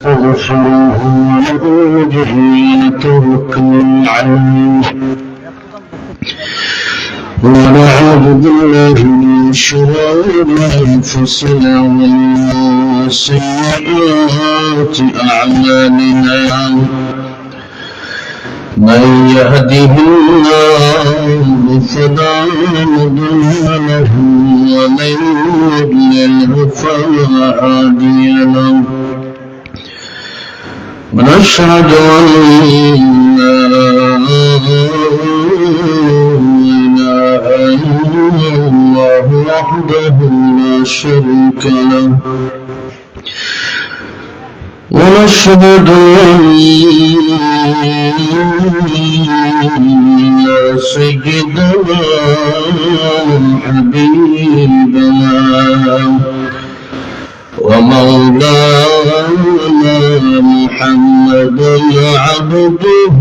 نستغفره ونعوذ ونتوكل عليه ونعوذ بالله من شرور أنفسنا ومن سيئات أعمالنا من يهده الله فلا مضل له ومن يضلل فلا هادي له ونشهد أن لا إله إلا الله وحده لا شريك له ونشهد أن سيدنا حبيبنا ومولانا محمدا عبده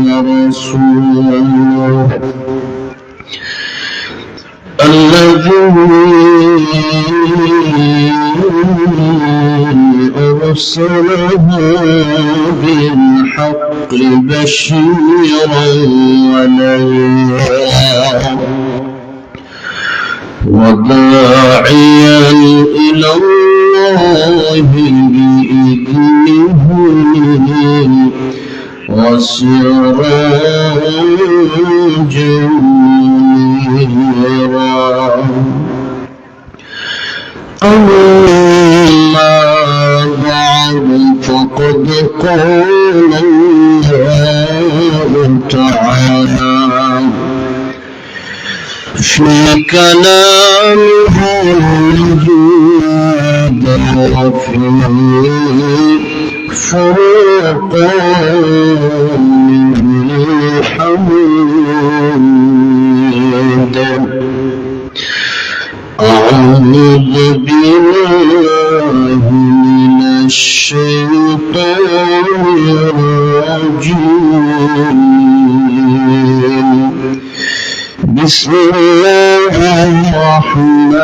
ورسوله الذي أرسله بالحق بشيرا ونذيرا وداعيا إلى الله بإذنه وسراجا منيرا أما بعد فقد قال الله تعالى في كلامه المجيد وفي فرقانه الحميد أعوذ بالله من الشيطان الرجيم بسم الله الرحمن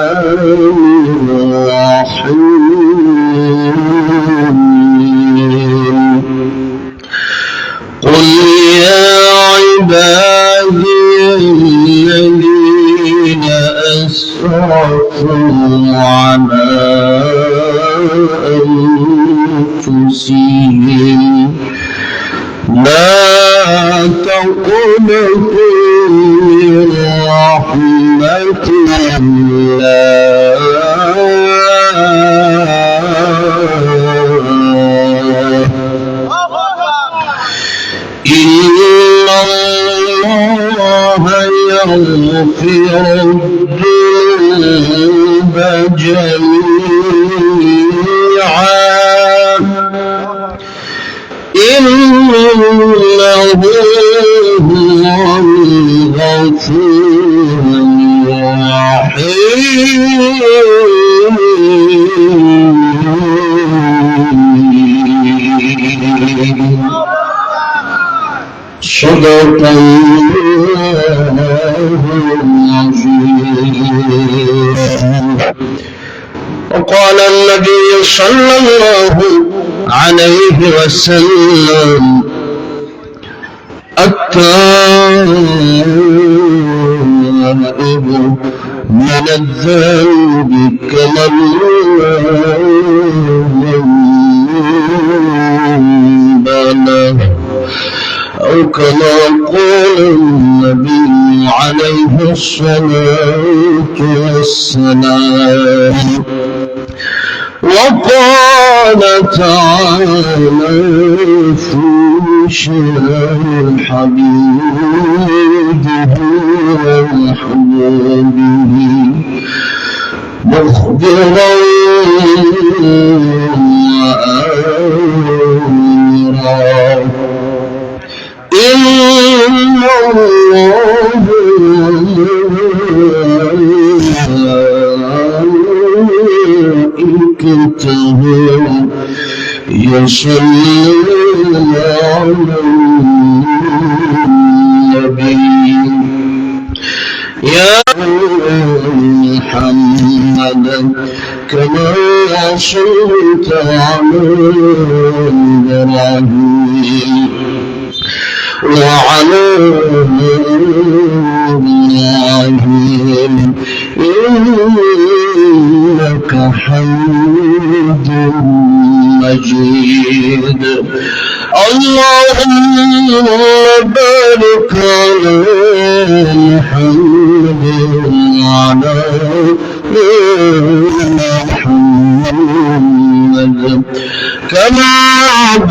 الرحيم قل يا عبادي الذين أسرفوا على أنفسهم لا تقنطوا من رحمة الله إن الله يغفر الذنوب جميعا إنه هو الغفور الرحيم صدق الله العظيم. وقال النبي صلى الله عليه وسلم التائب من الذنب كمن بلغ أو كما قال النبي عليه الصلاة والسلام. وقال تعالى في شأن حبيبه ومحبوبه مخبرا وآمرا إن الله وملائكته يصلون على النبي يا محمد كما صليت على إبراهيم وعلى إبراهيم إنك حميد مجيد اللهم بارك على محمد وعلى محمد كما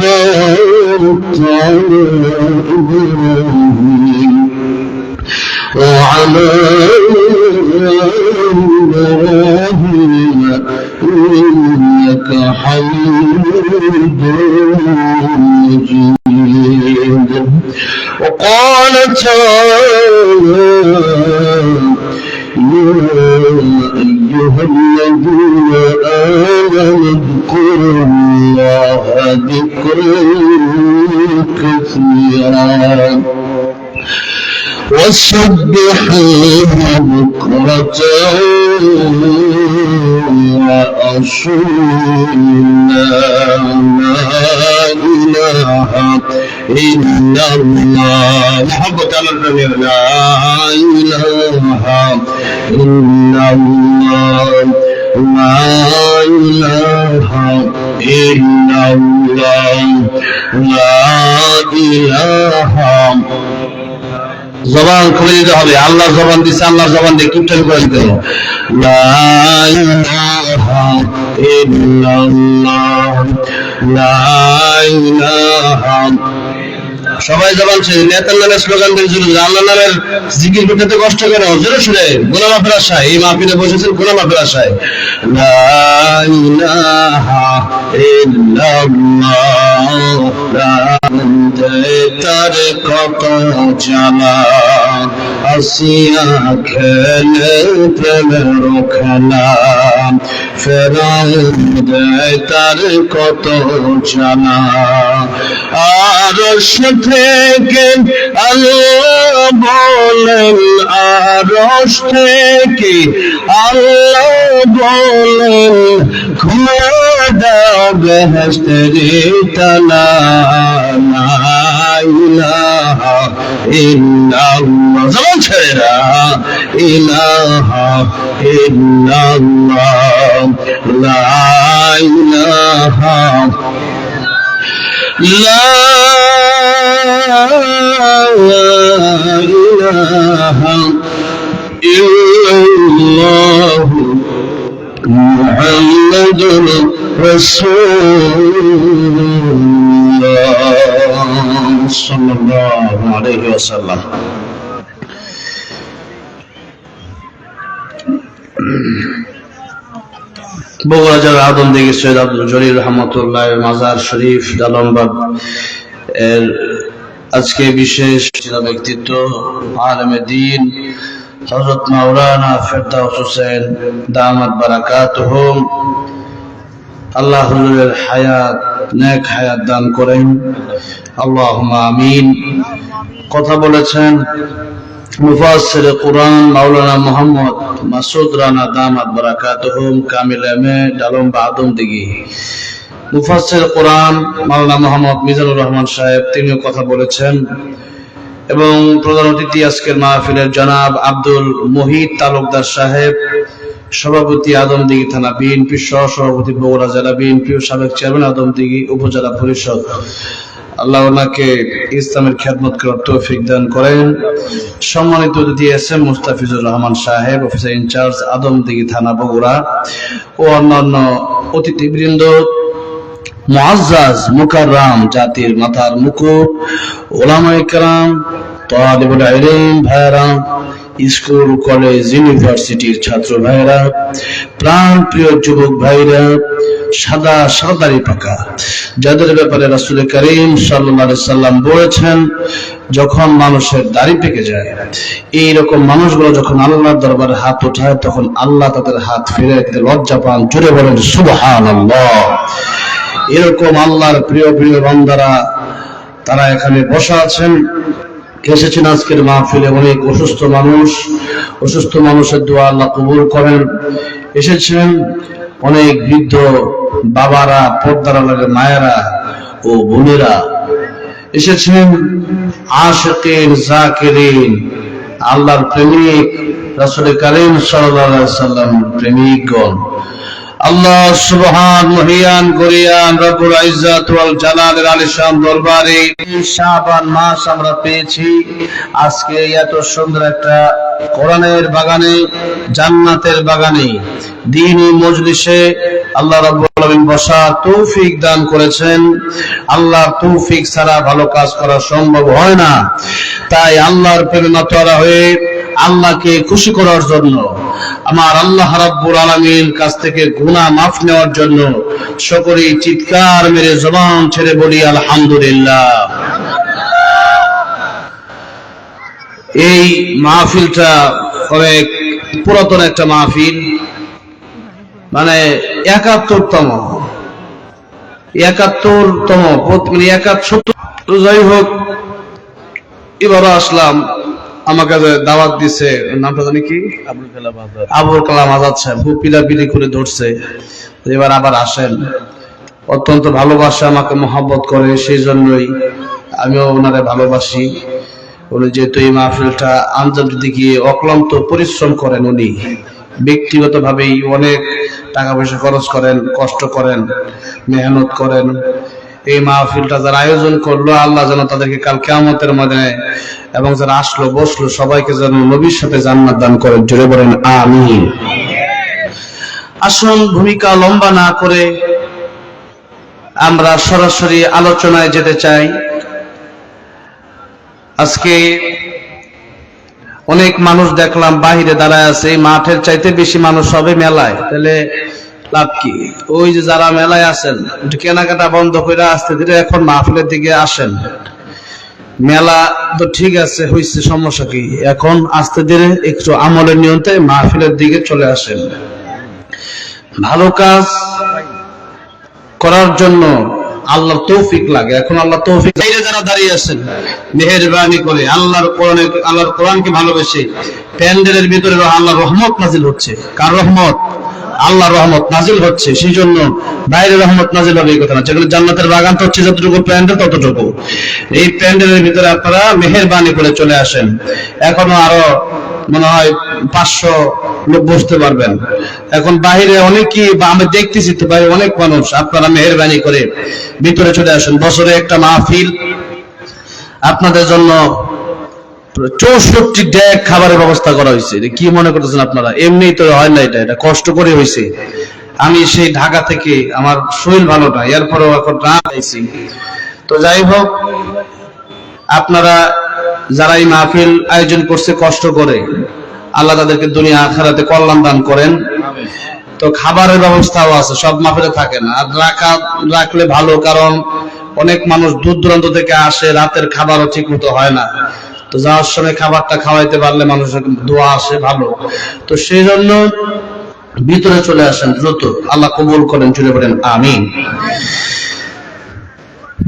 باركت على إبراهيم وعلى إبراهيم إنك حميد مجيد وقال تعالى يا أيها الذين آمنوا اذكروا الله ذكرا كثيرا وسبحوه بكرة وأصيلا لا إله إلا الله محبة على النبي لا إله إلا الله لا إله إلا الله لا إله জবান খুলে দিতে হবে আল্লাহ জবান দিছে আল্লাহ জবান দিয়ে কিপটামি করে দিতে হবে লা ইলাহা ইল্লাল্লাহ লা ইলাহা সবাই জবান ছেড়ে নেতার নামের স্লোগান দিয়ে শুরু আল্লাহ নামের জিকির করতে কষ্ট কেন জোরে শুনে গুনাহ মাফের আশায় এই মাহফিলে বসেছেন গুনাহ মাফের আশায় লা ইলাহা ইল্লাল্লাহ লা তার কত জানা আসিয়া খেলে প্রেমের খেলা ফেরাউন তার কত জানা আরশ থেকে আল্লাহ বলেন আরশ থেকে আল্লাহ বলেন খুলে দাও বেহেশতের তালা লা ইলাহা ইল্লাল্লাহ জবান ছেড়ে না ইলাহা ইল্লাল্লাহ লা ইলাহা لا إله إلا الله محمد رسول الله صلى الله عليه وسلم বগুড়া জেলার আদমদীঘি সৈয়দ আব্দুল জলিল রহমতুল্লাহ মাজার শরীফ ডালমবাগ এর আজকে বিশেষ ব্যক্তিত্ব আলেমে দ্বীন হযরত মাওলানা ফেরদাউস হোসেন দামাত বারাকাতুহুম আল্লাহ হুজুরের হায়াত নেক হায়াত দান করেন আল্লাহুম্মা আমিন। কথা বলেছেন মুফাসসির কুরআন মাওলানা মোহাম্মদ মাসুদ রানা দামাত বারাকাতুহুম কামিল এমএ ডালমবাগ আদমদীঘি। মুফাসসির কুরআন মাওলানা মোহাম্মদ মিজানুর রহমান সাহেব তিনিও কথা বলেছেন এবং প্রধান অতিথি আজকের মাহফিলের জনাব আব্দুল মুহিত তালুকদার সাহেব সভাপতি আদমদীঘি থানা বিএনপি সহ সভাপতি বগুড়া জেলা বিএনপি ও সাবেক চেয়ারম্যান আদমদীঘি উপজেলা পরিষদ। আল্লাহ ওনাকে ইসলামের খেদমত করার তৌফিক দান করেন। সম্মানিত অতিথি এসএম মুস্তাফিজুর রহমান সাহেব অফিসার ইনচার্জ আদমদীঘি থানা বগুড়া ও অন্যান্য অতিথিবৃন্দ, মুআজ্জাজ মুকাররাম জাতির মাথার মুকুট, উলামায়ে কেরাম, তালিবুল ইলম ভাইরা, স্কুল কলেজ ইউনিভার্সিটির ছাত্র ভাইরা, প্রাণ প্রিয় যুবক ভাইরা, সাদা সাদারি পাকা যাদের ব্যাপারে রাসূল করিম সাল্লাল্লাহু আলাইহি সাল্লাম বলেছেন যখন মানুষের দাড়ি পেকে যায় এইরকম মানুষগুলো যখন আল্লাহর দরবারে হাত ওঠায় তখন আল্লাহ তাদের হাত ফিরিয়ে দিতে লজ্জা পান। জোরে বলেন সুবহানাল্লাহ। এরকম আল্লাহর প্রিয় প্রিয় বান্দারা তারা এখানে বসা আছেন, এসেছেন আজকের মাহফিলে। অনেক অসুস্থ মানুষের দোয়া আল্লাহ কবুল করেন। এসেছেন অনেক বৃদ্ধ বাবারা, পর্দার আড়ালের মায়েরা ও বোনেরা এসেছেন, আশিকিন জাকিরিন, আল্লাহর প্রেমিক, রাসূল করিম সাল্লাল্লাহু আলাইহি ওয়াসাল্লাম প্রেমিকগণ। আল্লাহ সুবহান মহিয়ান গরিয়ান রব্বুল ইজ্জত ওয়াল জালালের আলিশান দরবারে শাবান মাস আমরা পেয়েছি। আজকে এত সুন্দর একটা কোরআনের বাগানে, জান্নাতের বাগানে, দ্বীনি মজলিসে আল্লাহ রাব্বুল আলামিন বসার তৌফিক দান করেছেন। আল্লাহর তৌফিক ছাড়া ভালো কাজ করা সম্ভব হয় না। তাই আল্লাহর প্রেমে মাতোয়ারা হয়ে আল্লাহকে খুশি করার জন্য, আমার আল্লাহ রাব্বুল আলামিন কাছ থেকে গুনাহ মাফ নেওয়ার জন্য সকলেই চিৎকার মেরে জবান ছেড়ে বলি আলহামদুলিল্লাহ। এই মাহফিলটা অনেক পুরাতন একটা মাহফিল, মানে 71তম, মানে 71। যাই হোক, এবারও আসলাম, আমাকে দাওয়াত দিছে, নামটা জানি কি, আবুল কালাম আজাদ সাহেব, খুব পিলাপিলি করে ধরছে। এবার আবার আসেন, অত্যন্ত ভালোবাসে, আমাকে মহব্বত করে, সেই জন্যই আমিও ওনারে ভালোবাসি। উনি যেহেতু এই মাহফিলটা আঞ্জাম দিকে অক্লান্ত পরিশ্রম করেন, উনি ব্যক্তিগত ভাবেই অনেক টাকা পয়সা খরচ করেন, কষ্ট করেন, মেহনত করেন। এই মাহফিলটা যারা আয়োজন করলো, আল্লাহ যেন তাদেরকে কাল কিয়ামতের ময়দানে এবং যারা আসলো বসলো সবাইকে যেন নবীর সাথে জান্নাত দান করেন, জোরে বলেন আমিন। আসুন, ভূমিকা লম্বা না করে আমরা সরাসরি আলোচনায় যেতে চাই। আজকে অনেক মানুষ দেখলাম বাহিরে দাঁড়ায় আছে, মাঠের চাইতে বেশি মানুষ হবে মেলায়, তাহলে লাভ কি? ওই যে যারা মেলায় আছেন, কেনাকাটা বন্ধ করে আস্তে ধীরে এখন মাহফিলের দিকে আসেন। মেলা তো ঠিক আছে, হয়েছে, সমস্যা কি? এখন আস্তে ধীরে একটু আমলের নিয়ন্ত্রণে মাহফিলের দিকে চলে আসেন। ভালো কাজ করার জন্য আল্লাহর তৌফিক লাগে। এখন আল্লাহ তৌফিক, যারা দাঁড়িয়ে আছেন, মেহেরবানি করে আল্লাহর কোরআনকে ভালোবেসে প্যান্ডেলের ভিতরে আল্লাহর রহমত নাজিল হচ্ছে। কার রহমত? আল্লাহর রহমত নাজিল হচ্ছে। সেই জন্য বাইরে রহমত নাজিল হবে এই কথা না। যেখানে জান্নাতের বাগান তো হচ্ছে যতটুকু প্যান্ডেল ততটুকু। এই প্যান্ডেলের ভিতরে আপনারা মেহেরবানি করে চলে আসেন। এখনো আরো মনে হয় 500 লোক বসতে পারবেন। এখন বাহিরে অনেকেই, আমি দেখতেছি তো বাইরে অনেক মানুষ, আপনারা মেহেরবানি করে ভিতরে চলে আসেন। বছরে একটা মাহফিল, আপনাদের জন্য 64 ডেক খাবারের ব্যবস্থা করা হয়েছে। কি মনে করতেছেন আপনারা? এমনি তো হয় না, এটা কষ্ট করে হয়েছে। আমি সেই ঢাকা থেকে, আমার শরীর ভালো না, এরপরেও এখন আইছি। তো যাই হোক, আপনারা যারা এই মাহফিল আয়োজন করছে কষ্ট করে, আল্লাহ তাদেরকে দুনিয়া আখিরাতে কল্যাণ দান করেন। তো খাবারের ব্যবস্থাও আছে, সব মাহফিলে থাকে না, আর রাখলে ভালো, কারণ অনেক মানুষ দূর দূরান্ত থেকে আসে, রাতের খাবারও ঠিক মতো হয় না। তো যাওয়ার সময় খাবারটা খাওয়াইতে পারলে মানুষের দোয়া আসে ভালো। তো সেই জন্য ভিতরে চলে আসেন দ্রুত, আল্লাহ কবুল করেন, চলে পড়েন আমিন।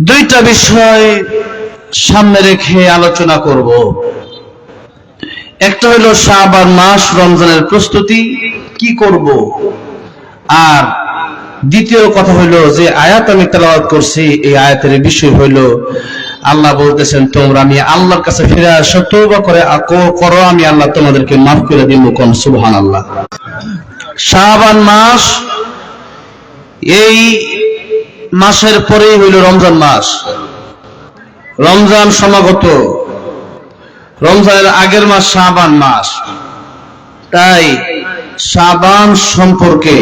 দুইটা বিষয় সামনে রেখে আলোচনা করব। একটা হলো শাবান মাস, রমজানের প্রস্তুতি কি করব, আর দ্বিতীয় কথা হইল যে আয়াত আমি তেলাওয়াত করছি, এই আয়াতের বিষয় হইল আল্লাহ বলতেছেন, তোমরা আমি আল্লাহর কাছে ফিরে আসো, তওবা করে করো, আমি আল্লাহ তোমাদেরকে মাফ করে দিব। কোন সুবহানাল্লাহ। শাবান মাস, এই মাসের পরেই হইল রমজান মাস। রমজান সমাগত, রমজানের আগের মাস শাবান মাস। তাই শাবান সম্পর্কে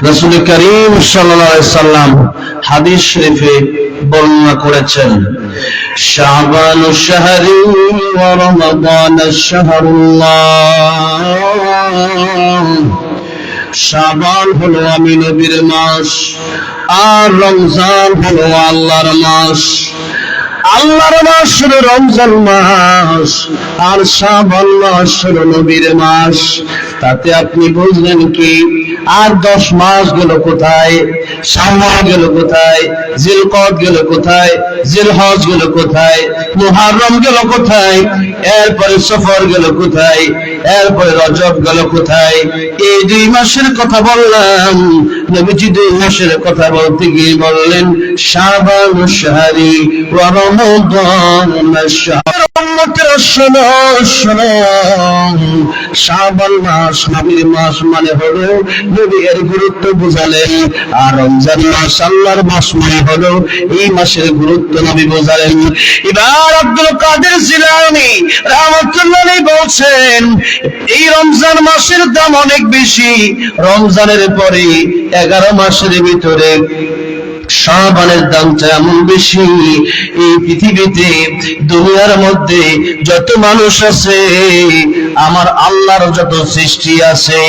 রাসূল করিম সাল্লাল্লাহু আলাইহি সাল্লাম হাদিস শরীফে বর্ণনা করেছেন, শাবানু শাহরি ওয়া রমাদানু শাহরুল্লাহ। শাবান হলো আমি নবীর মাস, আর রমজান হলো আল্লাহর মাস। আল্লাহর মাস হলো রমজান মাস, আর শাবান মাস হলো নবীর মাস। তাতে আপনি বুঝলেন কি? আর 10 মাস গেল কোথায়? শাওয়াল গেল কোথায়? জিলকদ গেল কোথায়? জিলহজ গেল কোথায়? মুহররম গেল কোথায়? এরপরে সফর গেল কোথায়? এরপরে রজব গেল কোথায়? এই 2 মাসের কথা বললাম। নবীজি 2 মাসের কথা বলতে গিয়ে বললেন শাবান শাহরি ওয়া রমাদান শাহর। শাবান মাস নবীর মাস মানে হলো নবী এর গুরুত্ব বুঝালেন, আর রমজান মাস আল্লাহর মাস মানে হলো এই মাসের গুরুত্ব নবী বোঝালেন। এবার আব্দুল কাদের জিলানী রাহমাতুল্লাহ আলাইহি বলছেন এই রমজান মাসের দাম অনেক বেশি। রমজানের পরে 11 মাসের ভিতরে শাবানের দামটা এমন বেশি, এই পৃথিবীতে দুনিয়ার মধ্যে যত মানুষ আছে, আমার আল্লাহর যত সৃষ্টি আছে,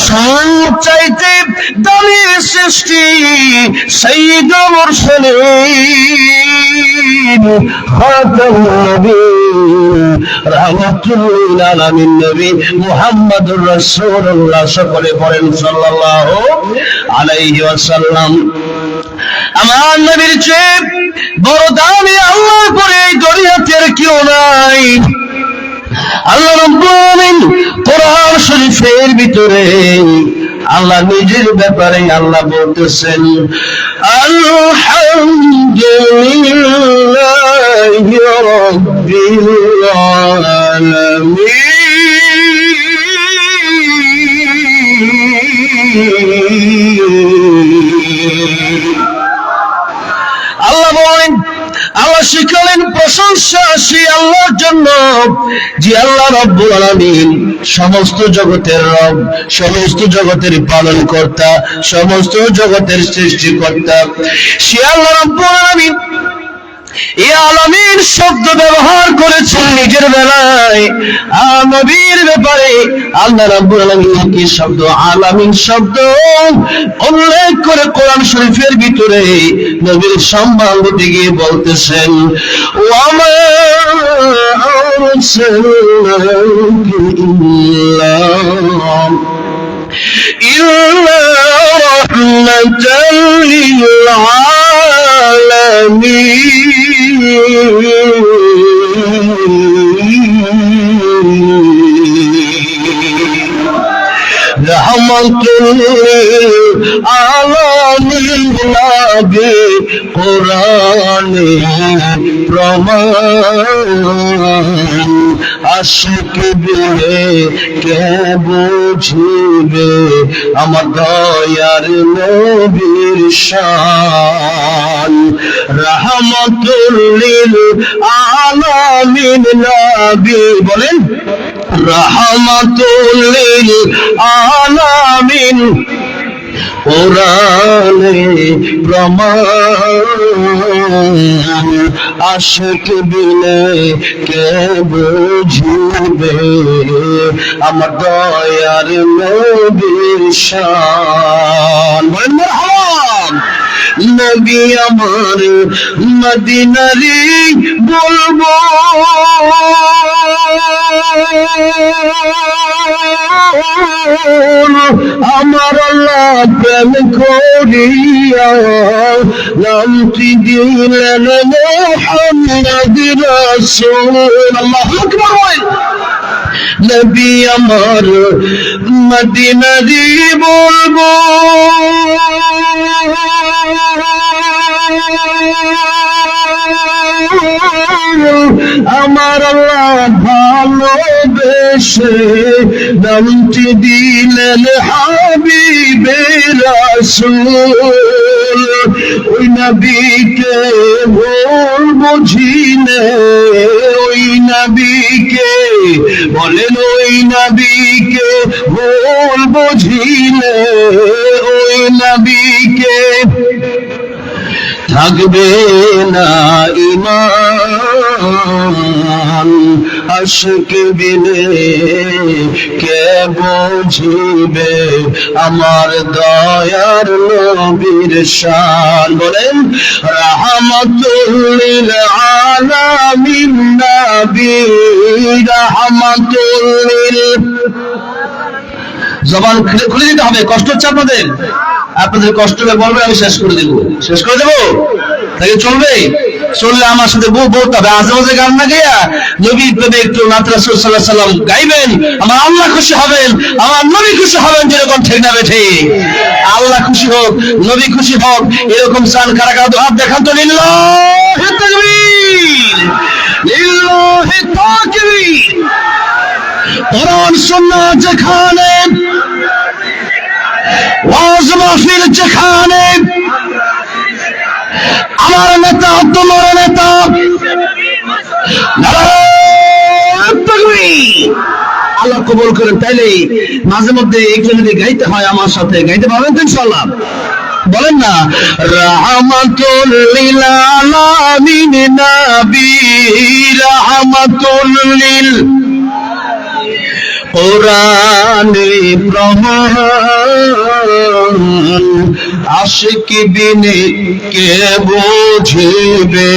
সবচাইতে দামি সৃষ্টি সাইয়্যিদুল মুরসালিন খাতামুন নবীয়্যিন রাহমাতুল লিল আলামিন নবী মুহাম্মদুর রাসূলুল্লাহ। সকলে পড়েন সাল্লাল্লাহু আলাইহি ওয়াসাল্লাম। আমার নবীর চেয়ে বড় দামি আল্লাহর পরে এই দুনিয়াতে কেউ নাই। আল্লাহ রাব্বুল আলামিন কোরআন শরীফের ভিতরে আল্লাহ নিজের ব্যাপারে আল্লাহ বলতেছেন আলহামদুলিল্লাহি রাব্বিল আলামিন। আল্লাহ বলেন, আল্লাহ শিখালেন প্রশংসা সেই আল্লাহর জন্য যে আল্লাহ রাব্বুল আলামিন সমস্ত জগতের রব, সমস্ত জগতের পালন কর্তা, সমস্ত জগতের সৃষ্টিকর্তা। সে আল্লাহ রাব্বুল আলামিন এই আলামিন শব্দ ব্যবহার করেছেন নিজের বেলায়, আর নবীর ব্যাপারে আল্লাহ রাব্বুল আলামিন কি শব্দ আলামিন শব্দ উল্লেখ করে কোরআন শরীফের ভিতরে নবীর সম্মান দিতে গিয়ে বলতেছেন ওয়ামা আরসালনাকা ইল্লা রাহমাতাল লিল আলামিন। রহমাতুল লিল আলামিন নবী কোরআনে প্রমাণ, আশিক বিনে কে বুঝিবে আমার দয়ার নবীর শান। রহমাতুল লিল আলামিন নবী বলেন রহমাতুল লিল আলামিন কোরআনে প্রমাণ, আশিক বিনে কে বুঝিবে আমার দয়ার নবীর শান। বলেন মারহাবা। নবী আমার মদিনারি বলবো আমার আল্লাহ প্রেম করিয়া নামটি দিলেন মুহাম্মদ রাসূল। আল্লাহু আকবার। নবী আমার মদিনারি বলবো আমার আল্লাহ ভালোবেসে নামটি দিলেন হাবিবে রাসূল। ওই নবীকে ভুল বুঝিনে, ওই নবীকে বলেন ওই নবীকে ভুল বুঝিলে, ওই নবীকে থাকবে না ঈমান আশিক বিনে কে বুঝিবে আমার দয়ার নবীর শান বলেন রাহমাতুল লিল আলামিন নবী রাহমাতুল লিল জবান খুলে দিতে হবে কষ্ট হচ্ছে আপনাদের কষ্ট হলে বলবেন আমি শেষ করে দেবো তাকে চলবে চললে আমার সাথে বলতে হবে আজে মাঝে গান না গাইয়া নবীর প্রেমে একটু নাত রাসূল সাল্লাল্লাহু আলাইহি ওয়াসাল্লাম গাইবেন আমার আল্লাহ খুশি হবেন আমার নবী খুশি হবেন যেরকম ঠিক না বেঠে আল্লাহ খুশি হোক নবী খুশি হোক এরকম চান কারা কারা হাত দেখান তো লিল্লাহি তাকবীর লিল্লাহি তাকবীর কোরআন সুন্নাহ যেখানে ওয়াজ মাহফিল যেখানে আমার নেতা তোমার নেতা আল্লাহ কবুল করেন তাইলে মাঝে মধ্যে একজন যদি গাইতে হয় আমার সাথে গাইতে পারবেন তো ইনশাআল্লাহ বলেন না রাহমাতুল লিল আলামিন নবী রাহমাতুল লিল কোরআনে প্রমাণ আশিক বিনে কে বুঝিবে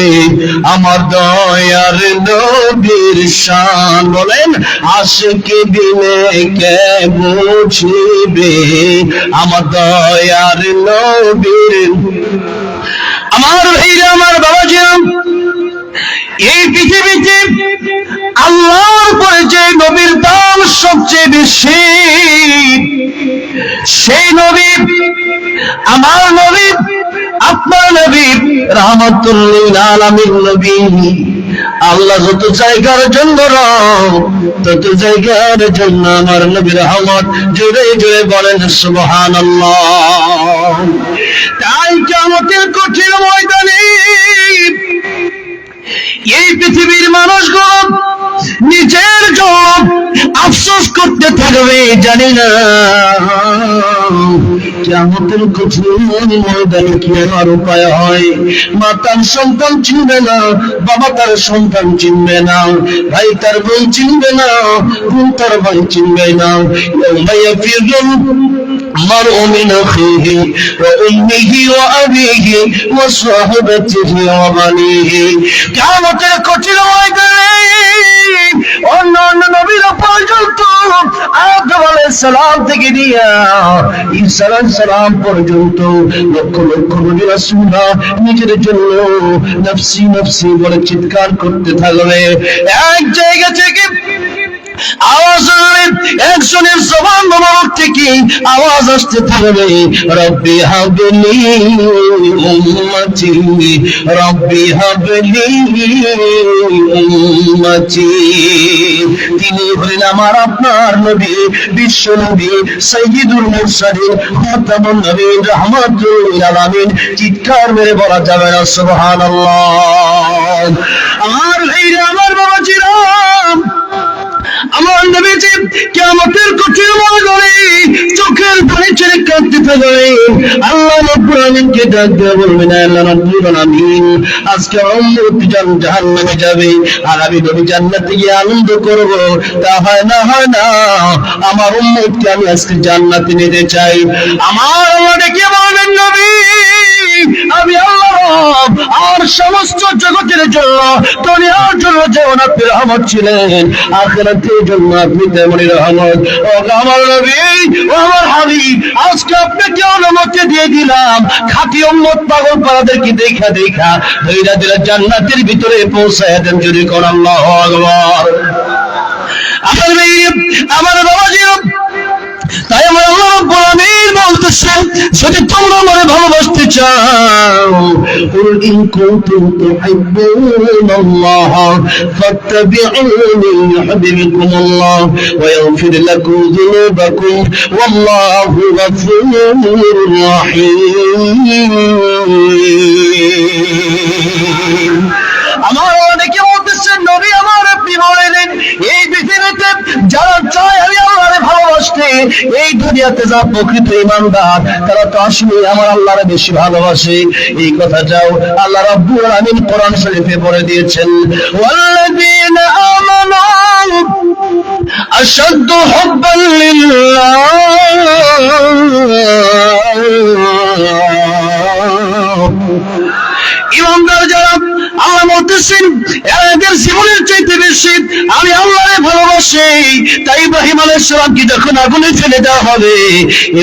আমার দয়ার নবীর শান বলেন আশিক বিনে কে বুঝিবে আমার দয়ার নবীর আমার ভাইরা আমার বাবাজিরা এই পৃথিবীতে আল্লাহর পরে যে নবীর দাম সবচেয়ে বেশি সেই নবী আমার নবী আপনার নবী রাহমাতুল লিল আলামিন নবী আল্লাহ যত জায়গার জন্য তত জায়গার জন্য আমার নবীর রহমত জোরে জোরে বলেন সুবহানাল্লাহ তাই কিয়ামতের কঠিন ময়দানে এই পৃথিবীর মানুষগুলো নিজের জন্য আফসোস করতে থাকবে জানি না কিয়ামতের কঠিন ময়দানে কি আর উপায় হয় মা তার সন্তান চিনবে না বাবা তার সন্তান চিনবে না ভাই তার বোন চিনবে না বোন তার ভাই চিনবে না المرء من أخيه وأمه وأبيه وصاحبته وبنيه কিয়ামতের কঠিন ময়দানে অন্যান্য নবীরা পর্যন্ত আদম আলাইহিস সালাম থেকে নিয়ে ঈসা আলাইহিস সালাম পর্যন্ত লক্ষ লক্ষ নবী রাসূলরা নিজের জন্য নফসি নফসি বলে চিৎকার করতে থাকবে এক জায়গা থেকে আওয়াজ একজনের জবান মোবারক থেকে আওয়াজ আসতে থাকবে রব্বি হাবলি উম্মতি রব্বি হাবলি উম্মতি তিনি হলেন আমার আপনার নবী বিশ্ব নবী সাইয়্যিদুল মুরসালিন খাতামুন নবীন রাহমাতুল লিল আলামিন চিৎকার মেরে বলা যাবে না সুবহানাল্লাহ আমার ভাইরা আমার বাবাজিরা আমার নবীজি কিয়ামতের কঠিন ময়দানে চোখের পানি ছেড়ে কাঁদতে থাকবে আল্লাহ রাব্বুল আলামিনকে ডাক দিয়ে বলবেন আল্লাহ রাব্বুল আলামিন আজকে উম্মত জাহান্নামে যাবে আর আমি নবী জান্নাতে গিয়ে আনন্দ করব তা হয় না আমার উম্মতকে আমি আজকে জান্নাতে নিতে চাই আমার আল্লাহ ডেকে বলবেন নবী আমি আল্লাহ আর সমস্ত জগতের জন্য দুনিয়ার জন্য যেমন আপনি রহমত ছিলেন আখিরাতের জন্য আপনি তেমনই রহমত ও আমার নবী ও আমার হাবিব আজকে আপনাকে অনুমতি দিয়ে দিলাম খাঁটি উম্মত পাগল পাড়াদেরকে দেখা ধৈর্য দিলে জান্নাতের ভিতরে পৌঁছায় দেন যদি কোন আল্লাহু আকবার আমার বাবাজি তাই আমার আল্লাহ রাব্বুল আলামিন বলতেছেন যদি তোমরা আমাকে ভালোবাসতে চাও কুল ইন কুনতুম তুহিব্বুনাল্লাহ ফাত্তাবিউনি ইউহিব্বুকুমুল্লাহ ওয়া ইয়াগফির লাকুম যুনুবাকুম ওয়াল্লাহু গফুরুর রহিম আমার অনেকে বলতেছেন নবী আমার আপনি বলেন এই পৃথিবীতে যারা চায় আমি আল্লাহরে ভালোবাসি ভালোবাসতে এই দুনিয়াতে যা প্রকৃত ঈমানদার তারা তো আসলে আমার আল্লাহরে বেশি ভালোবাসে। এই কথাটাও আল্লাহ রাব্বুল আলামিন কোরআন শরীফে বলে দিয়েছেন, ওয়াল্লাযীনা আমানু আশাদ্দু হুব্বান লিল্লাহ। ঈমানদার যারা আল্লাহ বলতেছেন এদের জীবনের চাইতে বেশি আমি আল্লাহরে ভালোবাসি। তাই ইব্রাহিম আলাইহিস সালামকে যখন আগুনে ফেলে দেওয়া হবে,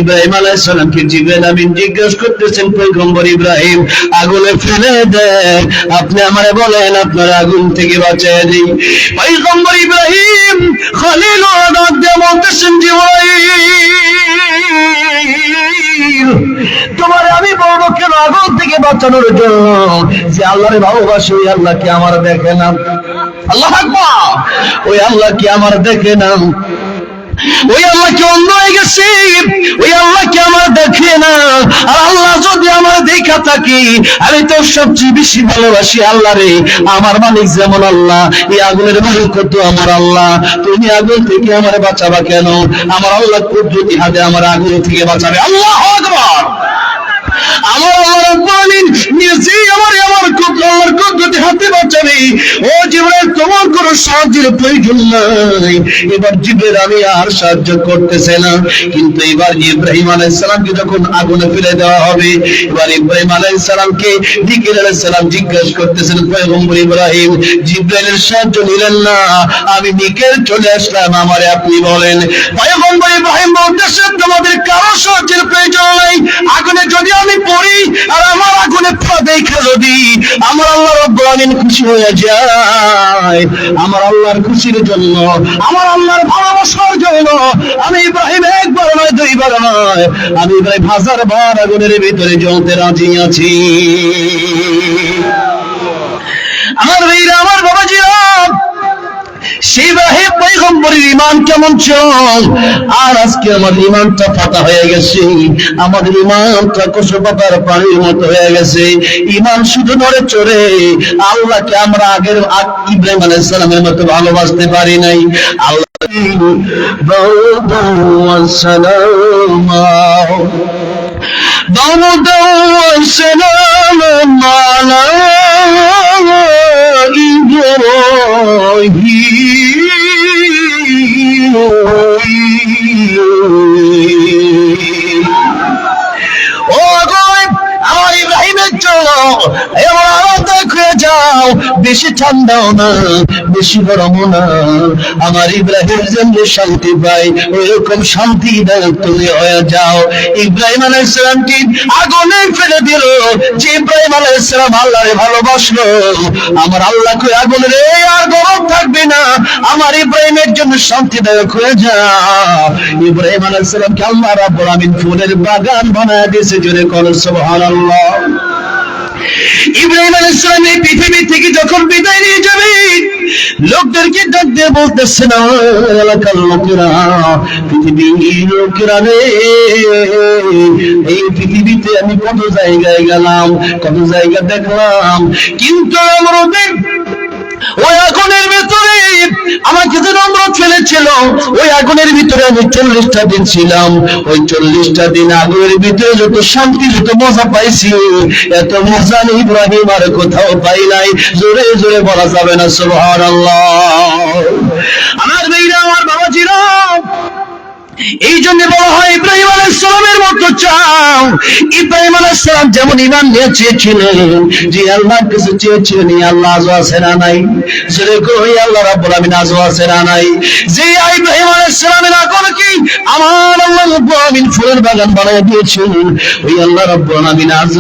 ইব্রাহিম আলাইহিস সালামকে জিবরাইল আমিন জিজ্ঞেস করতেছেন, পয়গম্বর ইব্রাহিম আগুনে ফেলে দেন, আপনি আমারে বলেন আপনার আগুন থেকে বাঁচিয়ে দিই। পয়গম্বর ইব্রাহিম খলিলুর ডাক দিয়ে বলতেছেন, জিবরাইল তোমার আমি বলবো কেন আগুন থেকে বাঁচানোর জন্য? যে আল্লাহরে ভালোবাসে ওই আল্লাহ কি আমার দেখে না? আল্লাহু আকবার। ওই আল্লাহ কি আমার দেখে না? ওই আল্লাহ কি অন্ধ হয়ে গেছে? ওই আল্লাহ কি আমার দেখে না? আর আল্লাহ যদি আমার দেখা থাকি, আমি তো সবচেয়ে বেশি ভালোবাসি আল্লাহরে। আমার মালিক যেমন আল্লাহ, এই আগুনের মালিক কত আমার আল্লাহ। তুমি আগুন থেকে আমার বাঁচাবা কেন? আমার আল্লাহ কুদরতি হাতে আমার আগুন থেকে বাঁচাবে। আল্লাহু আকবার। আমার আল্লাহ নিজেই আমার কুদরতি হাতে বাঁচাবে। ও জিবরাইল তোমার কোনো সাহায্যের প্রয়োজন নাই। এবার জিবরাইল আমি আর সাহায্য করতেছে না, কিন্তু এবার ইব্রাহিম আলাইহিস সালামকে যখন আগুনে ফেলে দেওয়া হবে, এবার ইব্রাহিম আলাইহিস সালামকে জিবরাইল আলাইহিস সালাম জিজ্ঞাসা করতেছেন, পয়গম্বর ইব্রাহিম জিবরাইলের সাহায্য নিলেন না, আমি নিকেল চলে আসলাম, আমারে আপনি বলেন। পয়গম্বর ইব্রাহিম বলতেছেন তোমাদের কারো সাহায্যের প্রয়োজন নাই। আগুনে যদি আমি পড়ি আর আমার আগুনে পড়া দেখে যদি আমার আল্লাহ রাব্বুল আলামিন খুশি হয়ে যায়, আমার আল্লাহর খুশির জন্য, আমার আল্লাহর ভালোবাসার জন্য আমি ইব্রাহিম একবার নয় দুইবার নয়, আমি ইব্রাহিম 1000 বার আগুনের ভিতরে জ্বলতে রাজি আছি। আমার ভাইরা, আমার বাবাজিরা, সেই ইব্রাহিম পয়গম্বরের ঈমান কেমন ছিল, আর আজকে আমার ঈমানটা ফাটা হয়ে গেছে। আমাদের ঈমানটা কচু পাতার পানির মতো হয়ে গেছে। ঈমান শুধু নড়ে চড়ে, আল্লাহকে আমরা আগের ইব্রাহিম আলাইহিস সালামের মতো ভালোবাসতে পারি নাই। আল্লাহ আমার ইব্রাহিমের জন্য এবার আরামদায়ক হয়ে যাও, বেশি ঠান্ডাও না বেশি গরমও না। আমার ইব্রাহিম যেমনি শান্তি পায় ওইরকম শান্তিদায়ক তুমি হয়ে যাও। ইব্রাহিম আলাইহিস সালামকে আগুনে ফেলে দিল, যে ইব্রাহিম আলাইহিস সালাম আল্লাহরে ভালোবাসলো, আমার আল্লাহকে আগুনে রে আর গরম থাকবে না, আমার ইব্রাহিমের জন্য শান্তিদায়ক হয়ে যাও। ইব্রাহিম আলাইহিস সালামকে আল্লাহ রাব্বুল আমিন ফুলের বাগান বানায় দিয়েছে। জোরে বলো সুবহানাল্লাহ। ইব্রাহিম আলাইহিস সালাম এই পৃথিবী থেকে যখন বিদায় নিয়ে যাবে, লোকদেরকে ডাক দিয়ে বলতেছে না, এলাকার লোকেরা, পৃথিবীর লোকেরা রে, এই পৃথিবীতে আমি কত জায়গায় গেলাম, কত জায়গা দেখলাম, কিন্তু আমাদের ওই আগুনের ভিতরে আমাকে যে নম্রত ফেলেছিল, ওই আগুনের ভিতরে আমি 40টা দিন ছিলাম। ওই 40টা দিন আগুনের ভিতরে যত শান্তি, যত মজা পাইছি, এত মজা আমি ইব্রাহিম আর কোথাও পাই নাই। জোরে জোরে বলা যাবে না সুবহানাল্লাহ। আমার ভাইরা, আমার বাবাজিরা, এই জন্য বলা হয় ইব্রাহিম আলাইহিস সালামের মতো চাও। ইব্রাহিম আলাইহিস সালাম যেমন ঈমান নিয়ে চেয়েছিলেন, যে আল্লাহর কাছে চেয়েছিলেন, আল্লাহ আজও আছে না নাই? জোরে কই আল্লাহ রাব্বুল আমিন আজও আছে না নাই? যে ইব্রাহিম আলাইহিস সালামের আগুন কি আমার আল্লাহ রাব্বুল আমিন ফুলের বাগান বানিয়ে দিয়েছেন, ওই আল্লাহ রাব্বুল আমিন আজ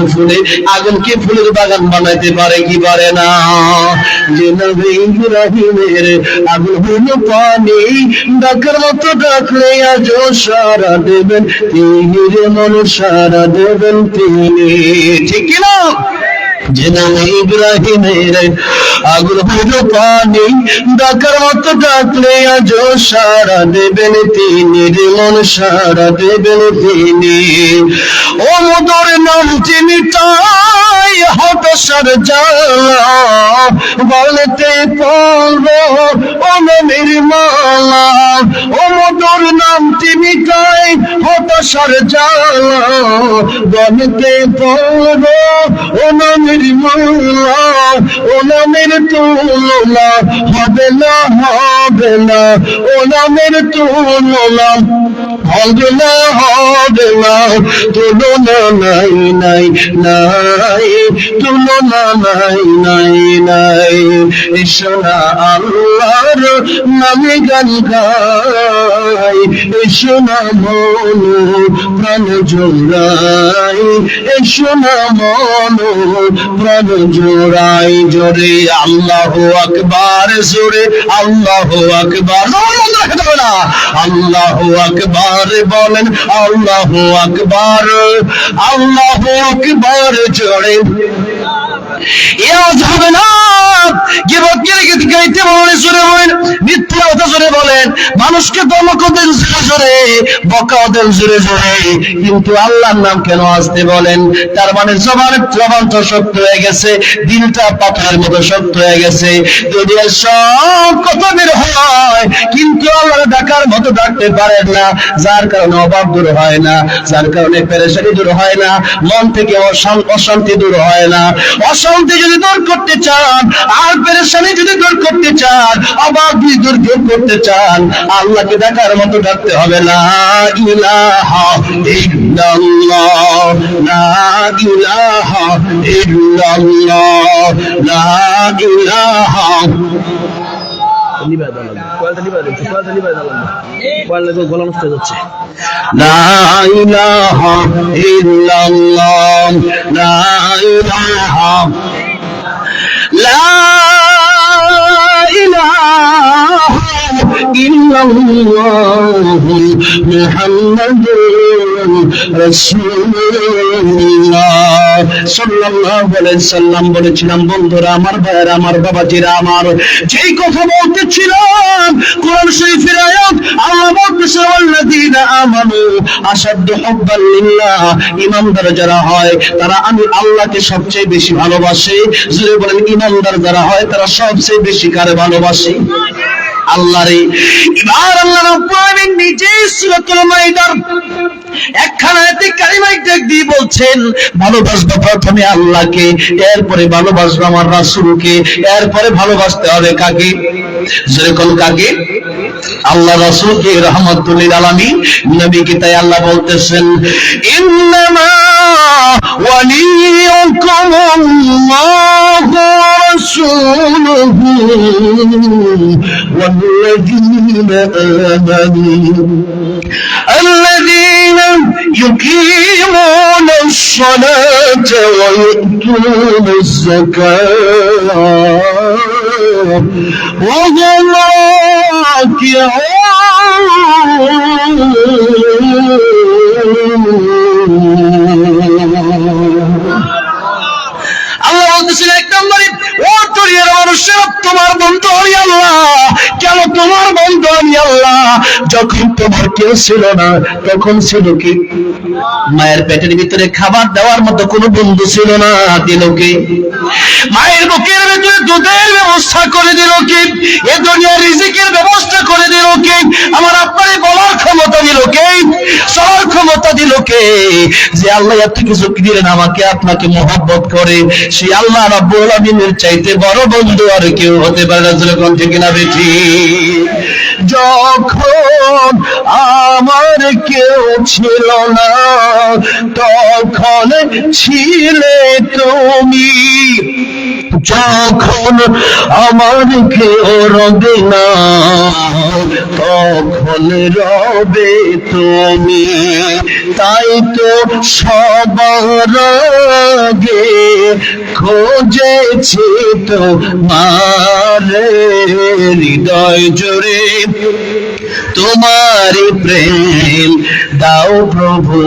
আগুনকে ফুলের বাগান বানাইতে পারে কি পারে না? যে নবী ইব্রাহিমের আগুন হলো পানি, ডাকার মতো ডাকলে আজ সারা দেবেন তিনি, রে মন সারা দেবেন তিনি। ঠিক কিনা? যে নামে ইব্রাহিমের আগুন হইল পানি, ডাকার মতো ডাকলে আজ সারা দেবেন তিনি, রে মন সারা দেবেন তিনি। ও মধুর নামটি মিটাই হতাশার জ্বালা, বলতে পারবো ও নবীর মালা, ও মধুর নামটি মিটাই হতাশার জ্বালা, গণতে পড়ো ও নামের মালা, ও নামের তুলনা হবে না, হবে না, ও নামের তুলনা হবে না, হবে না, তুলনা নাই নাই নাই, তুলনা নাই নাই নাই। এসো না আল্লাহর নামে গান গাই, এসো না মন প্রাণ জোড়াই, এসো না মন প্রাণ জোড়াই। জোরে আল্লাহু আকবার, জোরে আল্লাহু আকবার, আল্লাহু আকবার বলেন, আল্লাহু আকবার, আল্লাহু আকবার জোরে। ইয়াজ হবে না, গীবত গাইতে বলেন জোরে বলেন, মিথ্যা কথা জোরে বলেন, মানুষকে ধমক দেন জোরে জোরে, বকা দেন জোরে জোরে, কিন্তু আল্লাহর নাম কেন আসতে বলেন? তার মানে জবান তো শক্ত হয়ে গেছে, দিলটা পাথরের মতো শক্ত হয়ে গেছে। দুনিয়ার সব কথা বের হয়, কিন্তু আল্লাহর ডাকার মতো ডাকতে পারেন না, যার কারণে অভাব দূর হয় না, যার কারণে পেরেশানি দূর হয় না, মন থেকে অশান্তি দূর হয় না। অশান্তি যদি দূর করতে চান, আর পেরেশানি যদি দূর করতে চান, অভাব যদি দূর করতে চান, আল্লাহকে ডাকার মতো ডাকতে হবে। লা ইলাহা ইল্লাল্লাহ, লা ইলাহা ইল্লাল্লাহ, লা ইলাহা। লা ইলাহা ইল্লাল্লাহ, লা ইলাহা, লা ইলাহা ইল্লাল্লাহ, মুহাম্মাদুর রাসূলুল্লাহ সাল্লাল্লাহু আলাইহি সাল্লাম বলেছিলাম, বন্ধুরা আমার, ভাইয়েরা আমার, বাবাজিরা আমার, যেই কথা বলতেছিলাম কোরআন শরীফের আয়াত, আল্লাহ বলতেছে ওয়াল্লাযীনা আমানু আশাদ্দু হুব্বান লিল্লাহ, ঈমানদার যারা হয় তারা আমি আল্লাহকে সবচেয়ে বেশি ভালোবাসে। জোরে বলেন, ঈমানদার যারা হয় তারা সবচেয়ে বেশি কারে ভালোবাসে? আল্লাহরে। এবার আল্লাহ রাব্বুল আলামিন নিজে সূরাতুল মাইদার একখানা আয়াতে কারিমায় ডাক দিয়ে বলছেন, ভালোবাসবো প্রথমে আল্লাহকে, এরপরে ভালোবাসবো আমার রাসূলকে, এরপরে ভালোবাসতে হবে কাকে? যেরকম কাকে? আল্লাহ রাসূলকে রাহমাতুল লিল আলামিন নবীকে। তাই আল্লাহ বলতেছেন, ইন্নামা ওয়ালিয়ুকুম আল্লাহু ওয়া রাসূলুহু ওয়াল্লাযীনা আমানু الذين يقيمون الصلاة ويؤتون الزكاة وهم আল্লাহ বলতেছেন, এক নম্বরে ও দুনিয়ার মানুষেরা তোমার বন্ধু আমি আল্লাহ। কেন তোমার বন্ধু আমি আল্লাহ? যখন তোমার কেউ ছিল না তখন ছিল কি? মায়ের পেটের ভিতরে খাবার দেওয়ার মতো কোনো বন্ধু ছিল না, দিল কি? মায়ের বুকের ভিতরে দুধের ব্যবস্থা করে দিল কি? এ দুনিয়ার রিজিকের ব্যবস্থা করে দিল কি? আমার আপনারে বলার ক্ষমতা দিল কে? সবার ক্ষমতা দিল কে? যে আল্লাহ এত কিছু দিলেন আমাকে, আপনাকে মহব্বত করে, সেই আল্লাহ রাব্বুল আলামিনের চাইতে বড় বন্ধু আর কেউ হতে পারে না। যখন ঠিক না বেঠি, যখন আমার কেউ ছিল না তখন ছিলে তুমি, যখন আমার কেউ রবে না তখন রবে তুমি। তাই তো সবার আগে খোঁজেছি তোমার হৃদয় জুড়ে, তোমার প্রেম দাও প্রভু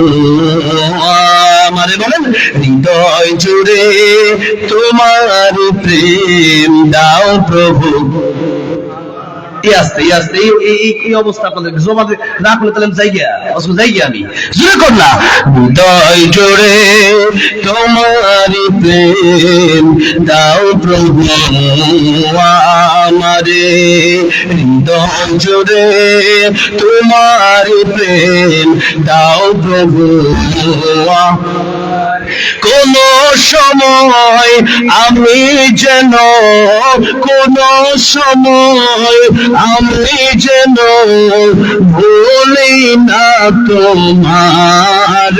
আমারে। বলেন, হৃদয় জুড়ে তোমার প্রেম দাও প্রভু। এই অবস্থা আপনাদের জমা না করলে তাহলে যাই আমি জোরে কর না। হৃদয় জোরে তোমারি প্রেম দাও প্রভু আমারে, হৃদয় জোরে তোমারি প্রেম দাও প্রভু। কোন সময় আমি যেন, কোন সময় আমি যেন ভুলি না তোমার,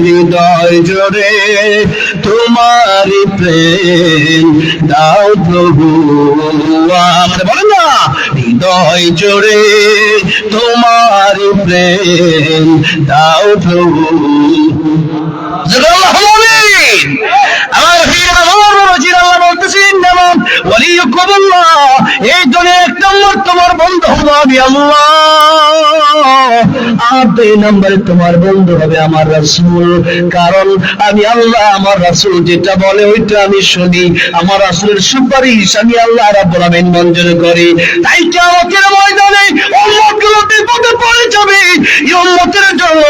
হৃদয় জোরে তোমার প্রেম দাও প্রভু। বলেন না, হৃদয় জোরে তোমার প্রেম দাও প্রভু। এই দুনিয়া এক নম্বর তোমার বন্ধু হবো আমি আল্লাহ, আর 2 নম্বরে তোমার বন্ধু হবে আমার রাসূল। কারণ আমি আল্লাহ, আমার রাসূল যেটা বলে ওইটা আমি শুনি, আমার রাসূলের সুপারিশ আমি আল্লাহ রাব্বুল আলামিন মঞ্জুর করি। তাই কিয়ামতের ময়দানে উম্মতগুলো বিপদে পড়ে যাবে। এই উম্মতের জন্য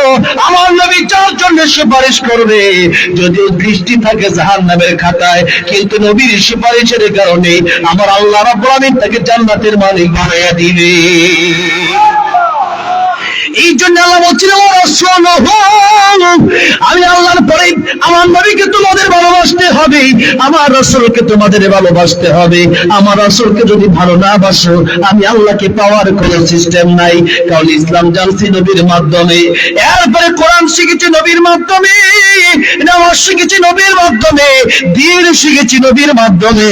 আমার নবী 4 জনের সুপারিশ করবে, যদিও দৃষ্টি থাকে জাহান্নামের খাতায়, কিন্তু নবীর সুপারিশের কারণে আমার আল্লাহ রাব্বুল আলামিন তাকে জান্নাতের মালিক বানায়া দিবে। এই জন্য আল্লাহ বলছিল আমি আল্লাহর পরে আমার নবীকে তোমাদের ভালোবাসতে হবে, আমার রাসূলকে তোমাদের ভালোবাসতে হবে। আমার রাসূলকে যদি ভালো না বাসো, আমি আল্লাহকে পাওয়ার কোনো সিস্টেম নাই। কারণ ইসলাম জানছি নবীর মাধ্যমে, এরপরে কোরআন শিখেছি নবীর মাধ্যমে, নামাজ শিখেছি নবীর মাধ্যমে, দ্বীন শিখেছি নবীর মাধ্যমে।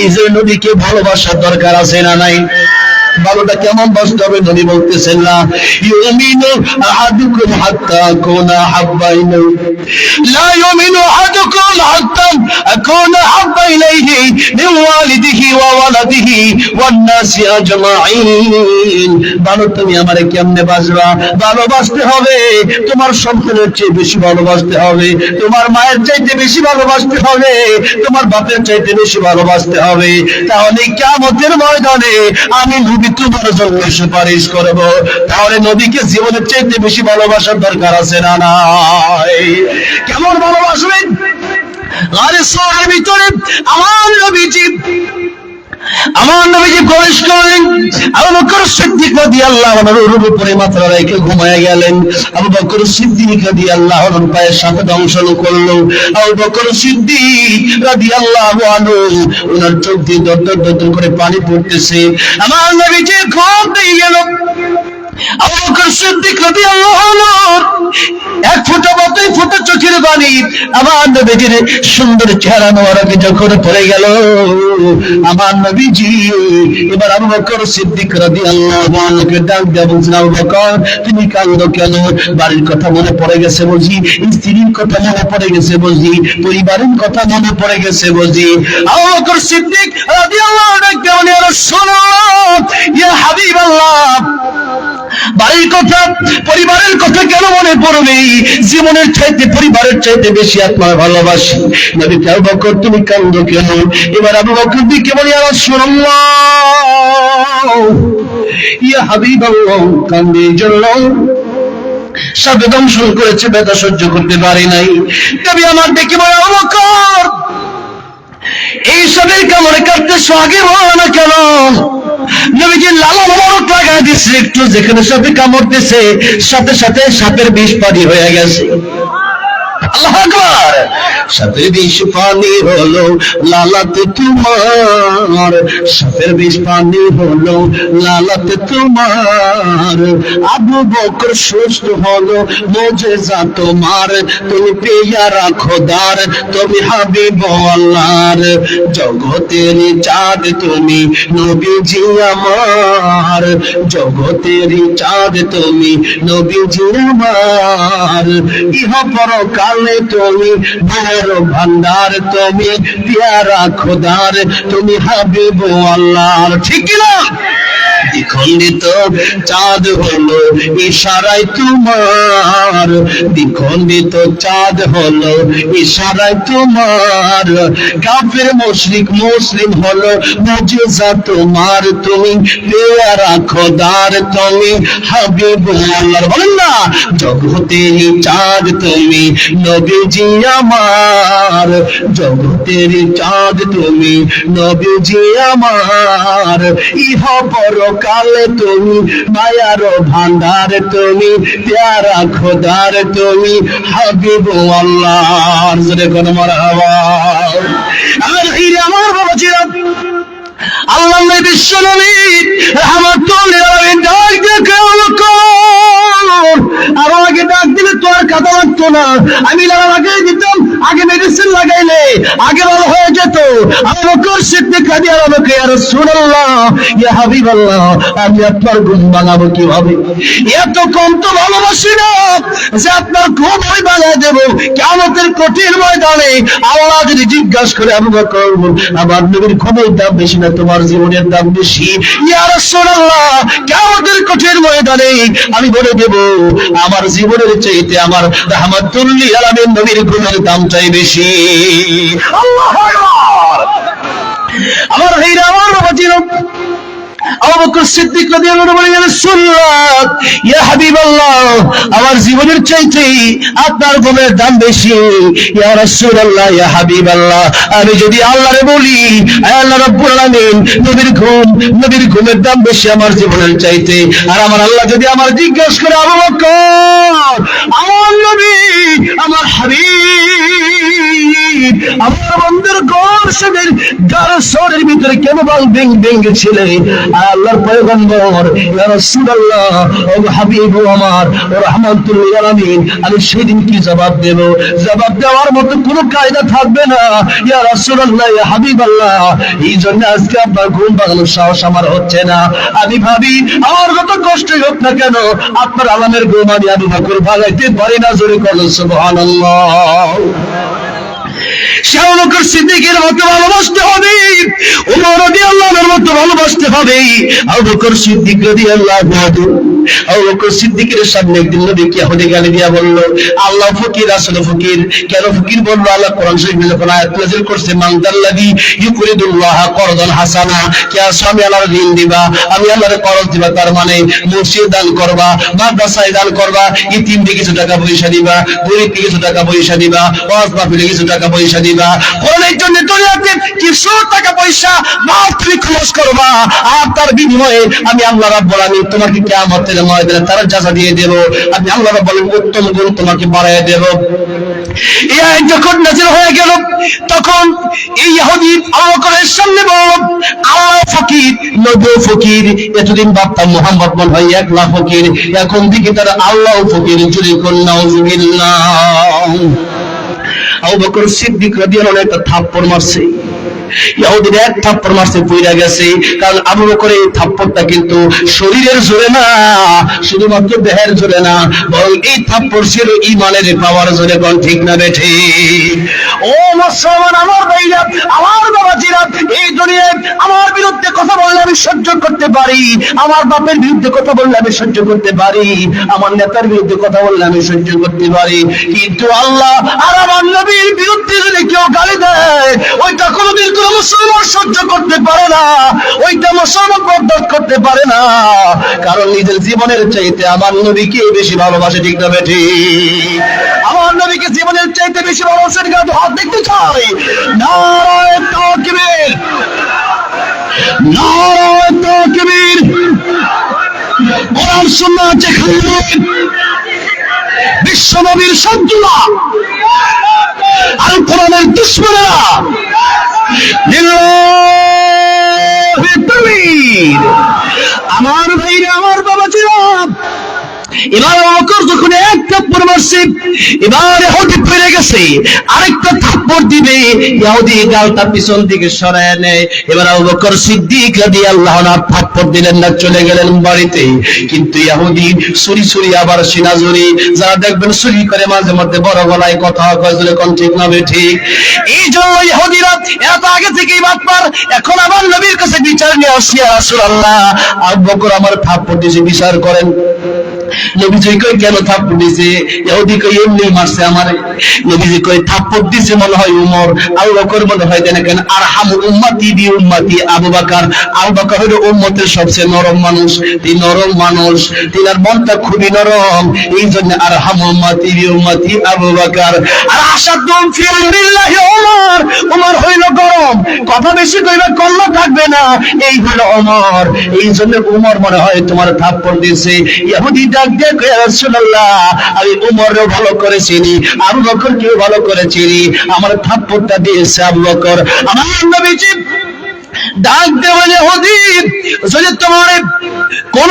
এই যে নবীকে ভালোবাসার দরকার আছে না নাই? ভালোটা কেমন বাসতে হবে? নবী বলতেছেন না ইউমিনু আহাদুকুম হাত্তা আকুনা হাব্বা ইলাইহি, লা ইউমিনু আহাদুকুম হাত্তা আকুনা হাব্বা ইলাইহি মিন ওয়ালিদিহি ওয়া ওয়ালাদিহি ওয়ান নাসি আজমাইন। ভালো তুমি আমারে কেমনে বাসবা? ভালোবাসতে হবে তোমার সন্তানের চেয়ে বেশি ভালোবাসতে হবে, তোমার মায়ের চাইতে বেশি ভালোবাসতে হবে, তোমার বাপের চাইতে বেশি ভালোবাসতে হবে। তাহলে কিয়ামতের ময়দানে আমি তোমার জন্য সুপারিশ করব। তাহলে নবীকে জীবনের চাইতে বেশি ভালোবাসার দরকার আছে না নাই? কেমন ভালোবাসবেন? আরে সূরার ভিতরে আমার নবীজি প্রবেশ করেন, আবু বকর সিদ্দিক রাদিয়াল্লাহু আনহুর উপরে মাথা রেখে ঘুমায় গেলেন। আবু বকর সিদ্দিক রাদিয়াল্লাহু আনহু পায়ের সাথে দংশন করলো। আবু বকর সিদ্দিক রাদিয়াল্লাহু আনহু ওনার চোখ দিয়ে দর দর করে পানি পড়তেছে। আমার নবীজি ঘুম দিয়ে গেল। আবু বকর সিদ্দিক রাদিয়াল্লাহু আনহু এক ফোঁটা মতোই ফোঁটা চোখের পানি আমার নবীজির সুন্দর চেহারা মোবারকে যখন পড়ে গেল, আমার নবীজি এবার আবু বকর সিদ্দিক রাদিয়াল্লাহু আনহুকে ডাক দিয়ে বলছেন, আবু বকর তুমি কাঁদো কেন? বাড়ির কথা মনে পড়ে গেছে বুঝি, স্ত্রীর কথা মনে পড়ে গেছে বুঝি, পরিবারের কথা মনে পড়ে গেছে বুঝি? আবু বকর সিদ্দিক রাদিয়াল্লাহু আনহু ডাক দিয়ে বলেন, রাসূলুল্লাহ ইয়া হাবিবাল্লাহ, বাড়ির কথা পরিবারের কথা কেন মনে পড়বে? জীবনের চাইতে পরিবারের চাইতে বেশি আপনার ভালোবাসি। নবী আবু বকর তুমি কাঁদো কেন? এবার আবু বকর দিকে বলি, ইয়া রাসূলুল্লাহ ইয়া হাবিবাল্লাহ, কান্দে এই জন্য সাথে দংশন করেছে, ব্যথা সহ্য করতে পারি নাই। নবী আমার দেখে বলে, আবু বকর এই সবের কামড়ে কাটতেছ, আগে বলো না কেন? নবীজি লালা মোবারক লাগাই দিচ্ছে একটু, যেখানে সাপে কামড়তেছে সাথে সাথে সাপের বিষ পানি হয়ে গেছে। আল্লাহু আকবার। সাপের বিষ পানি হলো লালাতে তোমার, সাপের বিষ পানি হলো লালাতে তোমার। আবু বকর সুস্থ হলো মুজিজা তোমার, তুমি পেয়ারা খোদার, তুমি হাবিব আল্লাহর, জগতের চাঁদ তুমি নবীজি আমার, জগতের চাঁদ তুমি নবীজি আমার। ইহ পরকালে তুমি বড় ভান্ডার, তুমি পেয়ারা খোদার, তুমি হাবিব আল্লাহর। ঠিক না? দ্বিখণ্ডিত চাঁদ হলো ইশারায় তোমার, দ্বিখণ্ডিত চাঁদ হলো ইশারায় তোমার, কাফের মুশরিক মুসলিম হলো মুজিজা তোমার, তুমি পেয়ারা খোদার, তুমি হাবিবুল্লাহ। বলেন না, জগতের চাঁদ তুমি নবীজি আমার, জগতের চাঁদ তুমি নবীজি আমার, ইহ পরকালে তুমি মায়ার ভান্ডার, তুমি প্যারা খোদার, তুমি হাবিবুল্লাহ। জোরে কোন মারহাবা। আমার বাবা চিরাম আল্লাহ বিশ্ব নবী রাহমাতুল লিল আলামিন ডাক দেখে আরো আগে ডাক দিলে তো আর কাঁদা লাগতো না, আমি লাগাই দিতাম, আগে মেডিসিন লাগাইলে আগে ভালো হয়ে যেত। আবু বকর সিদ্দিক রাদিয়াল্লাহু আনহু, ইয়া রাসূলুল্লাহ, ইয়া হাবিবাল্লাহ, আমি আপনার ঘুম ভাঙাবো কিভাবে? এত কম তো ভালোবাসি না যে আপনার ঘুম আমি ভাঙায় দেব। কিয়ামতের কঠিন ময়দানে আল্লাহ যদি জিজ্ঞাসা করে, আবু বকর আমার নবীর ঘুমের দাম বেশি না তোমার জীবনের দাম বেশি? ইয়া রাসূলুল্লাহ, কিয়ামতের কঠিন ময়দানে আমি বলে দেব আমার জীবনের চাইতে আমার রাহমাতুল লিল আলামিন নবীর ঘুমের দামটাই বেশি। আল্লাহু আকবার। আমার ভাইরা, আমার বাবাজির, আবু বকর সিদ্দিক রাদিয়াল্লাহু আনহু বলেন, ইয়া রাসূলুল্লাহ, ইয়া হাবিবাল্লাহ, আমার জীবনের চাইতে আপনার ঘুমের দাম বেশি। ইয়া রাসূলুল্লাহ, ইয়া হাবিবাল্লাহ, আমি যদি আল্লাহরে বলি, আল্লাহ রাব্বুল আলামিন নবীর ঘুমের দাম বেশি আমার জীবনের চাইতে, আর আমার আল্লাহ যদি আমার জিজ্ঞাসা করে, আবু বকর, আমার নবী, আমার হাবিব, আমার বন্ধুর গোশদের গারসরের ভিতরে কেন ভেঙেছিলে? আল্লাহর পয়গম্বর, ইয়া রাসূলুল্লাহ, ও হাবিব আমার, ও রাহমাতুল লিল আলামিন, আমি সেদিন কি জবাব দেব? জবাব দেওয়ার মতো কোনো কায়দা থাকবে না। ইয়া রাসূলুল্লাহ, ইয়া হাবিবাল্লাহ, এই জন্য আজকে আপনার ঘুম ভাঙানোর সাহস আমার হচ্ছে না। আমি ভাবি আমার কত কষ্টই হোক না কেন, আপনার আলামের ঘুম আমি আবু বকর ভাঙাইতে পারি না। জোরে বলেন সুবহানাল্লাহ। আবু বকর সিদ্দিকের মতো ভালোবাসতে হবে, ওমর রাদিয়াল্লাহু আনহুর মতো ভালোবাসতে হবে। আবু বকর সিদ্দিক রাদিয়াল্লাহু আনহু, আবু বকর সিদ্দিকের সামনে একদিন নবী কি হতে গালি দিয়া বলল, আল্লাহ ফকির, আসলে ফকির। কেন ফকির বলল? আল্লাহ কোরআন শরীফে যখন আয়াত নাযিল করছে, মান দাল্লাযী ইউকরিদুল্লাহ করদান হাসানা, কে আমি আল্লাহর ঋণ দিবা, আমি আল্লাহর করজ দিবা, তার মানে মসজিদ দান করবা, মাদ্রাসায় দান করবা, ইতিমকে কিছু টাকা পয়সা দিবা, গরিবকে কিছু টাকা পয়সা দিবা, ওয়াজ মাহফিলে কিছু টাকা পয়সা দিবা, কোরআনের জন্য দুনিয়াতে কিছু টাকা পয়সা মাল তুমি খরচ করবা, আর তার বিনিময়ে আমি আল্লাহ রাব্বুল আলামিন তোমাকে কিয়ামতের ময়দানে তার জাযা দিয়ে দেব। আমি আল্লাহ রাব্বুল আলামিন উত্তম গুণ তোমাকে বাড়ায় দেব। এই আয়াত যখন নাযিল হয়ে গেল, তখন এই ইহুদি আবু বকরের সামনে বলল, আল্লাহ ফকির, নবী ফকির। এতদিন ভাবতাম মুহাম্মদ মনে হয় একলা ফকির, এখন দেখি তারা আল্লাহ ফকির। জুরি কোন নাউযুবিল্লাহ। আবু বকর সিদ্দিক রাদিয়াল্লাহু আনহু একটা থাপ্পড় মারছে, ইহুদির এক থাপ্পড় মারছে, পইরা গেছে। কারণ আবু বকরের এই থাপ্পড়টা কিন্তু শরীরের জোরে না, শুধুমাত্র দেহের জোরে না, বরং এই থাপ্পড় ছিল ঈমানের পাওয়ার জোরে। কোন ঠিক না বেঠি? ও মুসলমান, আমার ভাইরা, আমার বাবাজিরা, এই দুনিয়ায় আমার বিরুদ্ধে কথা বললে আমি সহ্য করতে পারি, আমার বাপের বিরুদ্ধে কথা বললে আমি সহ্য করতে পারি, আমার নেতার বিরুদ্ধে কথা বললে আমি সহ্য করতে পারি, কিন্তু আল্লাহ আর আমার নবীর বিরুদ্ধে যদি কেউ গালি দেয়, ওইটা কোনোদিন কোনো মুসলমান সহ্য করতে পারে না, ওইটা মুসলমান বরদাস্ত করতে পারে না। কারণ নিজের জীবনের চাইতে আমার নবীকে বেশি ভালোবাসে। ঠিক না বেঠি? আমার নবীকে জীবনের চাইতে বেশি ভালোবাসেন। কিন্তু হাত দেখতে চাই। নারায়ে তাকবীর, নারায়ে তাকবীর। কোরআন সুন্নাহ যেখানে, বিশ্ব নবীর শত্রুরা আর কোরআনের দুশমনেরা আমার ভাইরা, আমার বাবাজিরা, ইমাম আবু বকর যখন এক থাপ্পড় মারছে, এবার ইহুদি পড়ে গেছে, আরেকটা থাপ্পড় দিবে, ইহুদি গালটা পিছন দিকে সরায় নেয়। এবার আবু বকর সিদ্দিক রাদিয়াল্লাহু আনহু থাপ্পড় দিলেন না, চলে গেলেন বাড়িতে। কিন্তু ইহুদি চুরি চুরি আবার সিনাজুরি, যারা দেখবেন চুরি করে মাঝে মধ্যে বড় গলায় কথা কয়, কোন ঠিক না ঠিক? এই জন্য ইহুদিরা এত আগে থেকেই বাটপার, এখন আবার নবীর কাছে বিচার নিয়ে আসি, ইয়া রাসূলুল্লাহ আবু বকর আমার থাপ্পড় দিয়েছে, বিচার করেন। নবীজি কই কেন থাপ্পড় দিয়েছে? ইহুদি কই এমনি মারছে আমার। নবীজি কই থাপ্পড় দিয়েছে মনে হয় উমর, আবু বকর মনে হয় দেন কেন আরহামু উম্মতি বি উম্মতি আবু বকর। আবু বকর হলো উম্মতের সবচেয়ে নরম মানুষ, এই নরম মানুষ, তিনার মনটা খুবই নরম, এই জন্য আরহামু উম্মতি বি উম্মতি আবু বকর। আর আসাদুম ফি আমরিল্লাহি উমর, উমর হইল গরম, কথা বেশি কইলে কল্ল থাকবে না, এই হলো উমর, এই জন্য উমর মনে হয় তোমার থাপ্পড় দিয়েছে। ইহুদি ডাক দিয়ে কয় ইয়া রাসূলুল্লাহ আমি উমরও ভালো করে চিনি, আবু বকরকেও ভালো করে চিনি, আমার থাপ্পড়টা দিয়েছে আবু বকর। আমার নবীজি ডাক দিয়ে বলে ইহুদি যদি তোমার কোন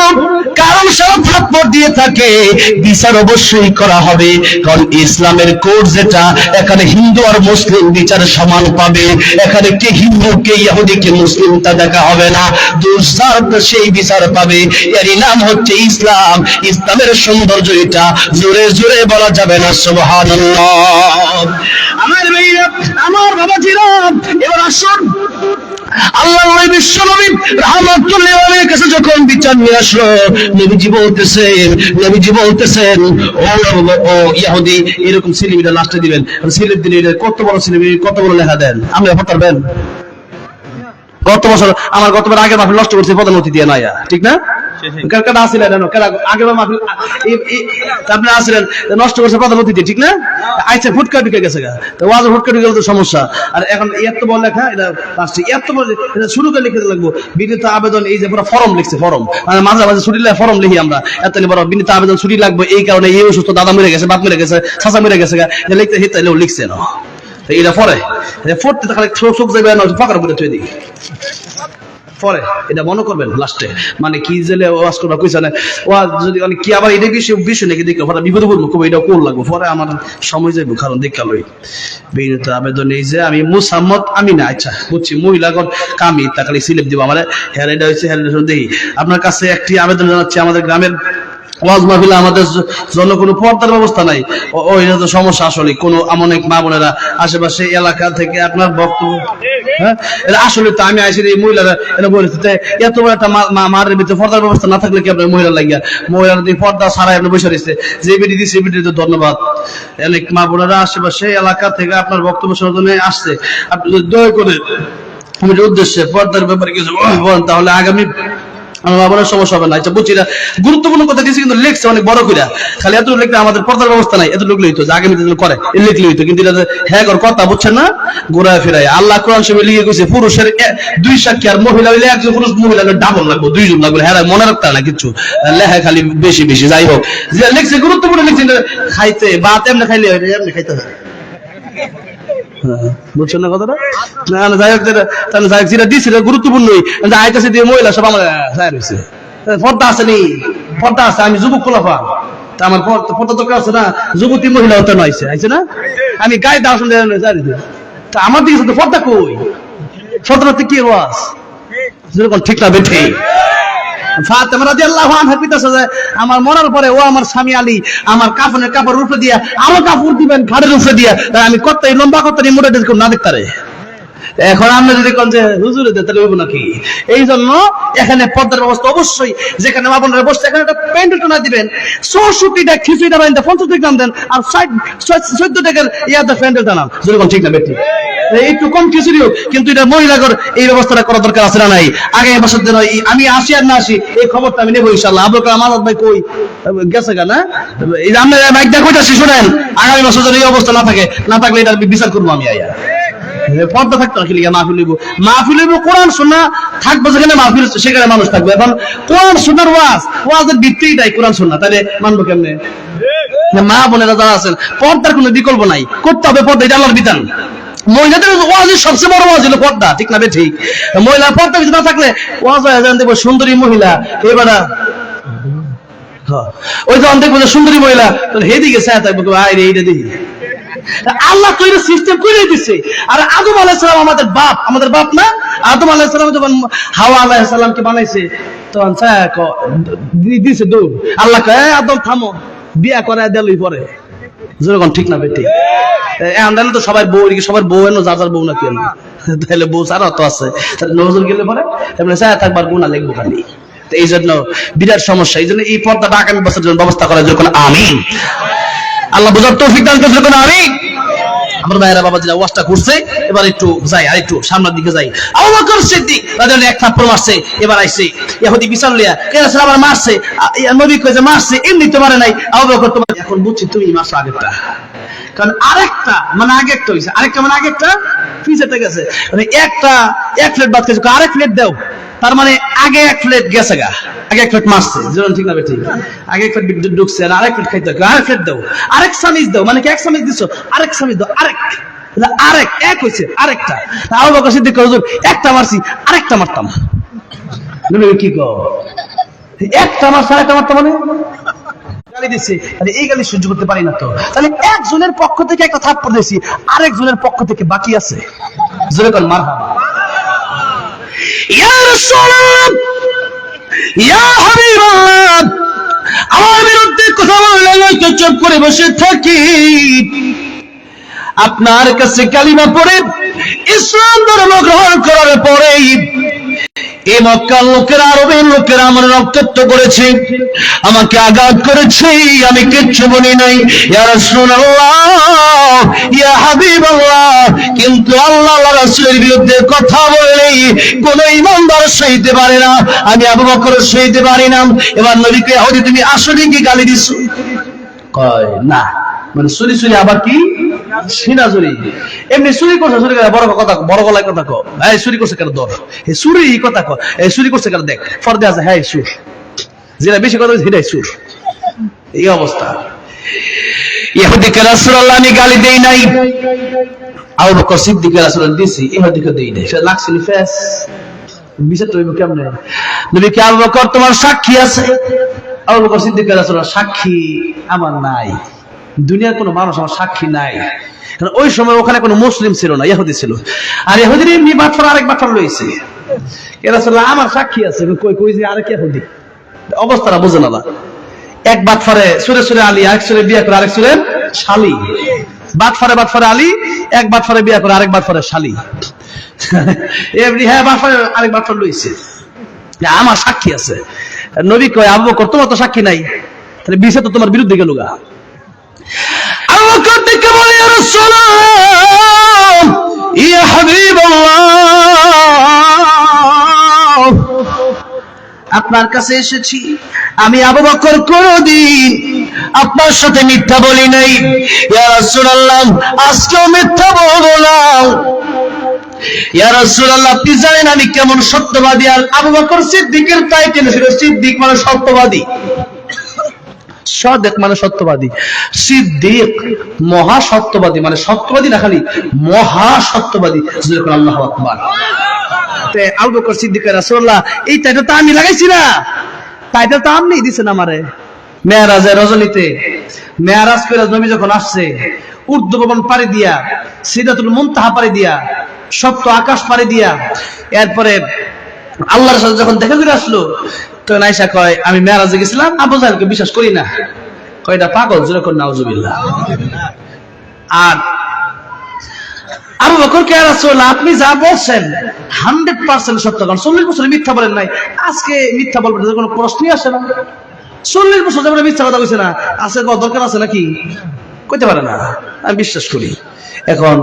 কারণ ছাড়া থাপ্পড় দিয়ে থাকে, বিচার অবশ্যই করা হবে, কারণ ইসলামের কোড যেটা, এখানে হিন্দু আর মুসলিম বিচার সমান পাবে, এখানে কে হিন্দু কে ইহুদি কে মুসলিম তা দেখা হবে না, দুঃসাধ্য সেই বিচার পাবে। এরই নাম হচ্ছে ইসলাম। ইসলামের সৌন্দর্য এটা, জোরে জোরে বলা যাবে না সুবহানাল্লাহ। আমার ভাইরা, আমার বাবাজিরা, এবার আসুন আল্লাহর নবী বিশ্বনবী রাহমাতুল্লাহি আলাইহির কাছে যখন বিচার নিয়ে আসলো, নবীজি বলতেছেন ও ইহুদি, এরকম সিলিমিটা লাস্টে দিবেন, সিলিপ দিলে কত বড় সিলিমি, কত বড় লেখা দেন, আপনি পারবেন? গত বছর আমার গতবার আগের মাহফিল নষ্ট করছে প্রধানমন্ত্রী দিয়ে নয়া, ঠিক না? নষ্ট করছে প্রধানমন্ত্রী দিয়ে, ঠিক না? আচ্ছা ফুটকা ঢুকে গেছে, ওয়াজ ফুটকা ঢুকে গেলে তো সমস্যা। আর এখন এত বড় লেখা, এটা এত বড় শুরু করে লিখে লাগবো বিনীত আবেদন, এই যে পুরো ফর্ম লিখছে, ফর্ম মানে মাঝে মাঝে ছুটি ফর্ম লিখি আমরা, এত বড় বিনীত আবেদন ছুটি লাগবে এই কারণে, এই অসুস্থ, দাদা মরে গেছে, বাপ মরে গেছে, চাচা মরে গেছে, লিখতে হিতাইলেও লিখছে না, এটা পরে পড়তে থাকলে চোখ যাবে না, ফাঁকার উপরে থুয়ে দিই পরে, এটা মনে করবেন লাস্টে, মানে কি জেলে ওয়াজ করবা কইছে না, ওয়াজ যদি অনেক কি আবার এটা বিষয় নাকি দেখো পরে বিপদে পড়বো, কবে এটা কোন লাগবো, পরে আমার সময় যাইব, কারণ দেখা লই বিনীত আবেদন এই যে আমি মুসাম্মদ আমি না, আচ্ছা বুঝছি, মহিলাগণ কামি তাকালি সিলেপ দিব আমার, হ্যাঁ এটা হচ্ছে, হ্যাঁ দেখি আপনার কাছে একটি আবেদন জানাচ্ছি, আমাদের গ্রামের ওয়াজ মাহফিলে আমাদের জন্য কোনো পর্দার ব্যবস্থা নাই, ওইটা তো সমস্যা আসলে, কোনো অনেক মা বোনেরা আশেপাশে এলাকা থেকে আপনার বক্তব্য, হ্যাঁ আসলে তো আমি আইসি এই মহিলারা এটা বলেছি, এত বড় একটা মারের ভিতরে পর্দার ব্যবস্থা না থাকলে কি আপনার মহিলা লাগিয়া, মহিলারা দিয়ে পর্দা ছাড়াই আপনি বসে রয়েছে, যে বেটি দিচ্ছে এই বেটিতে ধন্যবাদ। অনেক মা বোনেরা আশেপাশে এলাকা থেকে আপনার বক্তব্য শোনার জন্য আসছে, আপনি যদি দয়া করে উদ্দেশ্যে পর্দার ব্যাপারে কিছু বলেন, তাহলে আগামী আমার সমস্যা হবে না। আচ্ছা বুঝছি, গুরুত্বপূর্ণ কথা দিয়েছি, কিন্তু লিখছে অনেক বড় করে, খালি এত লিখলে আমাদের পর্দার ব্যবস্থা নাই, এত লিখলে হইতো, আগামীতে করে লিখলে হইতো, কিন্তু এটা হ্যাঁ কথা বুঝছেন না, ঘোরায় ফেরায়। আল্লাহ কোরআন শরীফে লিখে গেছে পুরুষের 2 সাক্ষী আর মহিলা হইলে একজন পুরুষ, মহিলা ডাবল লাগবে, 2 জন লাগবে, হ্যাঁ মনে রাখতে না কিছু, লেখা খালি বেশি বেশি, যাই হোক যে লিখছে গুরুত্বপূর্ণ লিখছে, খাইতে বা এমনি খাইলে এমনি খাইতে হয়, বুঝছেন না কথাটা? যাই হোক, তাহলে যাই হোক যেটা দিচ্ছে গুরুত্বপূর্ণই, আইতেছে দিয়ে মহিলা সব আমার রয়েছে, পর্দা আছে নি, পর্দা আছে, আমি যুবক খোলাফা, তা আমার পর্দা দরকার আছে না, যুবতী মহিলা হতে নয়ছে, আইছে না, আমি গায়ে দাও শুনতে তা আমার দিকে তো পর্দা কই, পর্দাতে কি ওয়াজ যেরকম ঠিক না বেঠে। ফাতেমা রাদিয়াল্লাহু আনহা কইতাছে যে আমার মরার পরে ও আমার স্বামী আলী আমার কাফনের কাপড় উপরে দিয়া আরো কাপড় দিবেন ঘাড়ের উপরে দিয়া, আমি কতই লম্বা কতই মোটা দেখো না দেখতারে, এখন আমরা যদি কোন যে হুজুরে দে তাহলে হইব নাকি? এই জন্য এখানে পর্দার ব্যবস্থা অবশ্যই, যেখানে মা বোনেরা বসছে এখানে একটা প্যান্ডেল টানা দিবেন, 64টা খিচুড়িটা বানিয়ে 50 টাকা দেন, আর 14 টাকার ইয়াদা প্যান্ডেল টানান, যেরকম ঠিক না বেটি, একটু কম খিচুড়ি হোক, কিন্তু এটা মহিলাগর এই ব্যবস্থাটা করা দরকার আছে না নাই? আগামী বছর দিন আমি আসি আর না আসি এই খবরটা আমি নেবো ইনশাআল্লাহ। আবুল কালাম আজাদ ভাই কই গেছে না, এই যে আমরা মাইক দা কইতাছি শুনেন, আগামী বছর যদি এই অবস্থা না থাকে, না থাকলে এটা বিচার করবো আমি আইয়া, পর্দা থাকতে রাখি মাহফিল হইব, মাহফিল হইব কোরআন সুন্নাহ থাকবে, যেখানে মাহফিল সেখানে মানুষ থাকবে। এখন কোরআন সুন্নাহর ওয়াজের ভিত্তিই তাই কোরআন সুন্নাহ, তাহলে মানবো কেমনে? মা বোনেরা যারা আছেন পর্দার কোনো বিকল্প নাই, করতে হবে পর্দা, এটা আল্লাহর বিধান। মহিলাদের ওয়াজের সবচেয়ে বড় ওয়াজ হলো পর্দা, ঠিক না ঠিক? মহিলা পর্দা না থাকলে ওয়াজ হয় দেব সুন্দরী মহিলা, এবার ওই যখন দেখবো যে সুন্দরী মহিলা হেদিকে চায় থাকবো আয় রে এইটা দেখি। আল্লাহ তো এটা সিস্টেম করে দিচ্ছে। আর আদম আলাইহিস সালাম আমাদের বাপ না? আদম আলাইহিস সালাম যখন হাওয়া আলাইহিস সালামকে বানাইছে তখন দিছে দৌড়। আল্লাহ কয় আদম থামো, বিয়া করায় দিলই পরে। যেরকম ঠিক না বেটি? এখন তো সবার বউ এনো যার যার বউ না কেন, তাহলে বউ ছাড়া তো আছে, তাহলে নজর গেলে পরে তারপরে চায় থাকবার গুণা লাগবো খালি। এই জন্য বিরাট সমস্যা। এই জন্য এই পর্দাটা আগামী বছর জন্য ব্যবস্থা করার জন্য আমিন। আল্লাহ বুঝার তৌফিক দান করতে যখন আমিন। আমার ভাইয়েরা বাবা যেটা ওয়াজটা করছে, এবার একটু যাই, আর একটু সামনের দিকে যাই। আবু বকর সিদ্দিক রাদিয়াল্লাহু এক থাপ্পড় মারছে, এবার আইছে ইহুদি বিচার লিয়া আমার মারছে, নবী কয় যে মারছে, এমনি তো মারে নাই। আবু বকর তোমার এখন বুঝছি তুমি মারছো আগেরটা, কারণ আরেকটা মানে আগে একটা হইছে, আরেকটা মানে আগে একটা পিছেতে গেছে। মানে একটা এক প্লেট ভাত খেয়েছে, আরেক প্লেট দাও, তার মানে আগে এক প্লেট গেছে গা, আগে এক প্লেট মারছে। যেমন ঠিক না বেঠিক? আগে এক প্লেট ঢুকছে, আর আরেক প্লেট খাইতে আরেক প্লেট দাও, আরেক চামিচ দাও, মানে কি এক চামিচ দিছো, আরেক চামিচ দাও, আরেক এক হইছে আরেকটা। আবু বকর সিদ্দিক হুজুর একটা মারছি, আরেকটা মারতাম। নবী কি কও? একটা মারছ আরেকটা মারতাম মানে গালি দিছে, তাহলে এই গালি সহ্য করতে পারি না তো। তাহলে একজনের পক্ষ থেকে একটা থাপ্পড় দিয়েছি, আরেকজনের পক্ষ থেকে বাকি আছে। জোরে কোন মারহাবা। ইয়া রাসূলুল্লাহ, ইয়া হাবিবাল্লাহ, আমার বিরুদ্ধে কথা বললে তো চুপ করে বসে থাকি? আপনার কাছে কালিমা পড়ে ইসলাম ধর্ম গ্রহণ করার পরেই এই মক্কার লোকেরা, আরবের লোকেরা আমার রক্তাক্ত করেছে, আমাকে আঘাত করেছে, আমি কিচ্ছু বলি নাই। ইয়া রাসূলুল্লাহ, ইয়া হাবিবাল্লাহ, কিন্তু আল্লাহ ওয়া রাসূলের বিরুদ্ধে কথা বললেই কোন ঈমানদার সইতে পারে না, আমি আবু বকর সইতে পারি না। এবার নবীকে ইহুদি তুমি আসলে কি গালি দিছো? কয় না, মানে চুরি চুরি আবার কি সিনা চুরি, এমনি চুরি করছে, চুরি করে বড় কথা, বড় গলায় কথা কো, এই চুরি করছে কেন ধর, এই চুরি কথা কো, এই চুরি করছে কেন দেখ, ফর্দে আছে, হ্যাঁ সুর, যেটা বেশি কথা সেটাই সুর। এই অবস্থা। ইহুদিকে রাসূলুল্লাহ আমি গালি দেই নাই, আবু বকর সিদ্দিক রাসূলুল্লাহ দিছি, ইহুদিকে দেই নাই। সে লাগছিল ফেস বিচার তো কেমনে? নবী কি আবু বকর তোমার সাক্ষী আছে? আবু বকর সিদ্দিক রাসূলুল্লাহ সাক্ষী আমার নাই, দুনিয়ার কোনো মানুষ আমার সাক্ষী নাই। কারণ ওই সময় ওখানে কোনো মুসলিম ছিল না, ইহুদি ছিল। আর ইহুদির এমনি বাটফার আরেক বাটফার লইছে, রাসূলুল্লাহ আমার সাক্ষী আছে, কই কই যে আরেক ইহুদি। অবস্থাটা বুঝে না, এক বাটফারে সুরে সুরে আলী, আরেক সুরে বিয়ে করে আরেক সুরে শালি, বাটফারে বাটফারে আলী, এক বাটফারে বিয়ে করে আরেক বাটফারে শালি। এমনি হ্যাঁ বাটফারে আরেক বাটফার লইছে, আমার সাক্ষী আছে। নবী কয় আবু বকর তোমার তো সাক্ষী নাই, তাহলে বিষয় তো তোমার বিরুদ্ধে গেল গা। আবু বকর দেখে বলে ইয়া রাসূলুল্লাহ, ইয়া হাবিবাল্লাহ, আপনার কাছে এসেছি, আমি আবু বকর কোনদিন আপনার সাথে মিথ্যা বলি নাই। ইয়া রাসূলুল্লাহ, আজকেও মিথ্যা বলবো না। ইয়া রাসূলুল্লাহ, আপনি জানেন আমি কেমন সত্যবাদী। আর আবু বকর সিদ্দিকের টাইটেল ছিল সিদ্দিক মানে সত্যবাদী, সাদেক মানে সত্যবাদী, সিদ্দিক মহা সত্যবাদী, মানে সত্যবাদী না খালি মহা সত্যবাদী। আল্লাহু আকবার। আবু বকর সিদ্দিক রাসূলুল্লাহ এই টাইটেল তো আমি লাগাইছি না, টাইটেল তো আপনি দিয়েছেন আমারে। মেরাজের রজনীতে মেরাজ করে নবী যখন আসছে, উর্দু ভবন পাড়ি দিয়া, সিদরাতুল মুনতাহা পাড়ি দিয়া, সপ্ত আকাশ পাড়ি দিয়া, এরপরে আল্লাহর সাথে যখন দেখা করে আসলো, তো নাইসা কয় আমি মেরাজে গেছিলাম, আবু জাহেলকে বিশ্বাস করি না। কয়টা পাগল, যেরকম নাউজুবিল্লাহ। আর আবু বকর কে রাসূলুল্লাহ আপনি যা বলছেন 100% সত্য, কারণ 40 বছর মিথ্যা বলেন নাই, আজকে মিথ্যা বলবেন কোনো প্রশ্নই আসে না। 40 বছর যেমন মিথ্যা কথা কইছে না, আছে দরকার আছে নাকি? কইতে পারে না, আমি বিশ্বাস করি। এখন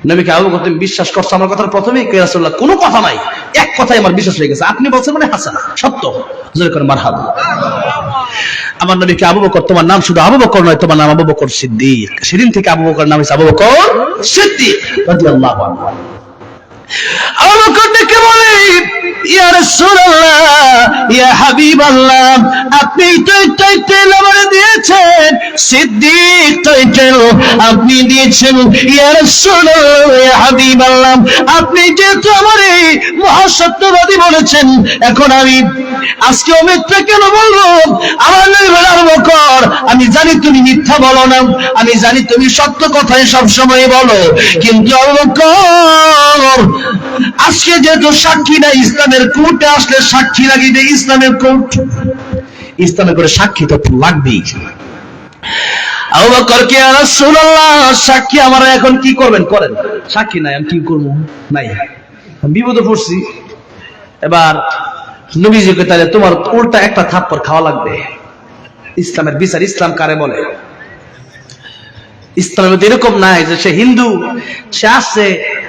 নবীকে আবু বকর তুমি বিশ্বাস করছো আমার কথার প্রথমেই, কে রাসূলুল্লাহ কোনো কথা নাই, এক কথাই আমার বিশ্বাস হয়ে গেছে, আপনি বলছেন মানে হাসান সত্য। জোরে করে মারহাবা। আমার নবীকে আবু বকর, তোমার নাম শুধু আবু বকর নয়, তোমার নাম আবু বকর সিদ্দিক। সেদিন থেকে আবু বকর নাম হয়েছে আবু বকর সিদ্দিক রাদিয়াল্লাহু আনহু। আবু বকর ডেকে বলে, ইয়া রাসূলুল্লাহ, ইয়া হাবিবাল্লাহ, আপনি টাইটেল আমারে দিয়েছেন, সিদ্দিক টাইটেল আপনি দিয়েছেন। ইয়া রাসূলুল্লাহ, ইয়া হাবিবাল্লাহ, আপনি যেহেতু আমারে মহাসত্যবাদী বলেছেন, এখন আমি আজকে মিথ্যা কেন বলবো? আমার নবী বলে, আবু বকর, আমি জানি তুমি মিথ্যা বলো না, আমি জানি তুমি সত্য কথাই সবসময় বলো, কিন্তু আবু বকর, আজকে যেহেতু সাক্ষী না, ইসলামের কোর্টে আসলে সাক্ষী লাগিয়ে, ইসলামের কোর্ট, ইসলামের করে সাক্ষী তো লাগবেই। আবু বকর, কে রাসূলুল্লাহ, সাক্ষী আমার এখন কি করবেন? করেন। সাক্ষী নাই, আমি কি করবো? নাই, বিপদে পড়ছি। এবার নবীজিকে, তাহলে তোমার উল্টা একটা থাপ্পড় খাওয়া লাগবে। ইসলামের বিচার, ইসলাম কারে বলে? ইসলামের এরকম নাই যে সে হিন্দু, সে আসছে,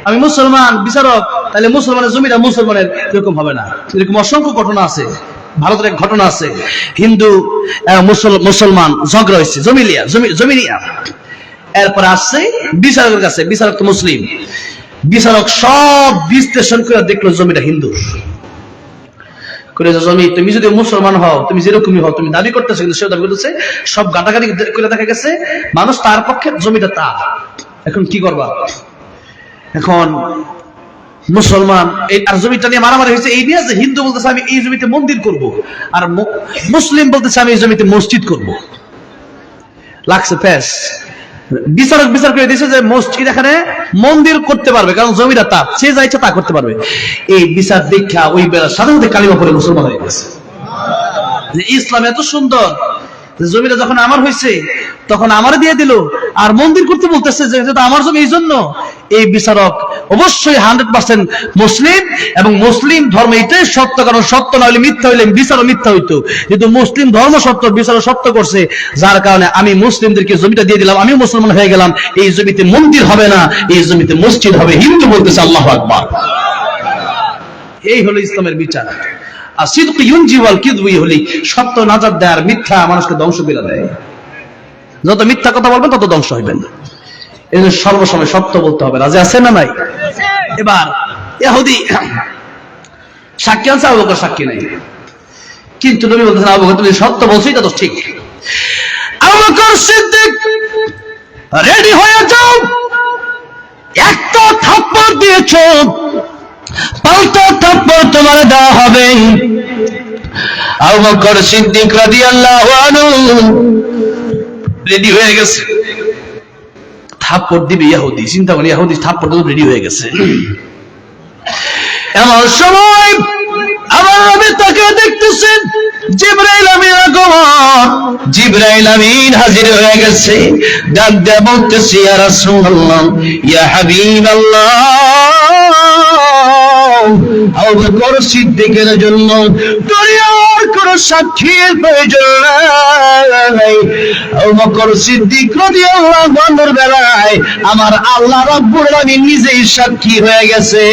আমি মুসলমান বিচারক, তাহলে মুসলমানের জমিটা মুসলমানের, এরকম হবে না। এরকম অসংখ্য ঘটনা আছে। ভারতের এক ঘটনা আছে, হিন্দু মুসলমান ঝগড়া হয়েছে, জমি নিয়া। এরপরে আসছে বিচারকের কাছে, বিচারক তো মুসলিম, বিচারক সব বিশ্লেষণ করে দেখলো জমিটা হিন্দুর। করে জমি, তুমি যদি মুসলমান হও, তুমি যেরকমই হও, তুমি দাবি করতেছো, কিন্তু সে দাবি করতেছে, সব গাটাগাটি করে দেখা গেছে মানুষ তার পক্ষে, জমিটা তার। এখন কি করবা? এখন মুসলমান আর জমিটা নিয়ে মারামারি হয়েছে এই নিয়ে যে হিন্দু বলতেছে আমি এই জমিতে মন্দির করব, আর মুসলিম বলতেছে আমি এই জমিতে মসজিদ করব। লাগছে ফেস। বিচারক বিচার করে দিয়েছে যে মসজিদ এখানে মন্দির করতে পারবে, কারণ জমিটা তার, সে যা ইচ্ছা তা করতে পারবে। এই বিচার দীক্ষা ওই বেলার সাথে সাথে কালিমা পড়ে মুসলমান হয়ে গেছে। ইসলাম এত সুন্দর, জমিটা যখন আমার হয়েছে তখন আমারে দিয়ে দিল, আর মন্দির করতে বলতেছে যে আমার জমি। এই জন্য এই বিচারক অবশ্যই 100% মুসলিম, এবং মুসলিম ধর্ম এটাই সত্য, কারণ সত্য না হলে মিথ্যা হইলে বিচারও মিথ্যা হইতো, কিন্তু মুসলিম ধর্ম সত্য, বিচারও সত্য করছে, যার কারণে আমি মুসলিমদেরকে জমিটা দিয়ে দিলাম, আমিও মুসলমান হয়ে গেলাম। এই জমিতে মন্দির হবে না, এই জমিতে মসজিদ হবে। হিন্দু বলতেছে আল্লাহু আকবার। এই হলো ইসলামের বিচার। আর সিদক ইউনজি ওয়াল কিযবু হলি, সত্য নাজাত দেয়, আর মিথ্যা মানুষকে ধ্বংস করে দেয়। যত মিথ্যা কথা বলবেন তত ধ্বংস হইবেন। এই জন্য সর্বসময় সত্য বলতে হবে। রাজি আছেন না নাই? এবার ইহুদি সাক্ষী আনছে, আবু বকর সাক্ষী নাই, কিন্তু নবী বলতেছেন আবু বকর তুমি সত্য বলছো, এটা তো ঠিক। আবু বকর সিদ্দিক রেডি হয়ে যাও, একটা থাপ্পড় দিয়েছো, পাল্টা থাপ্পড় তোমার দেওয়া হবে। আবু বকর সিদ্দিক রাদিয়াল্লাহু আনহু রেডি হয়ে গেছে, থাপ্পড় দিবে ইহুদি। চিন্তা করেন, ইহুদি থাপ্পড় দিতে রেডি হয়ে গেছে। এমন সময় আমার নবী তাকে দেখতেছেন, জিবরাইল আমিন আগমন, জিবরাইল আমিন হাজির হয়ে গেছে। ডাক দিয়ে বলতেছে, ইয়া রাসূলুল্লাহ, ইয়া হাবিবাল্লাহ, আবু বকর সিদ্দিকের জন্য দুনিয়ার কোন সাক্ষীর প্রয়োজন নাই। আবু বকর সিদ্দিক রাদিয়াল্লাহু আনহুর বেলায় আমার আল্লাহ রাব্বুল আলামিন নিজেই সাক্ষী হয়ে গেছে।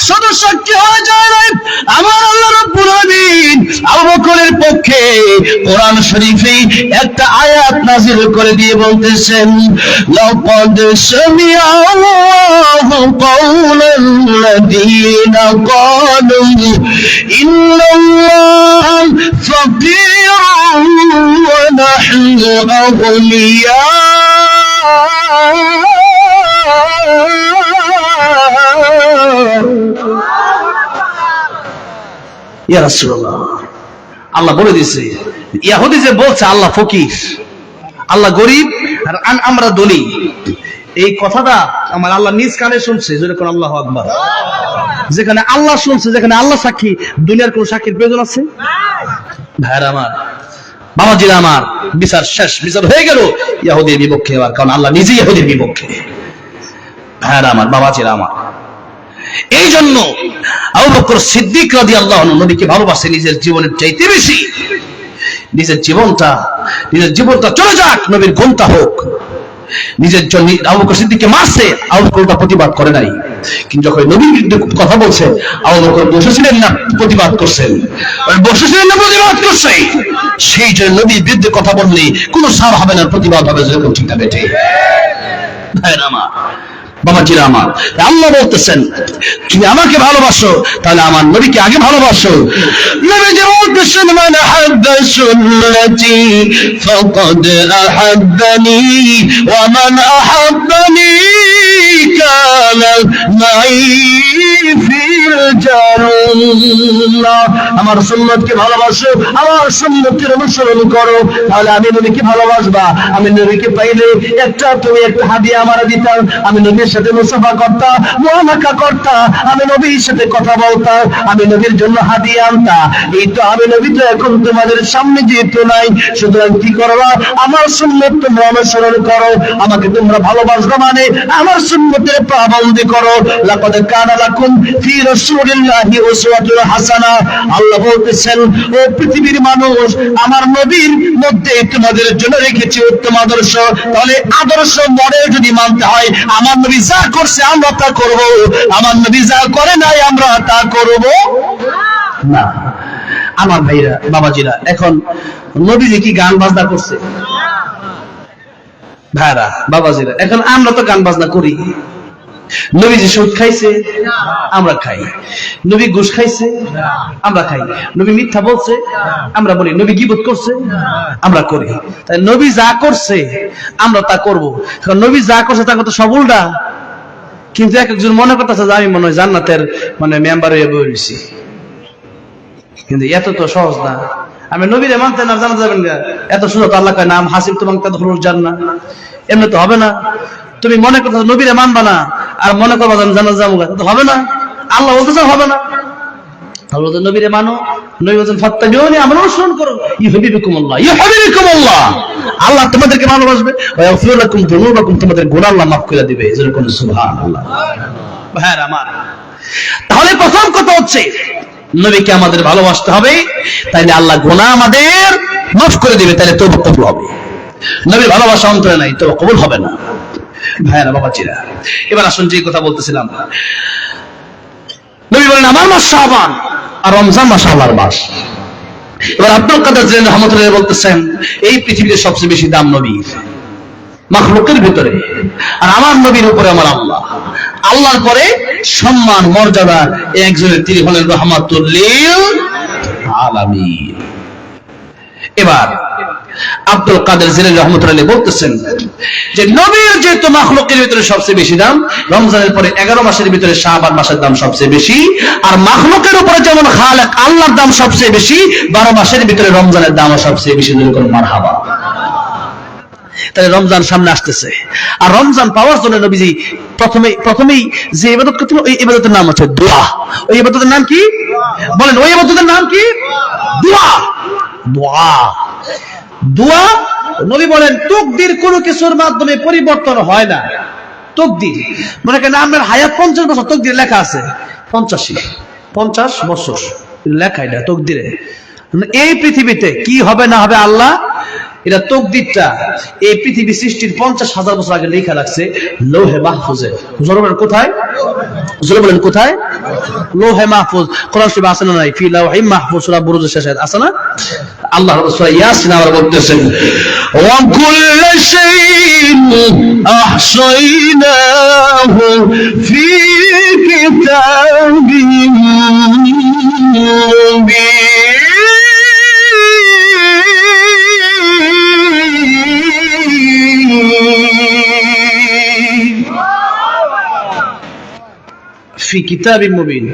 শুধু সাক্ষী হয়ে যায় নাই, আমার আল্লাহ রাব্বুল আলামিন আবু বকরের পক্ষে কোরআন শরীফে একটা আয়াত নাযিল করে দিয়ে বলতেছেন, লাকাদ সামিআল্লাহু কাওলাল লাযীনা ক্বালু ইন্নাল্লাহা ফাকীরুন ওয়া নাহনু আগনিয়া। ইয়া রাসূলুল্লাহ, আল্লাহ বলে দিয়েছে, ইহুদি যে বলছে আল্লাহ ফকির, আল্লাহ গরিব, আর আমরা ধনী, এই কথাটা আমার আল্লাহ নিজ কানে শুনছে। যেরকম আল্লাহু আকবার। যেখানে আল্লাহ শুনছে, যেখানে আল্লাহ সাক্ষী, দুনিয়ার কোন সাক্ষীর প্রয়োজন আছে? ভাইরা আমার, বাবাজিরা আমার, বিচার শেষ, বিচার হয়ে গেল ইহুদির বিপক্ষে, কারণ আল্লাহ নিজেই ইহুদির বিপক্ষে। ভাইরা আমার, বাবাজিরা আমার, এই জন্য আবু বকর সিদ্দিক রাদিয়াল্লাহু আনহু নবীকে ভালোবাসে নিজের জীবনের চাইতে বেশি। নিজের জীবনটা চলে যাক, নবীর ঘুমটা হোক। নিজের জন্য আবু বকর সিদ্দিককে মারছে, আবু বকর প্রতিবাদ করে নাই, কিন্তু যখন নবীর বিরুদ্ধে কথা বলছে, আবু বকর বসেছিলেন না প্রতিবাদ করছেন, বসেছিলেন না প্রতিবাদ করছে। সেই জন্য নবীর বিরুদ্ধে কথা বললে কোনো সার হবে না, প্রতিবাদ হবে। যেরকম ঠিক না বেঠে? ভাইরা আমার, বাবাজিরা আমার, আল্লাহ বলতেছেন তুমি আমাকে ভালোবাসো তাহলে আমার নবীকে আগে ভালোবাসো। নবীজি বলতেছেন মান আহাব্বা সুন্নতি ফাকাদ আহাব্বানি ওয়া মান আহাব্বানি কানা মাই ফিল জান্নাহ। আমার সুন্নতকে ভালোবাসো, আমার সুন্নতের অনুসরণ করো, তাহলে আমি নবীকে ভালোবাসবা। আমি নবীকে পাইলে তুমি একটা হাদিয়া আমার দিতাম, আমি নবীর সাথে মুসাফা করতাম, মুআনাকা করতাম, আমি নবীর সাথে কথা বলতাম, আমি নবীর জন্য হাদিয়া আনতাম। এই তো আমি নবী তো এখন তোমাদের সামনে যেহেতু নাই, সুতরাং কি করবা, আমার সুন্নত তোমরা অনুসরণ করো, আমাকে তোমরা ভালোবাসবা মানে আমার সুন্নতের পাবন্দি করো। লাকাদ কানা লাকুম ফি রাসূলিল্লাহি উসওয়াতুন হাসানাহ। আল্লাহ বলতেছেন ও পৃথিবীর মানুষ, আমার নবীর মধ্যে তোমাদের জন্য রেখেছি উত্তম আদর্শ। তাহলে আদর্শ মডেল যদি মানতে হয়, আমার নবী যা করছে আমরা তা করব, আমার নবী যা করে নাই আমরা তা করব না। আমার ভাইরা বাবাজিরা, এখন নবীজি কি গান বাজনা করছে? ভাইরা বাবাজিরা, এখন আমরা তো গান বাজনা করি। নবীজি সুদ খাইছে? আমরা খাই। নবী ঘুষ খাইছে? আমরা খাই। নবী মিথ্যা বলছে? আমরা বলি। নবী গীবত করছে? আমরা করি। তাই নবী যা করছে আমরা তা করব। কারণ নবী যা করছে তা তো সব উল্টা। কিন্তু একজন মনে করতেছে যে আমি মনে হয় জান্নাতের মেম্বার হয়ে বসেছি, কিন্তু এত তো সহজ না। আমি নবীরে মানতে না জানা যাবেন না, এত সুযোগ আল্লাহ কয় নাম হাসিব তোমাকে তাদখুলুল জান্নাহ, এমনি তো হবে না। তুমি মনে করছো নবীরে মানবা না আর মনে করবা জান্নাত যাবো, তো হবে না। আল্লাহ বলতেছে হবে না। আল্লাহ বলতে নবীরে মানো, নবী বলছেন ফাত্তাবিউনি, আমার অনুসরণ করো, ইউহিব্বুকুমুল্লাহ ইউহিব্বুকুমুল্লাহ, আল্লাহ তোমাদেরকে ভালোবাসবে, ওয়া ইয়াগফির লাকুম যুনুবাকুম, তোমাদের গুনাহ আল্লাহ মাফ করে দিবে। যেরকম সুবহানাল্লাহ। ভাইরা আমার, তাহলে প্রথম কথা হচ্ছে নবীকে আমাদের ভালোবাসতে হবে, তাইলে আল্লাহ গুনাহ আমাদের মাফ করে দিবে, তাইলে তওবা কবুল হবে। নবীর ভালোবাসা অন্তরে নাই তওবা কবুল হবে না। ভাইরা বাবাজিরা, এবার আসুন যে কথা বলতেছিলাম, নবী বলেন আমার মাস শাবান আর রমজান মাস আল্লাহর মাস। এবার আব্দুল কাদের জিলানী রাহমাতুল্লাহ বলতেছেন এই পৃথিবীতে সবচেয়ে বেশি দাম নবীর, মাখলুকের ভিতরে, আর আমার নবীর উপরে আমার আল্লাহ। আল্লাহর পরে সম্মান মর্যাদা একজনের, তিনি হলেন রাহমাতুল লিল আলামিন। এবার আব্দুল কাদের জিলানী রাহমাতুল্লাহ বলতেছেন যে নবীর যেহেতু মাখলুকের ভিতরে সবচেয়ে বেশি দাম, রমজানের পরে 11 মাসের ভিতরে শাবান মাসের দাম সবচেয়ে বেশি, আর মাখলুকের উপরে যেমন খালেক আল্লাহর দাম সবচেয়ে বেশি, 12 মাসের ভিতরে রমজানের দাম সবচেয়ে বেশি। যেরকম মারহাবা। তাহলে রমজান সামনে আসতেছে, আর রমজান পাওয়ার জন্য নবীজি প্রথমেই যে ইবাদত করতেন, ওই ইবাদতের নাম হচ্ছে দোয়া। ওই ইবাদতের নাম কি বলেন? ওই ইবাদতের নাম কি? দোয়া। দোয়া, দোয়া। নবী বলেন তাকদীর কোনো কিছুর মাধ্যমে পরিবর্তন হয় না। তাকদীর মনে করেন আপনার হায়াত 50 বছর, তাকদীরে লেখা আছে 50 বছর লেখা, এটা তাকদীরে। এই পৃথিবীতে কি হবে না হবে আল্লাহ, এটা তাকদীরটা এই পৃথিবী সৃষ্টির 50,000 বছর আগে লেখা রাখছে লৌহে মাহফুজে। জোরে বলেন কোথায়? জোরে বলেন কোথায়? লৌহে মাহফুজ। কোরআন শরীফে আছে না নাই? ফি লাওহিম মাহফুজ, সূরা বুরুজের শেষে আছে না? আল্লাহ সূরা ইয়াসিন আবার বলতেছেন ওয়া কুল্লু শাইইন আহসাইনাহু ফি কিতাবিন মুবিন। ফি কিতাবিন মুবিন,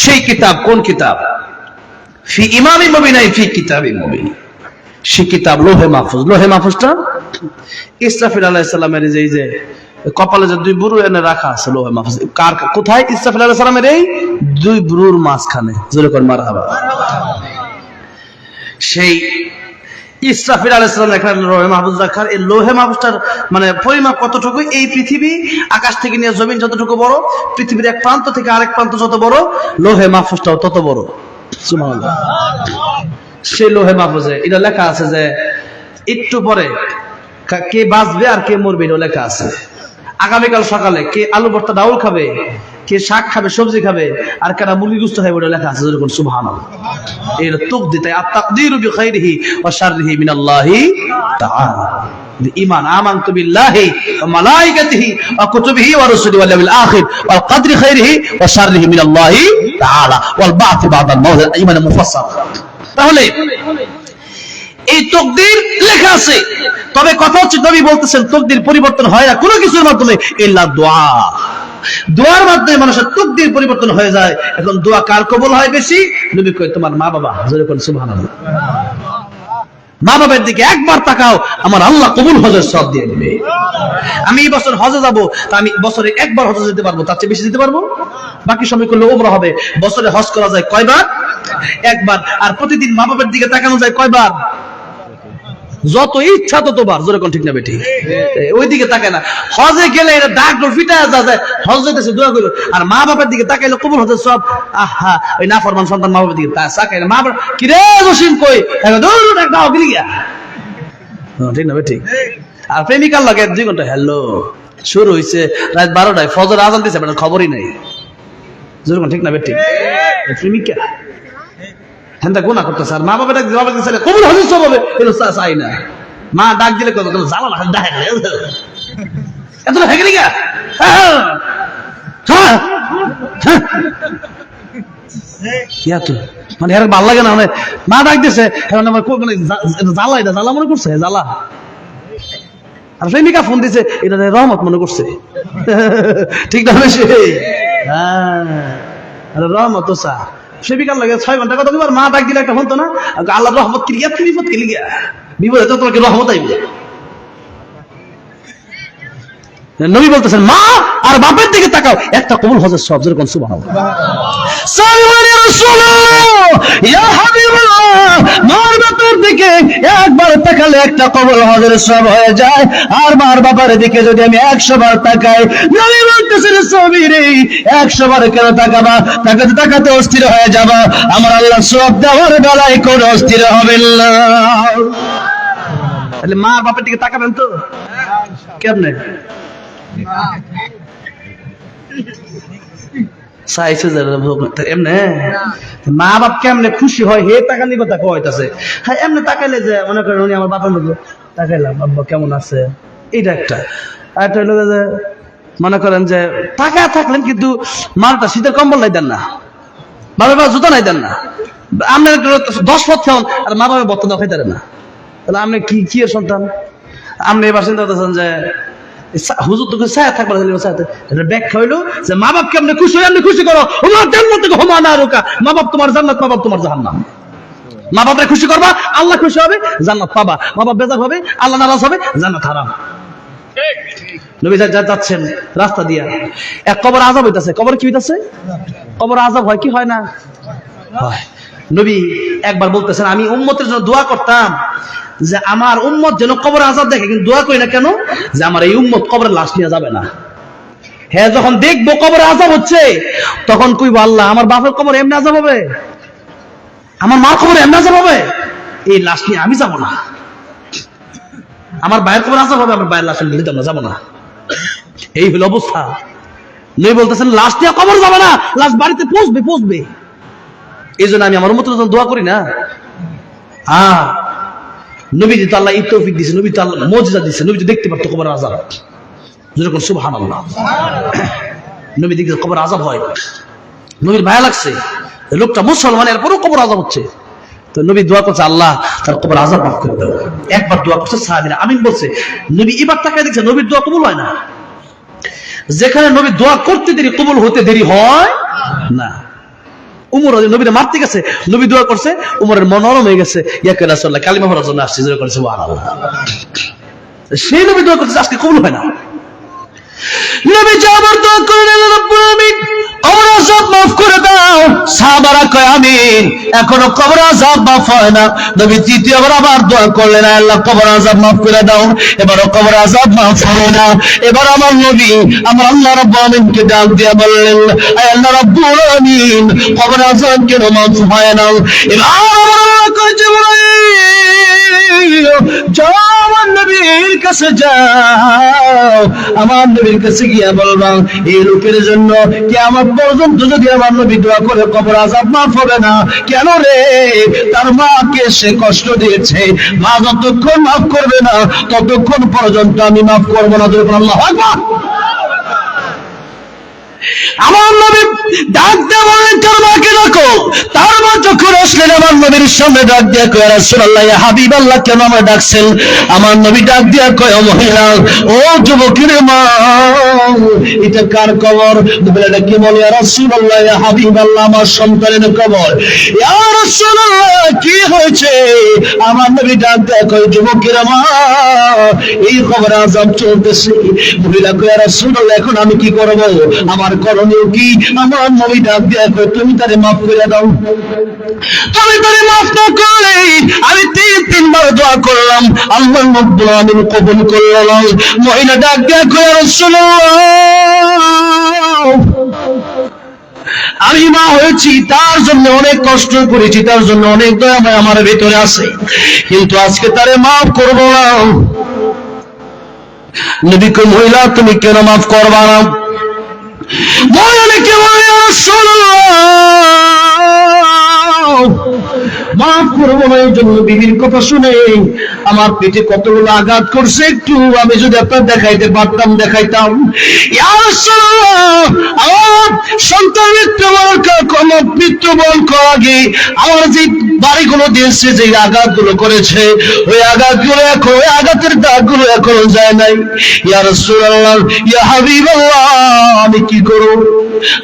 সেই কিতাব কোন কিতাব? ফি ইমামিন মুবিন, ফি কিতাবিন মুবিন। সেই কিতাব লৌহে মাহফুজ। লৌহে মাহফুজটা ইসরাফিল আলাইহিস সালামের যে কপালে যে 2 বুরু এনে রাখা আছে লৌহে মাহফুজ। কার কোথায়? ইসরাফিল আলাইহিস সালামের এই 2 বুরুর মাঝখানে। জোরে করে মারহাবা। সেই ইসরাফিল আলাইহিস সালাম এখানে লৌহে মাহফুজ রাখার, এই লৌহে মাহফুজটার পরিমাপ কতটুকু? এই পৃথিবী আকাশ থেকে নিয়ে জমিন যতটুকু বড়, পৃথিবীর এক প্রান্ত থেকে আরেক প্রান্ত যত বড়, লৌহে মাহফুজটাও তত বড়। সুবহানাল্লাহ। সেই লৌহে মাহফুজে এটা লেখা আছে যে একটু পরে কে বাঁচবে আর কে মরবে, এটা লেখা আছে। আগামীকাল সকালে কে আলু ভর্তা ডাউল খাবে, কে শাক খাবে, সবজি খাবে, আর কারা মুরগি গুস্ত খাবে, ওটা লেখা আছে। যেরকম সুবহানাল্লাহ। এই তাকদীর, তাই আত-তাকদীরু বিখাইরিহি ওয়া শাররিহি মিনাল্লাহি তাআলা। ঈমান আমানতু বিল্লাহি ওয়া মালাইকাতিহি ওয়া কুতুবিহি ওয়া রুসুলিহি ওয়াল ইয়াউমিল আখির ওয়াল কদরি খাইরিহি ওয়া শাররিহি মিনাল্লাহি তাআলা ওয়াল বা'থ বা'দাল মাউত ঈমান মুফাসসাল। তাহলে এই তাকদীর লেখা আছে, তবে কথা হচ্ছে নবী বলতেছেন তাকদীর পরিবর্তন হয় না কোনো কিছুর মাধ্যমে ইল্লা দোয়া। দোয়ার মাধ্যমে মানুষের তাকদীর পরিবর্তন হয়ে যায়। এখন দোয়া কার কবুল হয় বেশি? নবী কয় তোমার মা বাবা। জোরে বলেন সুবহানাল্লাহ। মা বাবার দিকে একবার তাকাও, আমার আল্লাহ কবুল হজের সওয়াব দিয়ে দিবে। আমি এই বছর হজে যাব, তা আমি বছরে একবার হজে যেতে পারবো, তার চেয়ে বেশি যেতে পারবো? বাকি সময় করলে উমরা হবে। বছরে হজ করা যায় কয়বার? একবার। আর প্রতিদিন মা বাবার দিকে তাকানো যায় কয়বার? যত ইচ্ছা ততবার। জোরে কোন ঠিক না বেটি? ওই দিকে তাকায় না। হজে গেলে এটা ডাক ডোর ফিটা যায়, হজ যাইতেছে দোয়া করো। আর মা বাবার দিকে তাকাইলে কবুল হজের সব। আহা, ওই নাফরমান সন্তান মা বাবার দিকে তাকায় না। মা বাবা কি রে জসিম কই ডাক দাও গিলি গিয়া। ঠিক না বেটি? আর প্রেমিকার লাগে 2 ঘন্টা হ্যালো শুরু হইছে রাত 12টায়, ফজর আজান দিছে, আপনার খবরই নাই। জোরে কোন ঠিক না বেটি? প্রেমিকা হেন্দা গুনাহ করতেছে, আর মা বাবা ডাক বাবা দিছে কবুল হজের সব হবে, এটা চাই না। মা ডাক দিলে কত জ্বালা না ডাক এত না হেগলি গা। কিয়া তো মানে এর ভালো লাগে না, মানে মা ডাক দিছে এখন আমার জ্বালা, এটা জ্বালা মনে করছে, জ্বালা। আর প্রেমিকা ফোন দিছে, এটা রহমত মনে করছে। ঠিক না বেশি? হ্যাঁ রহমত তো চা সেবিকার লাগে 6 ঘন্টা কথা দিবার। মা ডাক দিলে একটা ফোন তো না, আল্লাহ রহমত কি গিয়া, তুমি বিপদ কি গিয়া, বিপদে তো তোমাকে রহমত আইবে। নবী বলতেছেন মা আর বাপের দিকে তাকাও, একটা কবুল হজের সওয়াব। জোরে কোন সুবহানাল্লাহ। সাল্লাল্লাহু আলাইহি রাসূলুল্লাহ ইয়া হাবিবাল্লাহ, মার বাপের দিকে একবার তাকালে একটা কবুল হজের সওয়াব হয়ে যায়। আর মার বাবার দিকে যদি আমি 100 বার তাকাই, নবী বলতেছেন সবিরে 100 বার কেন তাকাবা, তাকাতে তাকাতে অস্থির হয়ে যাবা, আমার আল্লাহ সওয়াব দেওয়ার বেলায় কোন অস্থির হবেন না। তাহলে মা বাপের দিকে তাকাবেন তো কেমনে? মা বাপ কেমনে খুশি হয় হে তাকানি কথা কইতাছে। হ্যাঁ এমনি তাকাইলে যে মনে করেন উনি আমার বাপের মতো তাকাইলাম, বাবা কেমন আছে, এইটা একটা। আর একটা হলো যে মনে করেন যে তাকায় থাকলেন কিন্তু মালটা শীতের কম্বল নাই দেন না, বাবা জুতা নাই দেন না, আপনার 10 পথ খাওয়ান আর মা বাবা বর্তমান খাইতে না, তাহলে আপনি কি এর সন্তান? আপনি এবার চিন্তা করতেছেন যে হুজুর তোকে ছায়া থাকবার ব্যাখ্যা হইলো যে মা বাপ কেমনে খুশি হয়, খুশি করো জান্নাত থেকে হোমা না রোকা। মা বাপ তোমার জান্নাত, মা বাপ তোমার জাহান্নাম। মা বাপরে খুশি করবা, আল্লাহ খুশি হবে, জান্নাত পাবা। মা বাপ বেজার হবে, আল্লাহ নারাজ হবে, জান্নাত হারাম। নবী যাচ্ছেন রাস্তা দিয়া, এক কবর আযাব হইতাছে। কবর কি হইতাছে? কবর আযাব হয় কি হয় না? হয়। নবী একবার বলতেছেন আমি উম্মতের জন্য দোয়া করতাম যে আমার উম্মত যেন কবর আযাব দেখে, কিন্তু দোয়া করি না কেন? যে আমার এই উম্মত কবরের লাশ নিয়ে যাবে না। হ্যাঁ যখন দেখবো কবরে আযাব হচ্ছে তখন কইবো আল্লাহ আমার বাপের কবর এমনি আযাব হবে, আমার মার কবর এমনি আযাব হবে, এই লাশ নিয়ে আমি যাব না। আমার ভাইয়ের কবর আযাব হবে, আমার ভাইয়ের লাশ নিয়ে আমরা যাবো না। এই হলো অবস্থা। নবী বলতেছেন লাশ নিয়ে কবর যাবে না, লাশ বাড়িতে পৌঁছবে। এই জন্য আমি আমার উম্মতের জন্য দোয়া করি না। নবী তো আল্লাহ এই তৌফিক দিয়েছে, নবী তো আল্লাহ মুজিজা দিয়েছে, নবী তো দেখতে পারতো কবর আযাব। যেরকম সুবহানাল্লাহ, নবী দেখতে কবর আযাব হয়, নবীর ভায়া লাগছে, লোকটা মুসলমান এরপরও কবর আযাব হচ্ছে। তো নবী দোয়া করছে আল্লাহ তার কবর আযাব মাফ করে দাও। একবার দোয়া করছে, সাহাবীরা আমিন বলছে। নবী এবার তাকায় দেখছে নবীর দোয়া কবুল হয় না। যেখানে নবী দোয়া করতে দেরি কবুল হতে দেরি হয় না। উমর নবীরে মারতে গেছে, নবী দোয়া করছে, উমরের মন নরম হয়ে গেছে, ইয়া রাসূলুল্লাহ কালিমা পড়ার জন্য আসছে। যেরকম সুবহানাল্লাহ, সেই নবী দোয়া করছে, আজকে কবুল হয় না। নবী আবার দোয়া করেন রব্বুল আমিন কবর আযাব মাফ করে দাও। সাহাবারা কয় আমিন। এখনো কবর আযাব মাফ হয় না। নবী তৃতীয়বার আবার দোয়া করলেন আল্লাহ কবর আযাব মাফ করে দাও। এবারও কবর আযাব মাফ হয় না। এবার আমার নবী আমার আল্লাহ রাব্বুল আমিনকে ডাক দিয়ে বললেন আয় আল্লাহ রাব্বুল আমিন কবর আযাব কেন মাফ হয় না? এবার কয় জিবরাইল যাও আমার নবীর কাছে যাও, আমার নবীর কাছে গিয়া বলবা এই লোকের জন্য কিয়ামত পর্যন্ত যদি আমার নবী দোয়া করে কবর আযাব মাফ হবে না। কেন রে? তার মাকে সে কষ্ট দিয়েছে, মা যতক্ষণ মাফ করবে না ততক্ষণ পর্যন্ত আমি মাফ করবো না। আল্লাহু আকবার। আমার নবী ডাক দিয়ে বলেন, কার মাকে ডাকো। তার মা যখন আসলেন আমার নবীর সামনে ডাক দিয়ে কয়, রাসূলুল্লাহ, ইয়া হাবিবাল্লাহ, কেন আমার ডাকছেন? আমার নবী ডাক দিয়ে কয়, ও মহিলা, ও যুবকের মা, এটা কার কবর? মহিলাটা কি বলে, ইয়া রাসূলুল্লাহ, ইয়া হাবিবাল্লাহ, আমার সন্তানের কবর। ইয়া রাসূলুল্লাহ, কি হয়েছে? আমার নবী ডাক দিয়ে কয়, যুবকের মা, এই কবরে আযাব চলতেছে। মহিলা কয়, ইয়া রাসূলুল্লাহ, এখন আমি কি করব? আমার করণীয় কি? আমার নবী ডাক দিয়ে কয়, তুমি তারে মাফ করে দাও। তুমি তারে মাফ না করলে আমি তিনবার দোয়া করলাম, আল্লাহ রাব্বুল আলামিন কবুল করল না। মহিলা ডাক দিয়ে কয়, রাসূলুল্লাহ, আমি মা হয়েছি, তার জন্য অনেক কষ্ট করেছি, তার জন্য অনেক দয়া আমার ভেতরে আছে, কিন্তু আজকে তারে মাফ করব না। নবী কয়, মহিলা, তুমি কেন মাফ করবা না? মহিলাকে বলে, মাফ করবো না এই জন্য বিবির কথা শুনে আমার পেটে কতগুলো আঘাত করছে, একটু আমি যদি আপনার দেখাইতে পারতাম দেখাইতাম। ইয়া রাসূলুল্লাহ, আমার সন্তান মৃত্যুবরণ করার আগে আমার যে বাড়িগুলো দিয়েছে, যে আঘাতগুলো করেছে, ওই আঘাতগুলো এখন, ওই আঘাতের দাগগুলো এখনো যায় নাই। ইয়া রাসূলুল্লাহ, ইয়া হাবিবাল্লাহ, আমি কি করব?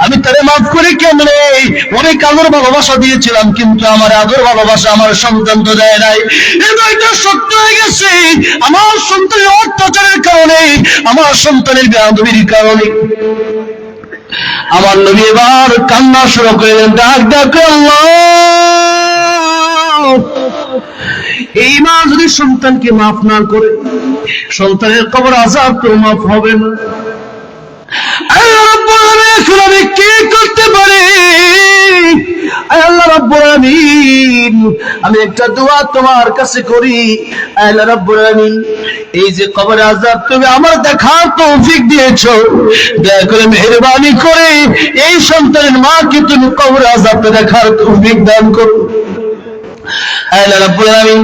আমি তারে মাফ করে কেমনে? অনেক আদর ভালোবাসা দিয়েছিলাম, কিন্তু আমার আদর ভালোবাসা আমার সন্তান তো দেয় নাই। এটা সত্য হয়ে গেছে, আমার সন্তানের অত্যাচারের কারণে, আমার সন্তানের বেয়াদবির কারণে। আমার নবী এবার কান্না শুরু করলেন, ডাক ডাক, আল্লাহ, এই মা যদি সন্তানকে মাফ না করে, সন্তানের কবর আযাব তো মাফ হবে না। আল্লাহ রাব্বুল আলামিন, এখন আমি কি করতে পারি? আল্লাহ রাব্বুল আলামিন, আমি একটা দোয়া তোমার কাছে করি। আল্লাহ রাব্বুল আলামিন, এই যে কবরে আযাব তুমি আমার দেখার তৌফিক দিয়েছো, দয়া করে মেহেরবানি করে এই সন্তানের মাকে তুমি কবরে আযাব দেখার তৌফিক দান করো। আল্লাহ রাব্বুল আলামিন,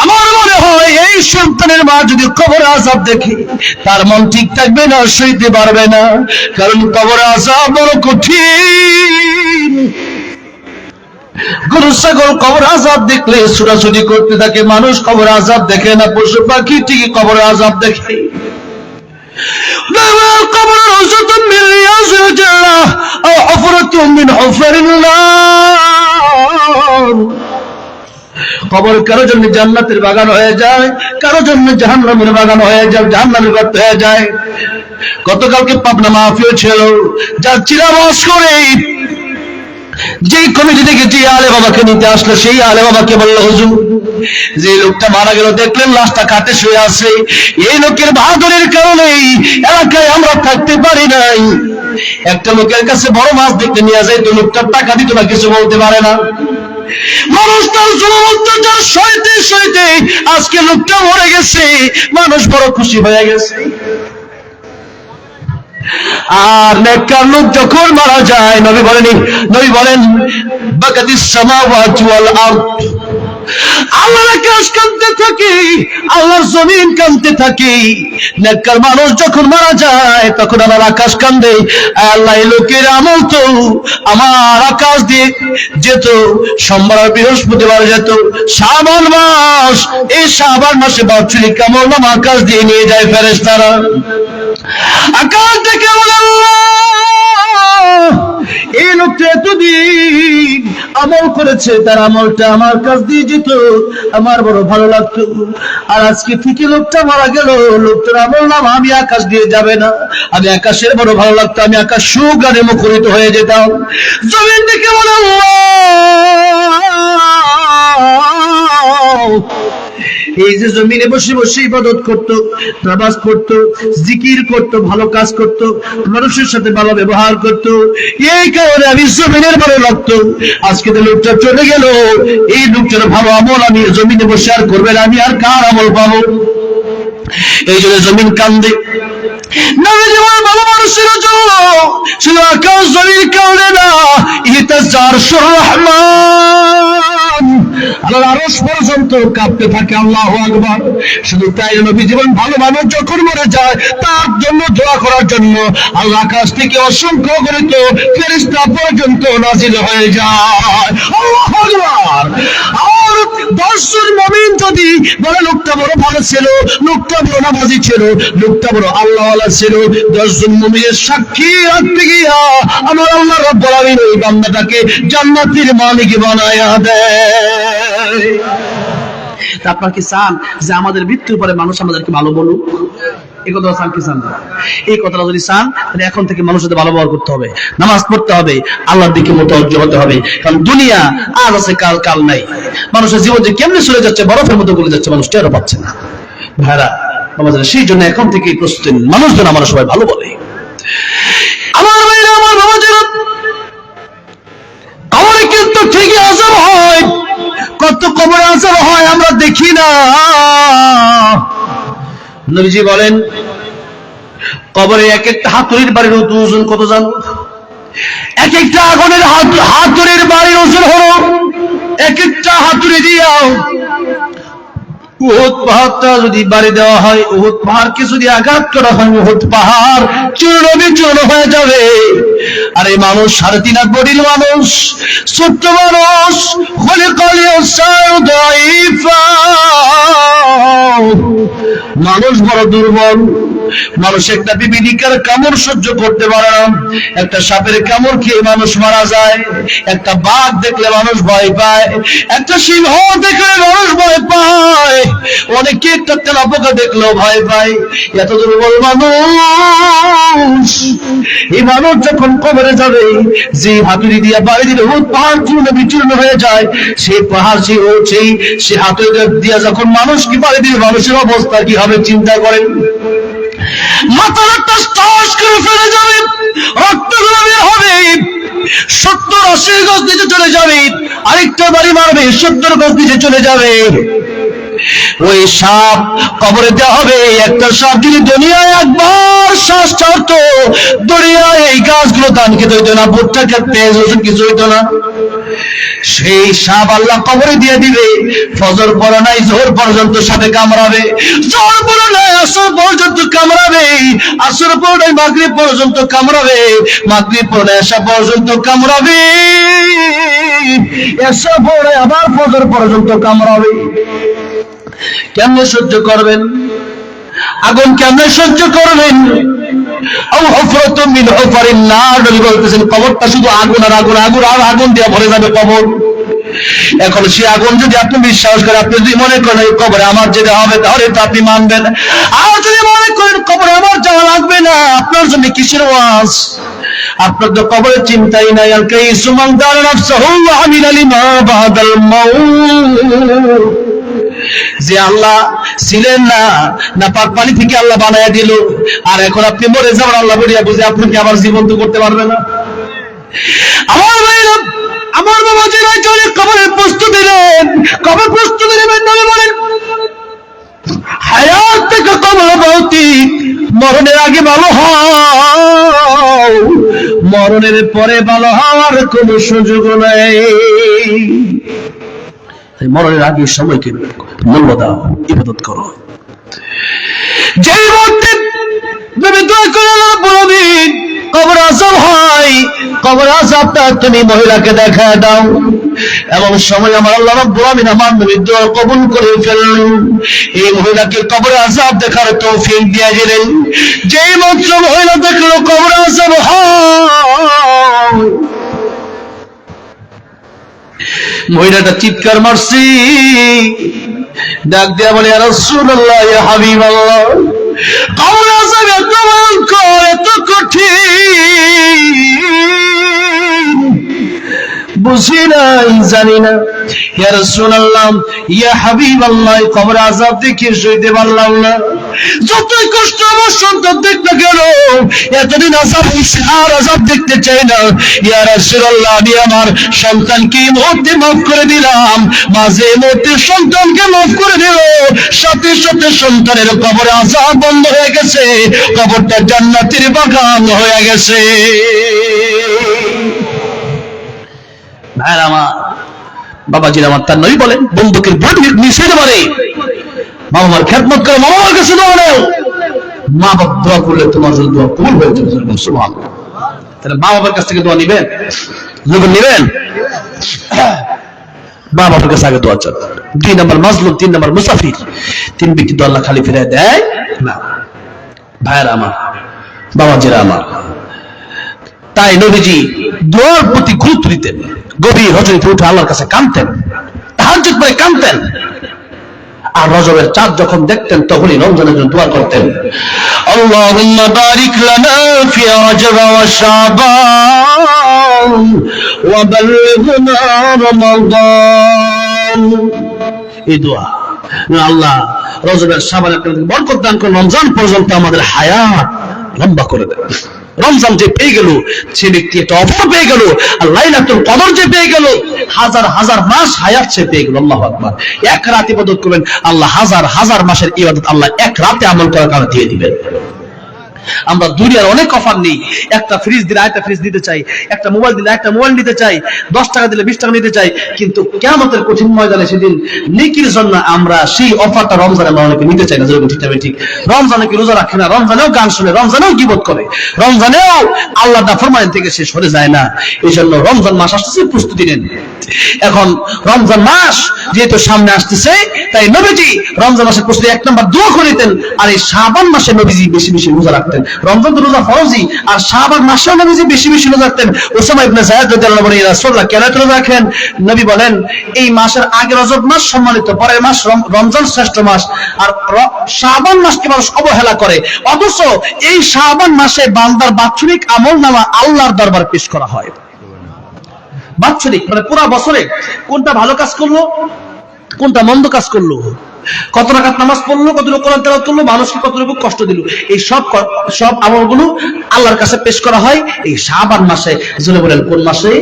আমার মনে হয় এই সন্তানের মা যদি কবরে আযাব দেখে, তার মন ঠিক থাকবে না, সইতে পারবে না, কারণ কবরে আযাব বড় কঠিন। গরু ছাগল কবর আযাব দেখলে ছোটাছুটি করতে থাকে, মানুষ কবর আযাব দেখে না, পশু পাখি ঠিকই কবর আযাব দেখে। কবর রওযাতুম মিন রিয়াজিল জান্নাহ আও হুফরাতুম মিন হুফারিন। কবর কারো জন্য জান্নাতের বাগান হয়ে যায়, কারো জন্য জাহান্নামের বাগান হয়ে যায়, জাহান্নামের গর্ত হয়ে যায়। গতকালকে পাবনা মাহফিল ছিল, যাচ্ছিলাম ওয়াজ করে, যে কমিটি থেকে যে আলে বাবাকে নিতে আসলো, সেই আলে বাবাকে বললো, হুজুর, যে লোকটা মারা গেল দেখলেন, লাশটা কাটে শুয়ে আছে, এই লোকের বাহাদুরের কারণেই এলাকায় আমরা থাকতে পারি নাই। একটা লোকের কাছে বড় মাছ দেখতে নিয়ে যায়, তো লোকটার টাকা দিত না, কিছু বলতে পারে না। মানুষ তার জুলুম অত্যাচার সইতে সইতে আজকে লোকটা মরে গেছে, মানুষ বড় খুশি হয়ে গেছে। আর নেককার লোক যখন মারা যায়, নবী বলেন, বাকাতিস সামাওয়াতু ওয়াল আরদ, আল্লাহর আকাশ কাঁদতে থাকে, আল্লাহর জমিন কাঁদতে থাকে। নেককার মানুষ যখন মারা যায়, তখন আমার আকাশ কান্দে, আল্লাহ, এই লোকের আমল তো আমার আকাশ দিয়ে যেত, সোমবার বৃহস্পতিবার যেত, শাবান মাস, এই শাবান মাসে বাৎসরিক আমল নামা আকাশ দিয়ে নিয়ে যায় ফেরেশতারা। আকাশ থেকে বলে, আল্লাহ, এই লোকটা এতদিন আমল করেছে, তার আমলটা আমার কাছ দিয়ে যেত, আমার বড় ভালো লাগতো। আর আজকে থেকে লোকটা মারা গেল, লোকটার আমল নাম আমি আকাশ দিয়ে যাবে না, আমি আকাশের বড় ভালো লাগতো, আমি আকাশ সুগানে মুখরিত হয়ে যেতাম। জমিন থেকে বলে, এই যে জমিনে বসে বসে ইবাদত করত, নামাজ পড়ত, জিকির করত, ভালো কাজ করত, মানুষের সাথে ভালো ব্যবহার করত, এই কারণে আমি জমিনের ভালো লাগতো। আজকে তো লোকটা চলে গেল, এই লোকটার ভালো আমল আমি জমিনে বসে আর করবে না, আমি আর কার আমল পাবো? এই জন্য জমিন কান্দে। ভালো মানুষ শুধু আকাশ জমির কারণে না, ইহতাজ্জা আরশুর রহমান, আল্লাহর আরশ পর্যন্ত কাঁপতে থাকে। আল্লাহু আকবার। শুধু তাই নবী জীবন ভালো মানুষ যখন মরে যায় তার জন্য দোয়া করার জন্য আল্লাহ আকাশ থেকে অসংখ্য গণিত ফেরেশতা পর্যন্ত নাজিল হয়ে যায়। আল্লাহু আকবার। আর 10 জন মুমিন যদি বলে লোকটা বড় ভালো ছিল, লোকটা বড় নামাজি ছিল, লোকটা বড় আল্লাহওয়ালা ছিল, 10 জন মুমিনের সাক্ষী রাখতে গিয়া আমার আল্লাহ রাব্বুল আলামিন ওই বান্দাটাকে জান্নাতের মালিক বানায়া দেয়। তা আপনারা কি চান যে আমাদের মৃত্যুর পরে মানুষ আমাদেরকে ভালো বলুক? এই কথা চান কি চান না? এই কথাটা যদি চান তাহলে এখন থেকে মানুষের সাথে ভালো ব্যবহার করতে হবে, নামাজ পড়তে হবে, আল্লাহর দিকে মুতাওয়াজ্জিহ হতে হবে। কারণ দুনিয়া আজ আছে কাল কাল নাই। মানুষের জীবন যে কেমনে চলে যাচ্ছে, বরফের মতো গলে যাচ্ছে, মানুষ টেরও পাচ্ছে না। ভাইরা আমাদের সেই জন্য এখন থেকে প্রস্তুতি নিন, মানুষ যেন আমরা সবাই ভালো বলে। আমার ভাইরা, আমার বাবাজিরা, আমার কিন্তু ঠিকই আযাব হয়, কত কবরে আযাব হয় আমরা দেখি না। নবীজি বলেন কবরে এক একটা হাতুড়ির বাড়ির ওজন কত জানো? এক একটা আগুনের হাতুড়ির বাড়ির ওজন হলো, এক একটা হাতুড়ি দিয়াও উহুদ পাহাড়টা যদি বাড়ি দেওয়া হয়, উহুদ পাহাড়কে যদি আঘাত করা হয়, উহুদ পাহাড় চূর্ণ বিচূর্ণ হয়ে যাবে। আর এই মানুষ 3.5 লাখ বডির মানুষ, ছোট্ট মানুষ, খুলিকাল ইনসানু দাঈফা, মানুষ বড় দুর্বল। মানুষ একটা বিবিধিকার কামড় সহ্য করতে পারে না, একটা সাপের কামড় খেয়ে মানুষ মারা যায়, একটা বাঘ দেখলে মানুষ ভয় পায়, একটা সিংহ দেখলে মানুষ ভয় পায়, অনেকে একটা তেলাপোকা দেখলেও ভয় পায়। এত দুর্বল মানুষ। এই মানুষ যখন কবরে যাবে, যে হাতুড়ি দিয়া বাড়ি দিলে উহুদ পাহাড় চূর্ণ বিচূর্ণ হয়ে যায়, সেই পাহাড় সে হাতুড়ি দিয়া যখন মানুষকে বাড়ি দিলে মানুষের অবস্থা কি হবে চিন্তা করেন। মাথার একটা টাস করে ফেলে যাবে, রক্তগুলো বের হবে, 70-80 গজ নিচে চলে যাবে, আরেকটা বাড়ি মারবে, 70 গজ নিচে চলে যাবে। ওই সাপ কবরে দেওয়া হবে। একটা সাপ যদি দুনিয়ায় একবার শ্বাস ছাড়তো, দুনিয়ায় এই গাছগুলো ধান খেতে হইতো না, ভুট্টা খেতে কিছু হইতো না। সেই সাপ আল্লাহ কবরে দিয়ে দিবে। ফজর পড়া নাই, জোহর পর্যন্ত সাপে কামড়াবে, জোহর পড়া নাই, আসর পর্যন্ত কামড়াবে, আসর পড়া নাই, মাগরিব পর্যন্ত কামড়াবে, মাগরিব পড়া নাই, এশা পর্যন্ত কামড়াবে, এশা পড়া আবার ফজর পর্যন্ত কামড়াবে। কেমনে সহ্য করবেন? আগুন কেমনে সহ্য করবেন? বলতেছেন কবরটা শুধু আগুন আর আগুন, আগুন আর আগুন দিয়ে ভরে যাবে কবর। এখন সে আগুন যদি আপনি বিশ্বাস করেন, আপনি যদি মনে করেন এই কবরে আমার যেতে হবে, তাহলে তো আপনি মানবেন। আর যদি মনে করেন কবরে আমার যাওয়া লাগবে না, আপনার জন্য কিসের ওয়াজ? আপনার তো কবরের চিন্তাই নাই। আর কাইসু মান দারা নাফসাহু ওয়া আমিলা লিমা বাদাল মাউত। যে আল্লাহ ছিলেন না, না পাক পানি থেকে আল্লাহ বানায়া দিল, আর এখন আপনি মরে যাবেন আল্লাহ বলিয়া বুঝে আপনি কি আবার জীবন্ত করতে পারবেন না? আমার ভাইরা, আমার বাবাজিরা, চলে কবরের প্রস্তুতি নেন, কবর প্রস্তুতি নেবেন। নবী বলেন হায়াত থেকে কবর ভৌতিক, মরণের আগে ভালো হও, মরণের পরে ভালো হওয়ার কোনো সুযোগ নাই। মরণের আগে সময়কে মূল্য দাও, ইবাদত করো। যে মুহূর্তে তুমি দোয়া করে বলবেন কবর আযাব হয়, কবর আযাবটা তুমি মহিলাকে দেখা দাও। এমন সময় আমার আল্লাহ রাব্বুল আলামিন আমার নবীর দোয়া কবুল করে ফেললেন। এই মহিলাকে কবর আযাব দেখার তৌফিক দিয়ে দিলেন। যেই মাত্র মহিলা দেখলো কবর আযাব হয়, মহিলাটা চিৎকার মারছি, ডাক দিয়া বলে ইয়া রাসূলুল্লাহ, ইয়া হাবিবাল্লাহ, কবর আযাব এত ভয়ঙ্কর, এত কঠিন, বুঝি নাই, জানি না। ইয়া রাসূলুল্লাহ, ইয়া হাবিবাল্লাহ, কবর আযাব দেখে সইতে পারলাম না। যতই কষ্ট আমার সন্তান দেখ না কেন, এতদিন আসাম আর আজাব দেখতে চাই না। ইয়া রাসূলুল্লাহ, আমি আমার সন্তানকে এই মুহূর্তে মাফ করে দিলাম। মাঝে মুহূর্তে সন্তানকে মাফ করে দিল, সাথে সাথে সন্তানের কবরে আযাব বন্ধ হয়ে গেছে, কবরটা জান্নাতের বাগান হয়ে গেছে। ভাইরা আমার, বাবাজির আমার, তার নবী বলেন বন্দুকের বুট নিষেধ করে মা বাবার খেদমত করো, মা বাবার কাছে দোয়া নাও। মা বাবা দোয়া করলে তোমার জন্য দোয়া কবুল হয়ে যাবে। সুবহানাল্লাহ। তাহলে মা বাবার কাছ থেকে দোয়া নিবেন, যখন নিবেন মা বাবার কাছে আগে দোয়া চান। 2 নম্বর মাজলুম, 3 নম্বর মুসাফির, 3 ব্যক্তি তো আল্লাহ খালি ফিরায় দেয় না। ভাইরা আমার, বাবাজিরা আমার, তাই নবীজি দোয়ার প্রতি গুরুত্ব দিতেন। গভীর রজনীতে উঠে আল্লাহর কাছে কাঁদতেন, তাহাজ্জুদ পড়ে কাঁদতেন। আর রজবের চাঁদ যখন দেখতেন তখনই রমজানের জন্য দোয়া করতেন। আল্লাহুম্মা বারিক লানা ফি রজব ওয়া শাবান ওয়া বাল্লিগনা রমাদান। এই দোয়া, আল্লাহ রজবের শাবানের বরকত দান করুন, রমজান পর্যন্ত আমাদের হায়াত লম্বা করে দেন। রমজান যে পেয়ে গেল সে ব্যক্তি একটা অফার পেয়ে গেল, আর লাইলাতুল কদর যে পেয়ে গেল হাজার হাজার মাস হায়াত সে পেয়ে গেল। আল্লাহু আকবার। এক রাত ইবাদত করবেন, আল্লাহ হাজার হাজার মাসের ইবাদত আল্লাহ এক রাতে আমল করার কারণে দিয়ে দিবেন। আমরা দুনিয়ার অনেক অফার নেই, একটা ফ্রিজ দিলে একটা ফ্রিজ নিতে চাই, একটা মোবাইল দিলে একটা মোবাইল নিতে চাই, 10 টাকা দিলে 20 টাকা নিতে চাই, কিন্তু কিয়ামতের কঠিন ময়দানে সেদিন নেকির জন্য আমরা সেই অফারটা রমজানে আমরা অনেকে নিতে চাই না। যেরকম ঠিক ঠিক রমজানে কি রোজা রাখে না, রমজানেও গান শুনে, রমজানেও গীবত করে, রমজানেও আল্লাহর নাফরমানি থেকে সে সরে যায় না। এই জন্য রমজান মাস আসতেছে, প্রস্তুতি নেন। এখন রমজান মাস যেহেতু সামনে আসতেছে, তাই নবীজি রমজান মাসের প্রস্তুতি 1 নম্বর দোয়া করে নিতেন। আর এই শাবান মাসে নবীজি বেশি বেশি রোজা রাখতেন। রমজান তো রোজা ফরজই, আর শাবান মাসেও নবীজি বেশি বেশি রোজা রাখতেন। উসামা ইবনে যায়েদ রাদিয়াল্লাহু আনহু বলেন, ইয়া রাসূলুল্লাহ কেন রোজা রাখেন? নবী বলেন, এই মাসের আগে রজব মাস সম্মানিত, পরের মাস রমজান শ্রেষ্ঠ মাস, আর শাবান মাসকে মানুষ অবহেলা করে, অথচ এই শাবান মাসে বান্দার বাৎসরিক আমলনামা আল্লাহর দরবার পেশ করা হয়। বাৎসরিক মানে পুরা বছরে কোনটা ভালো কাজ করলো, কোনটা মন্দ কাজ করলো, কত রাকাত নামাজ পড়লো, কতটুকু কোরআন তেলাওয়াত করলো, মানুষকে কতটুকু কষ্ট দিল, এই সব আমলগুলো আল্লাহর কাছে পেশ করা হয় এই শাবান মাসে। জোরে বলেন কোন মাসে?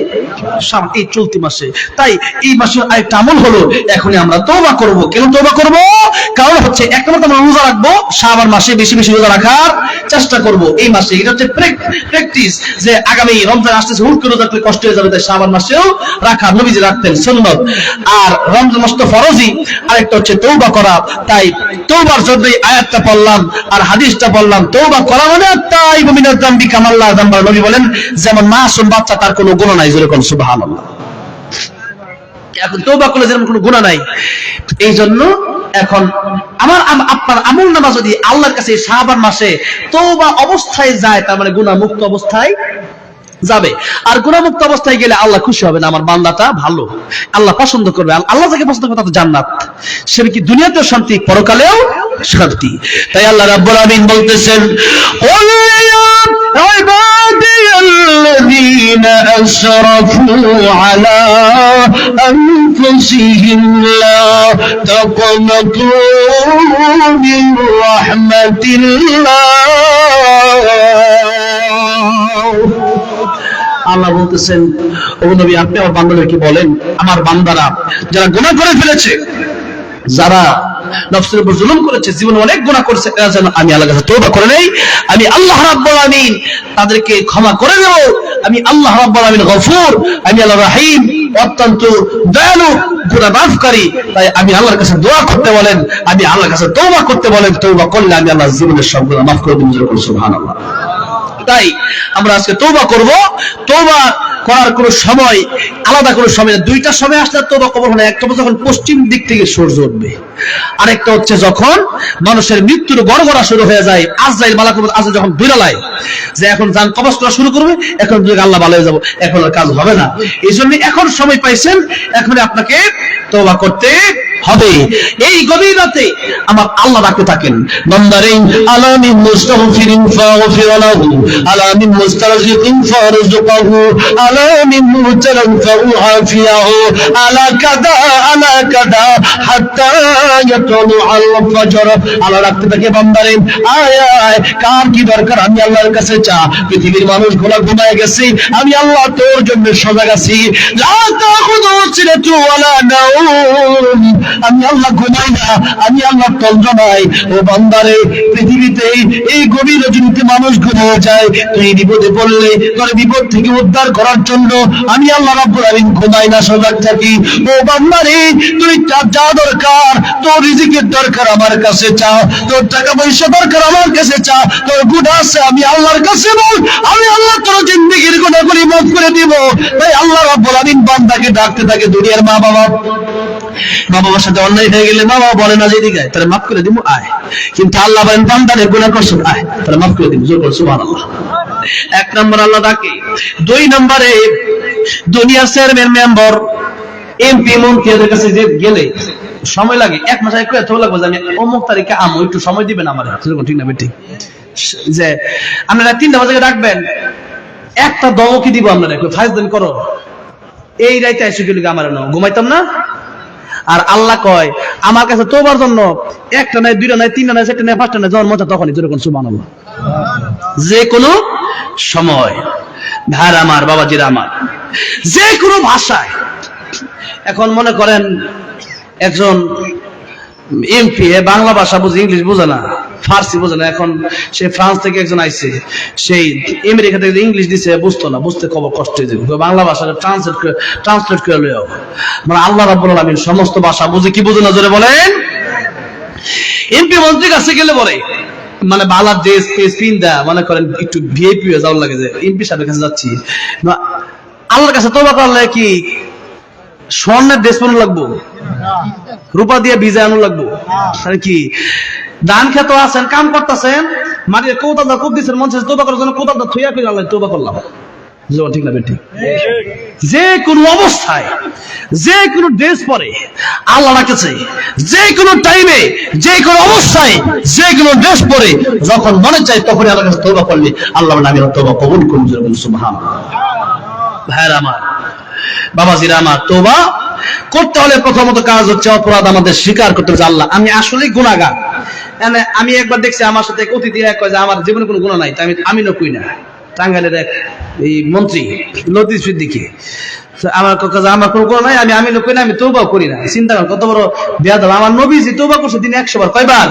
এই চলতি মাসে। তাই এই মাসের আরেকটা আমল হলো, এখনই আমরা তওবা করব। কেন তওবা করব? কারণ হচ্ছে এক নম্বর আমরা রোজা রাখবো, শাবান মাসে বেশি বেশি রোজা রাখার চেষ্টা করব এই মাসে। এটা হচ্ছে প্র্যাকটিস, যে আগামী রমজান আসতেছে, হুট করে রোজা করলে কষ্ট হয়ে যাবে, তাই শাবান মাসেও রাখা নবীজি রাখতেন সুন্নাত। আর রমজান মাস তো ফরজই, আরেকটা হচ্ছে তওবা করা। তাই তওবার জন্য আয়াতটা পড়লাম আর হাদিসটা পড়লাম। তওবা করা মানে তাইবু মিনাজ যামবি কামাল লা যামবা। নবী বলেন যেমন মাসুম বাচ্চা, তার কোনো গুনাহ নাই। জোরে কোন সুবহানাল্লাহ। এখন তওবা করলে যেমন কোনো গুনাহ নাই, এই জন্য এখন আমার আপনার আমল নামা যদি আল্লাহর কাছে শাবান মাসে তওবা অবস্থায় যায়, তার মানে গুনাহ মুক্ত অবস্থায় যাবে। আর গুনাহমুক্ত অবস্থায় গেলে আল্লাহ খুশি হবে না, আমার বান্দাটা ভালো, আল্লাহ পছন্দ করবে। আল্লাহ যাকে পছন্দ করবে তার জান্নাত, সে কি দুনিয়াতেও শান্তি, পরকালেও শান্তি। তাই আল্লাহ রাব্বুল আমিন বলতেছেন, কুল ইয়া ইবাদিয়াল্লাযীনা আসরাফু আলা আনফুসিহিম লা তাকনাতু মিন রাহমাতিল্লাহ। আল্লাহ বলতেছেন, ও নবী আপনি আমার বান্দাদেরকে বলেন, আমার বান্দারা যারা গুনাহ করে ফেলেছে, যারা নফসের উপর জুলুম করেছে, জীবনে অনেক গুনাহ করেছে, এরা যেন আমি আল্লাহর কাছে তওবা করে নেই, আমি আল্লাহ রাব্বুল আমিন তাদেরকে ক্ষমা করে দেব। আমি আল্লাহ রাব্বুল আমিন গফুর, আমি আল্লাহ রহিম, অত্যন্ত দয়ালু, গুনাহ মাফকারী। তাই আমি আল্লাহর কাছে দোয়া করতে বলেন, আমি আল্লাহর কাছে তওবা করতে বলেন। তওবা করলে আমি আল্লাহর জীবনের সব গুনাহ মাফ করে দেব। সুবহানাল্লাহ। তাই আমরা আজকে তওবা করব। তওবা করার কোন সময় আলাদা কোন সময়, দুইটা সময় আসলে তওবা কবুল হয় না। একটা যখন পশ্চিম দিক থেকে সূর্য উঠবে, আরেকটা হচ্ছে যখন মানুষের মৃত্যুর গড়গড়া শুরু হয়ে যায়, আজরাইল মালাকুল আজরাইল যখন বিড়ালায় যে এখন জান কবজ করা শুরু করবে, এখন যদি আল্লাহ ভালো হয়ে যাব, এখন আর কাজ হবে না। এই জন্য এখন সময় পাইছেন, এখন আপনাকে তওবা করতে হবে। এই গভীর রাতে আমার আল্লাহ ডাকতে থাকেন, বান্দারে আলা মিন মুস্তাগফিরিন ফাগফির লাহু, আলা মিন মুস্তারজিকিন ফারজুকহু, আলা মিন মুবতালান ফাউআফিয়াহু, আলা কাদা হাত্তা ইয়াতলু আল ফজর। আল্লাহ ডাকতে থাকে, বান্দারে আয় আয়, কার কি দরকার আমি আল্লাহর কাছে চা। পৃথিবীর মানুষগুলো ঘুমায় গেছে, আমি আল্লাহ তোর জন্য সজাগ আছি। লা তাখুযু সিনাতু ওয়ালা নাওম, আমি আল্লাহ ঘুমাই না, আমি আল্লাহ তন্দ্রা নাই। ও বান্দারে, পৃথিবীতে এই গভীর রজনীতে মানুষ ঘুমিয়ে যায়, তুই বিপদে পড়লে তোর বিপদ থেকে উদ্ধার করার জন্য আমি আল্লাহ রাব্বুল আলামিন ঘুমাই না, সজাগ থাকি। ও বান্দারে, তুই যা দরকার, তোর রিজিকের দরকার আমার কাছে চা, তোর টাকা পয়সা দরকার আমার কাছে চা, তোর গুনাহ আছে আমি আল্লাহর কাছে বল, আমি আল্লাহ তোর জিন্দেগির গুনাহগুলি মাফ করে দিব। তাই আল্লাহ রাব্বুল আলামিন বান্দাকে ডাকতে থাকে। দুনিয়ার মা বাবার সাথে অন্যায় হয়ে গেলে মা বাবা বলে না যে এদিকে আয়, তাহলে মাফ করে দিব, আয়। কিন্তু আল্লাহ বলেন, বান্দারে গুনাহ করছো, আয়, তাহলে মাফ করে দিব। জোর করে সুবহানাল্লাহ। এক নম্বর আল্লাহ ডাকে। দুই নম্বরে দুনিয়ার চেয়ারম্যান, মেম্বার, এমপি, মন্ত্রীদের কাছে যে গেলে সময় লাগে, এক মাস আগে কয়ে লাগবে যে আমি অমুক তারিখে আমো, একটু সময় দিবেন আমার, ঠিক না বেটি? যে আপনারা 3টা বাজে ডাকবেন, একটা দমকি দিব আপনারা, ফাইজদান করো, এই রাইতে এসে গেলে আমার না ঘুমাইতাম না। আর আল্লাহ কয় আমার কাছে তোবার জন্য একটা নাই, 2টা নাই, 3টা নাই, 4টা নাই, 5টা নাই, যখন মজা তখনই, যেরকম সুবহানাল্লাহ, যে কোনো সময়। ভাইরা আমার, বাবাজিরা আমার, যে কোনো ভাষায়। এখন মনে করেন একজন এমপি বাংলা ভাষা বুঝে, ইংলিশ বোঝে না, ফার্সি বোঝে না। এখন সে ফ্রান্স থেকে একজন আইছে, সেই আমেরিকা থেকে ইংলিশ দিছে, বুঝতো না, বুঝতে খবর কষ্ট হয়ে যাবে, বাংলা ভাষা ট্রান্সলেট করে লইও। মানে আল্লাহ রাব্বুল আলামিন সমস্ত ভাষা বুঝে কি বুঝে না, জোরে বলেন। এমপি মন্ত্রীর কাছে গেলে বলে, মানে বালার ড্রেস পিন দেয়া, মনে করেন একটু ভিআইপি হয়ে যাওয়ার লাগে, যে এমপি সাহেবের কাছে যাচ্ছি, আল্লাহর কাছে তওবা করলে কি স্বর্ণের ড্রেস পরানো লাগবো, রূপা দিয়ে ভিজা আনো লাগবো? তাহলে কি ধান খেত আছেন, কাম করতেছেন, মাটির কৌতালদার খুব দিচ্ছেন, মঞ্চে তওবা করার জন্য কৌতালদার থইয়া ফিরে আল্লাহ তওবা করলাম, ঠিক না বেটি? যে কোনো অবস্থায়, যে কোনো ড্রেস পরে আল্লাহ রাখেছে, যে কোনো টাইমে, যে কোনো অবস্থায়, যে কোনো ড্রেস পরে যখন মনে চায় তখনই আল্লাহর কাছে তওবা করলে আল্লাহ আমি তওবা কবুল করুন, সুবহানাল্লাহ। ভাইরা আমার, বাবাজিরা আমার, তওবা করতে হলে প্রথমত কাজ হচ্ছে অপরাধ আমাদের স্বীকার করতে হবে, আল্লাহ আমি আসলেই গুনাহগার। আমি একবার দেখছি আমার সাথে অতিথি এক কয় যে আমার জীবনে কোনো গুনাহ নাই, তাই আমি নকই না। টাঙ্গাইলের এক এই মন্ত্রী লতিফ সিদ্দিকী, আমার কাছে আমার কোনো গুনাহ নাই, আমি নকই না, আমি তওবা করি না। চিন্তা কর কত বড় বেয়াদব। আমার নবীজি তওবা করছে দিনে 100 বার। কয়বার?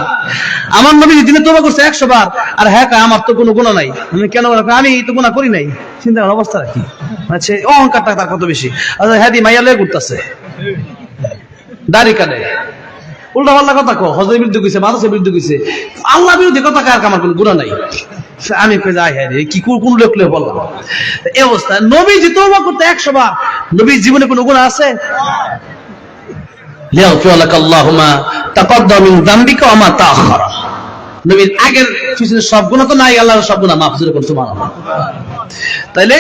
আমার নবীজি দিনে তওবা করছে 100 বার। আর হ্যাঁ, আমার তো কোনো গুনাহ নাই, আমি কেন? আমি তো গুনাহ করি নাই। চিন্তা করার অবস্থা কি? আচ্ছা, অহংকারটা তার কত বেশি। আচ্ছা, হ্যাঁ, মাইয়া লয়ে ঘুরতেছে, দাড়ি কাটে, উল্টা পাল্টা কথা কো, হজের বিরুদ্ধে কইছে, মাদ্রাসার বিরুদ্ধে কইছে, আল্লাহ বিরুদ্ধে কথা কার? আমার কোনো গুনাহ নাই। আমি কই যাই, হ্যাঁ রে, কি কোন লোক লয়ে বললাম? এই অবস্থা। নবীজি তওবা করতে 100 বার। নবীর জীবনে কোনো গুনাহ আছে? লিয়াগফিরাকাল্লাহুমা তাকাদ্দাম মিন যামবিকা ওয়া মা তাআখারা। নবীর আগের পিছনে সব গুনাহ তো নাই, আল্লাহর সব গুনাহ মাফ করে সুবহানাল্লাহ। তাইলে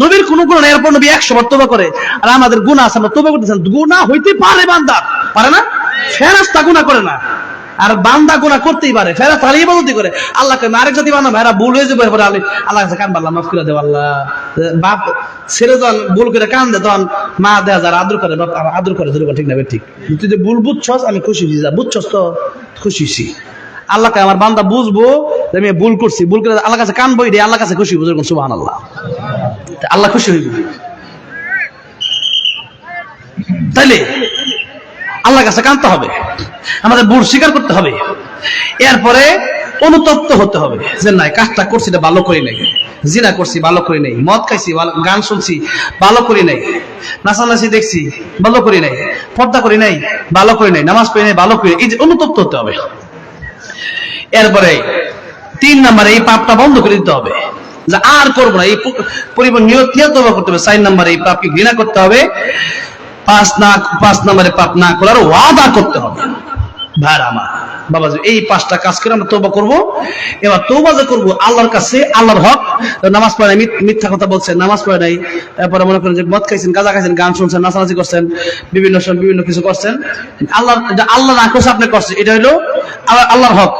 নবীর কোনো গুনাহ নাই, এরপর নবী 100 বার তওবা করে। আর আমাদের গুনাহ আছে, আমরা তওবা করতেছেন। গুনাহ হইতে পারে, বান্দা পারে না, ফেরেশতা গুনাহ করে না, আর বান্দা গুনাহ করতেই পারে। ফেরেশতা খালি ইবাদতই করে। আল্লাহকে আরেক জাতি বান্দা ভাইরা ভুল হয়ে যাবে, পরে আল্লাহ কাছে কান বাল্লা মাফ করে দেব। আল্লাহ বাপ ছেড়ে যখন ভুল করে কান দে, তখন মা দেয়া যারা আদর করে, বাপ আদর করে, ঠিক না? ঠিক। তুই যে ভুল বুঝছস, আমি খুশি হয়েছি, যা বুঝছস তো খুশি হয়েছি। আল্লাহকে আমার বান্দা বুঝবো যে আমি ভুল করছি, ভুল করে আল্লাহ কাছে কান বই দিয়ে আল্লাহ কাছে খুশি হইব, সুবহানাল্লাহ। আল্লাহ খুশি হইব। তাইলে আল্লাহর কাছে কানতে হবে, আমাদের ভুল স্বীকার করতে হবে, এরপরে অনুতপ্ত হতে হবে যে না, কাজটা করছি এটা ভালো করি নাই, জিনা করছি ভালো করি নাই, মদ খাইছি, গান শুনছি ভালো করি নাই, নাচানাচি দেখছি ভালো করি নাই, পর্দা করি নাই ভালো করি নাই, নামাজ পড়ি নাই ভালো করি নাই। এই যে অনুতপ্ত হতে হবে। এরপরে 3 নম্বরে এই পাপটা বন্ধ করে দিতে হবে, যে আর করবো না, এই পরিবার নিয়ত নিয়ে তওবা করতে হবে। 4 নম্বরে এই পাপকে ঘৃণা করতে হবে। 5 নম্বরে পাপ না করার ওয়াদা করতে হবে। ভাইরা আমার বাবাজি, এই 5টা কাজ করে আমরা তওবা করব। এবার তওবা যে করব আল্লাহর কাছে, আল্লাহর হক, নামাজ পড়ে নাই, মিথ্যা কথা বলছেন, নামাজ পড়ে নাই, তারপরে মনে করেন যে মদ খাইছেন, গাঁজা খাইছেন, গান শুনছেন, নাচানাচি করছেন, বিভিন্ন সময় বিভিন্ন কিছু করছেন, আল্লাহ না করছে আপনি করছেন, এটা হলো আল্লাহর হক।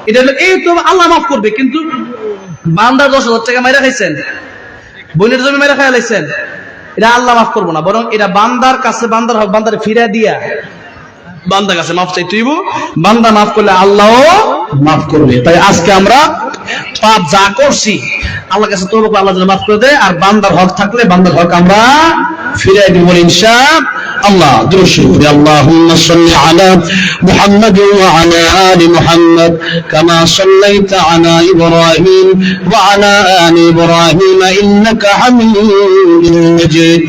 এটা হলো এই তো আল্লাহ মাফ করবে, কিন্তু বান্দার 10,000 টাকা মাইরা খাইছেন, বোনের জমি মাইরা খাইয়া লাইছেন, এটা আল্লাহ মাফ করবো না, বরং এটা বান্দার কাছে, বান্দার হক বান্দারে ফিরা দিয়া বান্দার কাছে মাফ চাই তুইব, বান্দা মাফ করলে আল্লাহ মাফ করবে। তাই আজকে আমরা পাপ যা করছি আল্লাহর কাছে তওবা করে আল্লাহ যেন মাফ করে দেয়, আর বান্দার হক থাকলে বান্দার হক আমরা ফিরাই দিব ইনশাআল্লাহ। দুরূদ শরীফ পড়ি। আল্লাহুম্মা সাল্লি আলা মুহাম্মাদ ওয়া আলা আলি মুহাম্মাদ কামা সাল্লাইতা আলা ইব্রাহিম ওয়া আলা আলি ইব্রাহিম ইন্নাকা হামিদুম মাজিদ।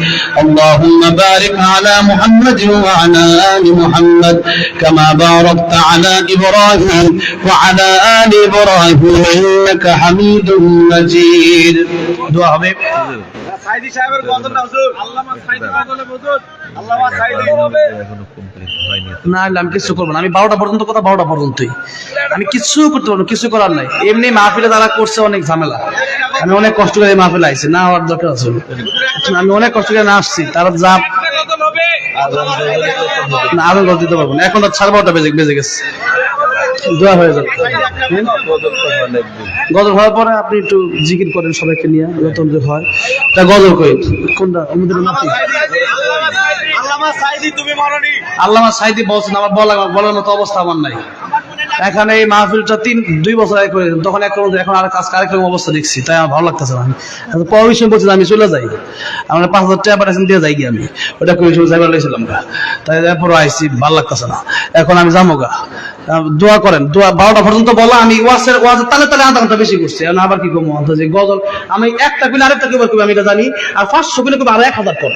আল্লাহুম্মা বারিক আলা মুহাম্মাদ ওয়া আলা আলি মুহাম্মাদ কামা বারাকতা আলা ইব্রাহিম ওয়া আলা আলি ইব্রাহিম ইন্নাকা হামিদুম মাজিদ। দোয়া হবে। সাইদি সাহেবের গজলটা হুজুর, আল্লামা সাইদি গজলে হুজুর, আল্লামা সাইদি হবে। না আমি কিছু করবো না, আমি 12টা পর্যন্ত কথা, 12টা পর্যন্তই আমি কিছু করতে পারবো, কিছু করার নাই। এমনি মাহফিলে যারা করছে অনেক ঝামেলা, আমি অনেক কষ্ট করে এই মাহফিলে আইছি, না হওয়ার দরকার আছে, আমি অনেক কষ্ট করে না আসছি, তারা যা গজল হবে, না আরো গজ দিতে পারবো না, এখন তো 12:30 বেজে গেছে, দোয়া হয়ে যাবে। গজল হওয়ার পরে আপনি একটু জিকির করেন সবাইকে নিয়ে, যত হয় তা গজল কই কোনটা আমাদের নাতি আল্লামা সাইদি তুমি মাননি। আল্লামা সাইদি বলছেন, আমার বলার মতো অবস্থা আমার নাই। এখানে এই মাহফিলটা 2 বছর আগে করেছেন, তখন এখন আর কাজ কারেক্রম অবস্থা দেখছি, তাই আমার ভালো লাগতেছে না। আমি পরের বিষয় বলছি আমি চলে যাই, আমরা 5,000 টাকা পাঠাচ্ছেন দিয়ে যাই গিয়ে, আমি ওটা করে যাইবার লাইছিলাম গা, তাই এরপর আইসি ভালো লাগতেছে না, এখন আমি যাবো গা। দোয়া করেন, দোয়া 12টা পর্যন্ত বলা, আমি ওয়াজের তালে তালে আধা ঘন্টা বেশি করছি, এখন আবার কি করবো যে গজল আমি একটা কিলো আরেকটা কিবার করবো আমি এটা জানি, আর 500 কিলো করবো আর 1,000 কর।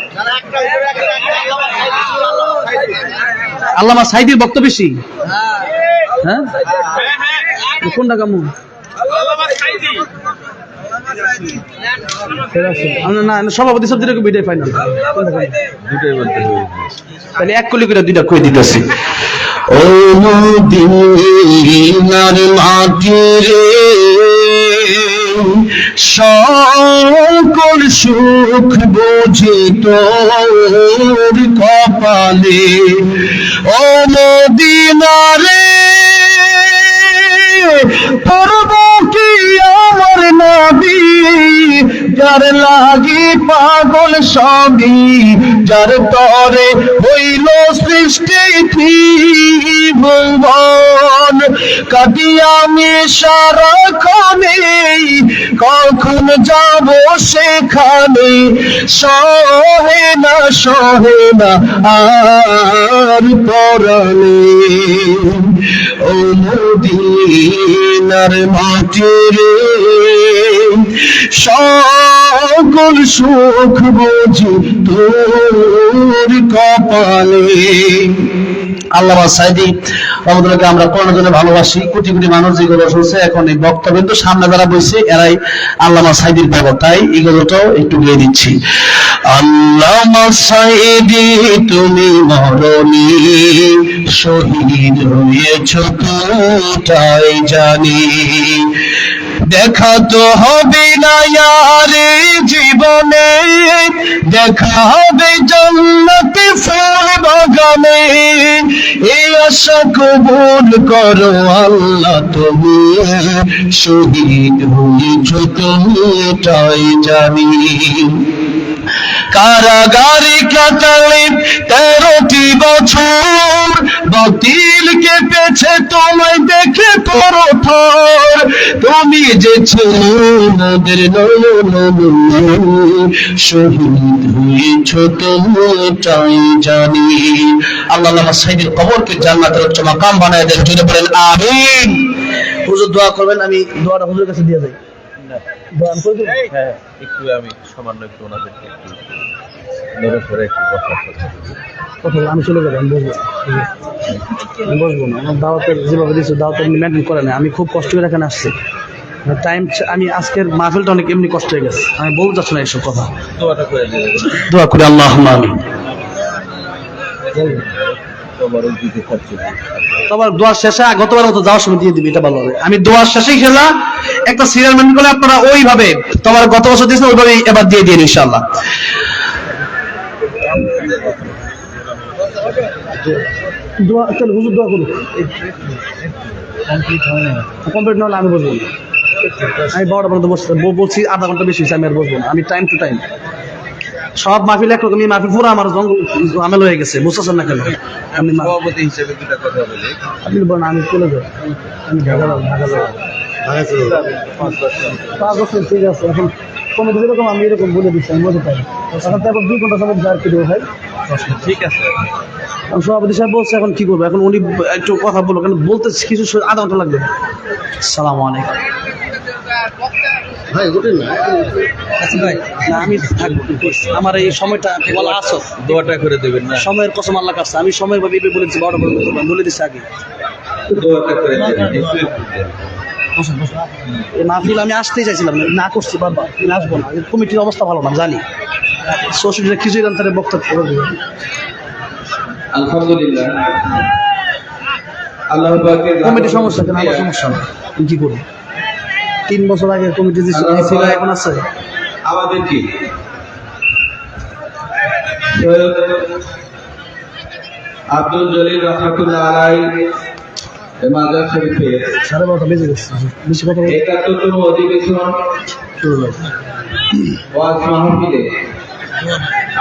আল্লামা সাইদির বক্তব্য বেশি, হ্যাঁ কোনটা কামু না সভাপতি সব দিকে বিদায় ফাইনাল তাহলে 1 কোটি করে 2টা কই দিতেছি। ও মদিনার মাটি রে, সকল সুখ বুঝি তোর কপালে। ও মদিনা রে, পরব কি আমার নবী, যার লাগি পাগল সবই, যার তরে হইল সৃষ্টি ত্রিভুবন। কাটি আমি সারাক্ষণে, কখন যাব সেখানে, সহে না আর পরাণে। ও মদিনার মাটি রে, সকল সুখ বুঝি তোর কপালে। আল্লামা সাইদি রহমতুল্লাহকে আমরা কোরআনের জন্য ভালোবাসি, কোটি কোটি মানুষ যেগুলো শুনছে এখন এই বক্তব্য তো সামনে যারা বসে এরাই আল্লামা সাইদির পাগল, তাই এই গজলটাও একটু গেয়ে দিচ্ছি। আল্লামা সাইদি তুমি মরণি, শহীদ হয়েছ তাই জানি, দেখা তো হবে না ইয়ারে জীবনে, দেখা হবে জান্নাতে ফুল বাগানে। এই আশা কবুল করো আল্লাহ তুমি, শহীদ হয়েছ তাই জানি। কারাগারে কাটালে 13টি বছর, বাতিল কেঁপেছে তোমায় দেখে তোর থর। তুমি যে ছিলে মোদের নয়ন, শহীদ হয়েছ তাই জানি। আল্লাহ সাইদের কবরকে জান্নাতের উচ্চ মাকাম বানায় দেন, জুড়ে বলেন আমিন। হুজুর দোয়া করবেন, আমি দোয়াটা হুজুরের কাছে দিয়ে যাই। দোয়া করে দেব। হ্যাঁ একটু আমি সামান্য একটু ওনাদেরকে একটু নড়ে ধরে একটু বসার কথা আমি চলে যাবো, আমি বসবো না, আমার দাওয়াতের যেভাবে দিচ্ছি দাওয়াতের মেনটেন করে না, আমি খুব কষ্ট করে এখানে আসছি, টাইম আমি আজকের মাহফিলটা অনেক এমনি কষ্ট হয়ে গেছে, আমি বলতে চাচ্ছি না এইসব কথা। দোয়াটা করে দিয়ে দোয়া করি আল্লাহুম্মা আমিন। তোমার দিতে চাচ্ছি তোমার দোয়ার শেষে গতবার মতো যাওয়ার সময় দিয়ে দিবি, এটা ভালো হবে। আমি দোয়ার শেষেই খেলা একটা সিরিয়াল মেনটেন করলে আপনারা ওইভাবে তোমার গত বছর দিয়েছেন ওইভাবে এবার দিয়ে দিন ইনশাআল্লাহ। দোয়া চলো হুজুর দোয়া করুন। কমপ্লিট না হলে আমি বসবো না। আমি 12টা পর্যন্ত বলছি, আধা ঘন্টা বেশি হয়েছে, আমি আর বসবো না। আমি টাইম টু টাইম সব মাহফিল একরকমই মাহফিল, পুরো আমার জঙ্গল আমেল হয়ে গেছে, বুঝতেছেন না কেন? আমি সভাপতি হিসেবে দুটা কথা বলি। আপনি বলেন, আমি চলে যাই, আমি ঢাকা যাবো, ঢাকা যাবো 5 বছর। ঠিক আছে, এখন কমিটি যেরকম আমি এরকম বলে দিচ্ছি, আমি বলতে পারি। এখন তো এখন 2 ঘন্টা সময় আর কি দেবো ভাই? ঠিক আছে, সভাপতি সাহেব বলছে এখন কি করবো, এখন উনি একটু কথা বলবো, কারণ বলতে কিছু আধা ঘন্টা লাগবে। আসসালামু আলাইকুম ভাই ওঠেন না। আচ্ছা ভাই, না আমি থাকবো, আমার এই সময়টা বলা আসো, দোয়াটা করে দেবেন না? সময়ের কসম আল্লাহ কাছে, আমি সময় ভাবে বলেছি 12টা পর্যন্ত বলে দিচ্ছি আগে। দোয়াটা করে দেবেন। এই মাহফিল আমি আসতেই চাইছিলাম না করছি বাবা, আমি আসবো না, কমিটির অবস্থা ভালো না জানি, সোশ্যাল কিছুই জানতে বক্তব্য করে দেবেন। আলহামদুলিল্লাহ, আল্লাহ পাকের কমিটির সমস্যা কেন? আমার সমস্যা না, আমি কি করবো? 3 বছর আগে কমিটি ছিল, এখন আছে। আমাদের কি আব্দুল জলিল রহমাতুল্লাহ আলাইহি মাজার শরীফে 12:30 বেজে গেছে, বেশি কথা বলতে 71তম অধিবেশন ওয়াজ মাহফিলে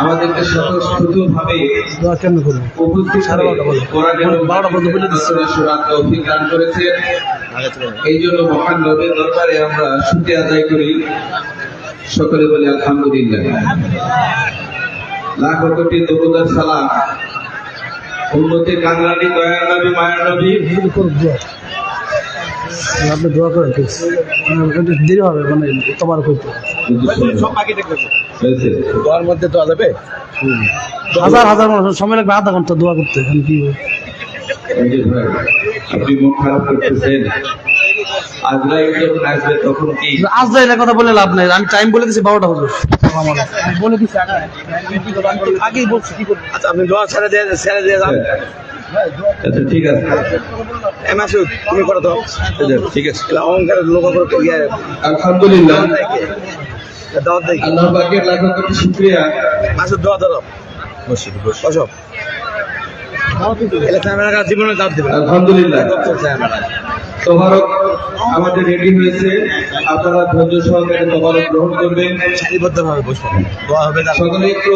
আমাদেরকে স্বতঃস্ফূর্তভাবে দোয়া কেন করবো? উপস্থিত হয়ে কোরআনের 12টা পর্যন্ত বলে দিচ্ছে। শোনার তৌফিক দান করেছেন। এই জন্য মহান রবের দরবারে আমরা শুকরিয়া আদায় করি, সকলে বলি আলহামদুলিল্লাহ। লাখ কোটি দরুদ আর সালাম উম্মতে কাঙ্গালি দয়ার নবী মায়ার নবী আপনি দোয়া করেন, ঠিক একটু দেরি হবে, মানে তোমার করতে সব বাকি দেখবে দোয়ার মধ্যে দোয়া যাবে। হাজার হাজার মানুষ সময় লাগবে আধা ঘন্টা দোয়া করতে, এখন কি এই যে ভাই, আপনি মুখ খারাপ করতেছেন, আজরাইল যখন আসবে তখন কি আজ যাই কথা বলে লাভ নাই, আমি টাইম বলে দিচ্ছি 12টা হুজুর, আমি বলে দিচ্ছি আগেই বলছি কি করবো। আচ্ছা আপনি দোয়া ছেড়ে দিয়ে যান। আচ্ছা ঠিক আছে, মাসুদ তুমি করো তো। ঠিক আছে, অহংকারের লোক আলহামদুলিল্লাহ, দাওয়াত দেই। আল্লাহ পাকের লাখ কোটি শুকরিয়া। মাসুদ দোয়া ধরো, বসো। জীবনে দাওয়াত দিবেন। আলহামদুলিল্লাহ, তবারক আমাদের রেডি হয়েছে, আপনারা ধৈর্য সহকারে তবারক গ্রহণ করবেন, সারিবদ্ধভাবে বসবেন, দোয়া হবে। সকলে একটু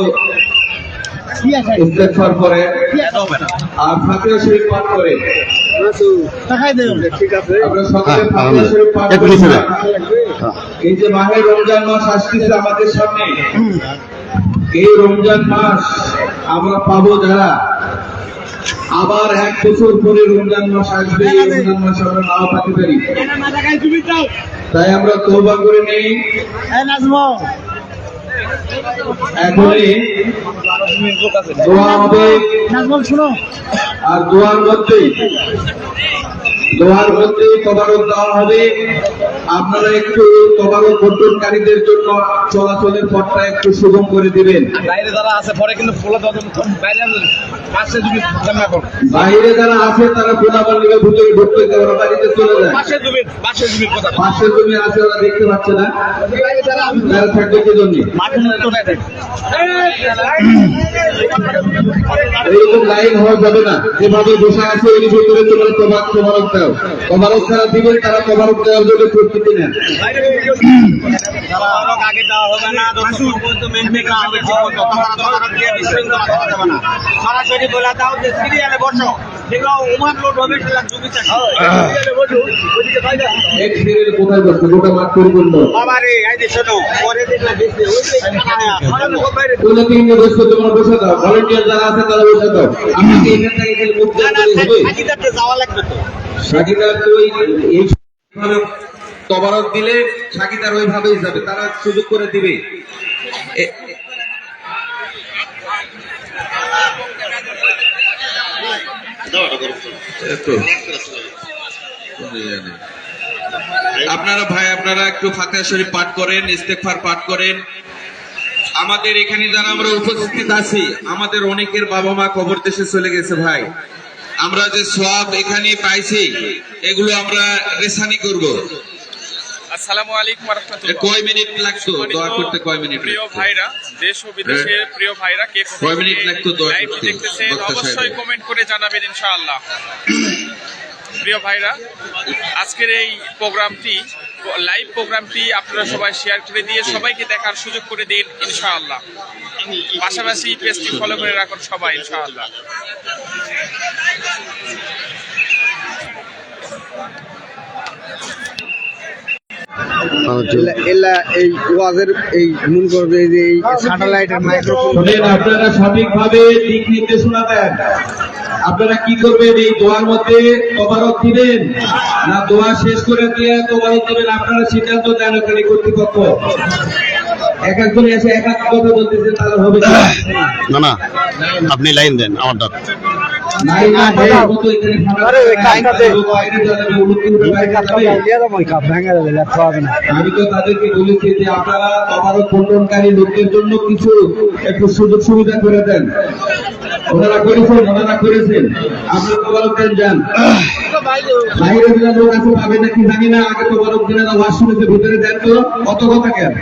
ইস্তেগফার করে আর ফাতিহা শরীফ পাঠ করে ঠিক আছে। আমরা সকলে ফাতিহা শরীফ পাঠ করি। এই যে মাহে রমজান মাস আসছে আমাদের সামনে, এই রমজান মাস আমরা পাবো যারা, আবার 1 বছর পরে রমজান মাস আসবে, এই রমজান মাস আমরা নাও পেতে পারি। তাই আমরা তওবা করে নেই এখনই, দোয়া হবে। আর দোয়ার মধ্যেই তবারক দেওয়া হবে। আপনারা একটু তবারক বর্জনকারীদের জন্য চলাচলের পথটা একটু সুগম করে দিবেন। বাইরে যারা আছে পরে কিন্তু বাইরে যারা আছে তারা পোলাপান নিয়ে ভিতরে ঢুকতে ওরা বাড়িতে চলে যায়। পাশের জমি আছে, ওরা দেখতে পাচ্ছে না, তারা থাকবে কি জন্য? এইরকম লাইন হওয়া যাবে না, যেভাবে বসে আছে এর ভিতরে তোমরা তবারক দাও। তবারক যারা দিবেন তারা তবারক দেওয়ার জন্য প্রস্তুতি নেন। সরাসরি বলে দাও যে সিরিয়ালে বসো, কোথায় বসছে গোটা মাঠ পরিপূর্ণ। তোমরা বসে দাও, ভলেন্টিয়ার যারা আছে তারা বসে দাও। আপনাকে এখান থেকে মুখ যাওয়া লাগবে তো। সাকিদার তো এইভাবে তবারক দিলে সাকিদার ওইভাবেই যাবে, তারা সুযোগ করে দিবে। আপনারা একটু ফাতিহা শরীফ পাঠ করেন, ইস্তেগফার পাঠ করেন। আমাদের এখানে যারা আমরা উপস্থিত আছি, আমাদের অনেকের বাবা মা কবর দেশে চলে গেছে ভাই। আমরা যে সওয়াব এখানে পাইছি এগুলো আমরা রেসানি করব। আসসালামু আলাইকুম ওয়া রাহমাতুল্লাহ। কয় মিনিট লাগতো দোয়া করতে? কয় মিনিট প্রিয় ভাইরা, দেশ ও বিদেশের প্রিয় ভাইরা, কে কোথা কয় মিনিট থেকে লাগতো দোয়া লাইভ করতে? দেখতেছেন বক্তা অবশ্যই সাহেব। কমেন্ট করে জানাবেন ইনশাআল্লাহ। প্রিয় ভাইরা, আজকের এই প্রোগ্রামটি, লাইভ প্রোগ্রামটি আপনারা সবাই শেয়ার করে দিয়ে সবাইকে দেখার সুযোগ করে দিন ইনশাআল্লাহ। পাশাপাশি পেজটি ফলো করে রাখুন সবাই ইনশাআল্লাহ। এই ওয়াজের এই মনে করবে যে এই স্যাটেলাইটের মাইক্রোফোন শুনেন, আপনারা সঠিকভাবে দিক নির্দেশনা দেন। আপনারা কি করবেন? এই দোয়ার মধ্যে তোবারক দিবেন না দোয়া শেষ করে দিয়ে তোবারক দিবেন? আপনারা সিদ্ধান্ত দেন ওখানে কর্তৃপক্ষ। এক একজন এসে এক এক কথা বলতেছেন, তাহলে হবে না। না আপনি লাইন দেন আমারটা। নাই না দেওয়ার মতো এখানে আরে ওই কাজটা দে। বাইরে যাবে, উন্নতি করে বাইরে যাবে। আমি তো তাদেরকে বলেছি যে আপনারা তোবারক বন্টনকারী লোকদের জন্য কিছু একটু সুযোগ সুবিধা করে দেন। ওনারা করেছেন। আপনি তোবারক দেন, যান। বাইরে যে লোক আছে পাবে নাকি জানি না। আগে তোবারক দিনে না, ওয়াজ শুনেছে, ভিতরে দেন তো। কত কথা কেন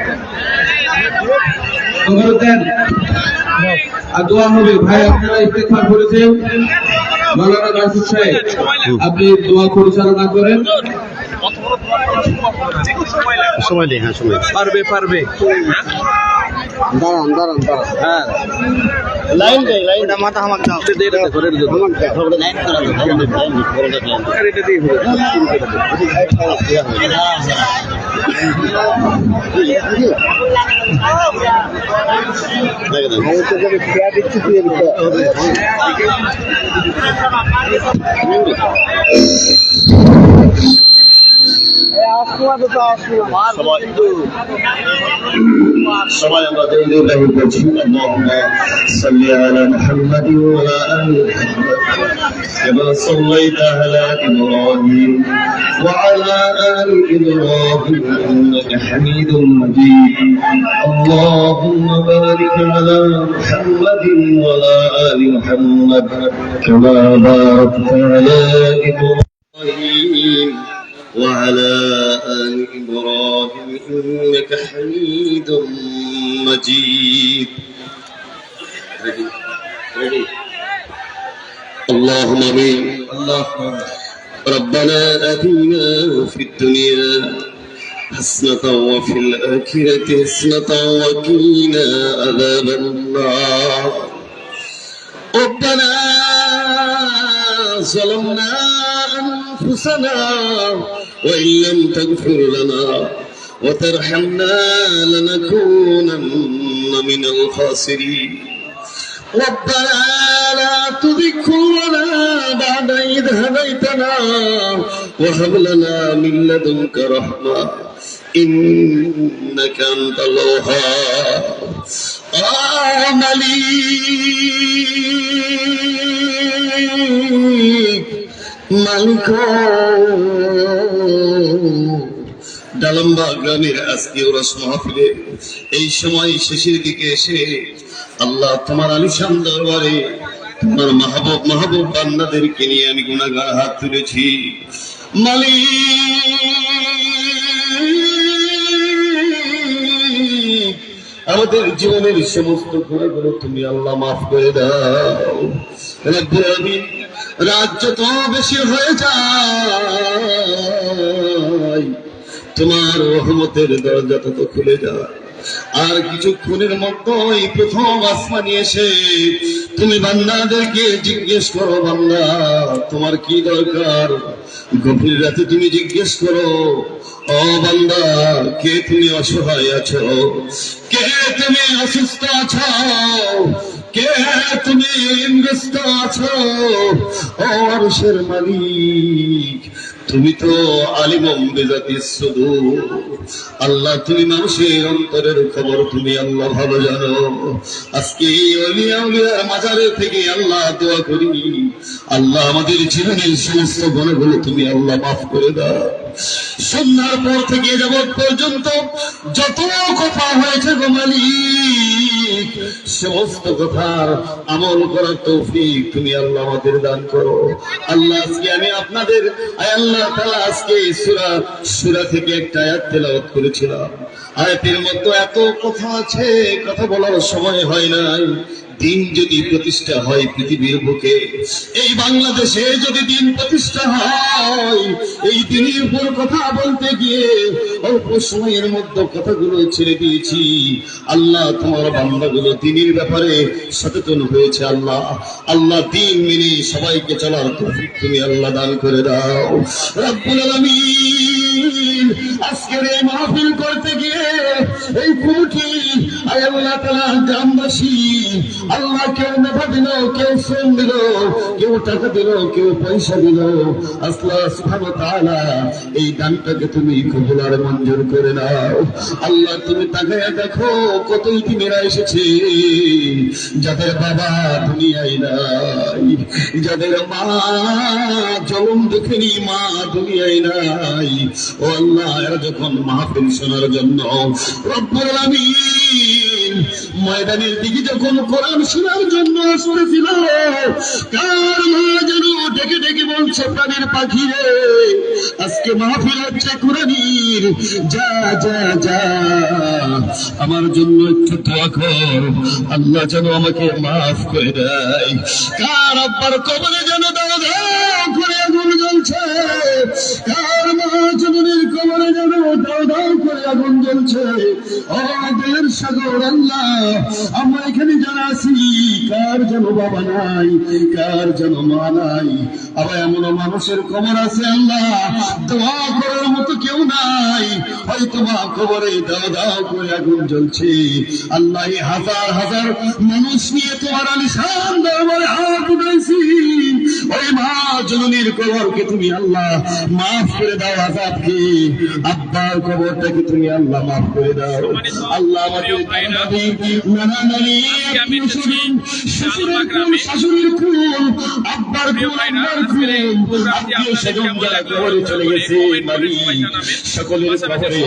তোবারক দেন আর দোয়া হবে। ভাই আপনারা ইস্তেগফার করেছেন। মাওলানা নাসির সাহেব, আপনি দোয়া পরিচালনা করেন। সময় দিই, হ্যাঁ সময় পারবে। দাঁড়ান হ্যাঁ, লাইন দেই, লাইন মাথা আমাক দাও সবাই আমরা দরুদ পড়ছি। আল্লাহুম্মা সাল্লি আলা মুহাম্মাদ ওয়া আলা আলি মুহাম্মাদ কামা সাল্লাইতা আলা ইব্রাহিম ওয়া আলা আলি ইব্রাহিম ইন্নাকা হামিদুম মাজিদ। আল্লাহুম্মা বারিক আলা মুহাম্মাদ ওয়া আলা আলি মুহাম্মাদ কামা বারাকতা আলা ইব্রাহিম وعلى آل إبراهيم إنك حميد مجيد. اللهم آمين. ربنا آتنا في الدنيا حسنة وفي الآخرة حسنة وقنا عذاب النار. ربنا ظلمنا أنفسنا وإن لم تغفر لنا وترحمنا لنكونن من الخاسرين. ربنا لا تزغ قلوبنا بعد إذ هديتنا وهب لنا من لدنك رحمة إنك أنت الوهاب. মালিক ডালম্বা গ্রামের আজকে ওরস মাহফিলে এই সময় শেষের দিকে এসে আল্লাহ তোমার আলিশান দরবারে তোমার মাহবুব বান্দাদেরকে নিয়ে আমি গুনাহগার হাত তুলেছি। মালিক আমাদের জীবনের সমস্ত গুনাহগুলো তুমি আল্লাহ মাফ করে দাও। রব্বুল আলামিন, রাত যত বেশি হয়ে যায় তোমার রহমতের দরজা তত খুলে যায়। আর কিছুক্ষণের মধ্যেই প্রথম আসমানে এসে তুমি বান্দাদেরকে জিজ্ঞেস করো, বান্দা তোমার কি দরকার? গভীর রাতে তুমি জিজ্ঞেস করো, ও বান্দা কে তুমি অসহায় আছো, কে তুমি অসুস্থ আছো, কে তুমি ঋণগ্রস্ত আছো? ও আরশের মালিক, তুমি তো আলিমুম বিজাতিস সুদূর। আল্লাহ তুমি মানুষের অন্তরের খবর তুমি আল্লাহ ভালো জানো। আজকে এই আউলিয়া উলিয়ার মাজারে থেকে আল্লাহ দোয়া করি, আল্লাহ আমাদের জীবনের সমস্ত গুনাহগুলো তুমি আল্লাহ মাফ করে দাও। সন্ধ্যার পর থেকে যাবৎ পর্যন্ত যত কথা হয়েছে গো মালিক, সমস্ত কথার আমল করার তৌফিক তুমি আল্লাহ আমাদের দান করো। আল্লাহ আজকে আমি আপনাদের আল্লাহ তাআলা আজকে সূরা থেকে একটা আয়াত তেলাওয়াত করেছিলাম। আয়াতের মধ্যে এত কথা আছে, কথা বলার সময় হয় নাই। দিন যদি প্রতিষ্ঠা হয় পৃথিবীর বুকে, এই বাংলাদেশে যদি দিন প্রতিষ্ঠা হয়, এই দিনের উপর কথা বলতে গিয়ে অল্প সময়ের মধ্যে কথাগুলো ছেড়ে দিয়েছি। আল্লাহ তোমার বান্দাগুলো দিনের ব্যাপারে সচেতন হয়েছে। আল্লাহ দিন মেনে সবাইকে চলার তৌফিক তুমি আল্লাহ দান করে দাও রব্বুল আলামিন। আজকের এই মাহফিল করতে গিয়ে এই কমিটি আল্লাহ তাআলা গ্রামবাসী আল্লাহ কেউ নেফা দিল, কেউ শ্রম দিল, কেউ টাকা দিল, কেউ পয়সা দিল। আল্লাহ সুবহানাহু ওয়া তাআলা এই দানটাকে তুমি কবুল আর মঞ্জুর করে নাও। আল্লাহ তুমি তাকায়া দেখো কত ইতিমেরা এসেছে, যাদের বাবা দুনিয়ায় নাই, যাদের মা জন্ম দেখেনি, মা দুনিয়ায় নাই। ও আল্লাহ, এরা যখন মাহফিল শোনার জন্য রব্বুল আলামিন ময়দানের দিকে যখন কোরআন শোনার জন্য শুনেছিল, কার মা যেন ডেকে ডেকে বলছে, প্রাণের পাখি রে, আজকে মাহফিল হচ্ছে কোরআনের, যা যা যা আমার জন্য একটু দোয়া কর, আল্লাহ যেন আমাকে মাফ করে দেয়। কার আব্বার কবরে যেন দাও দাও করে আগুন জ্বলছে, কার মা জননীর কবরে যেন দাও দাও করে আগুন জ্বলছে। ও দয়ার সাগর আল্লাহ, আমরা এখানে যারা আছি, কার যেন বাবা নাই, কার যেন মা নাই। আবার এমন মানুষের কবর আছে আল্লাহ, দোয়া করার মতো কেউ নাই, হয়তো মা কবরে দাও দাও করে আগুন জ্বলছে। আল্লাহ, এই হাজার হাজার মানুষ নিয়ে তোমার আলিশান দরবারে হাত উঠাইছি, ওই মা জননীর কবরকে তুমি আল্লাহ মাফ করে দাও, আযাবকে আব্বার কবরটাকে তুমি আল্লাহ মাফ করে দাও। আল্লাহ আমাদের নানা নানি শ্বশুরের কুল, শাশুড়ির কুল, আব্বার কুল, আম্মার কুল, আত্মীয় স্বজন যারা কবরে চলে গেছে, মালিক সকলের কবরে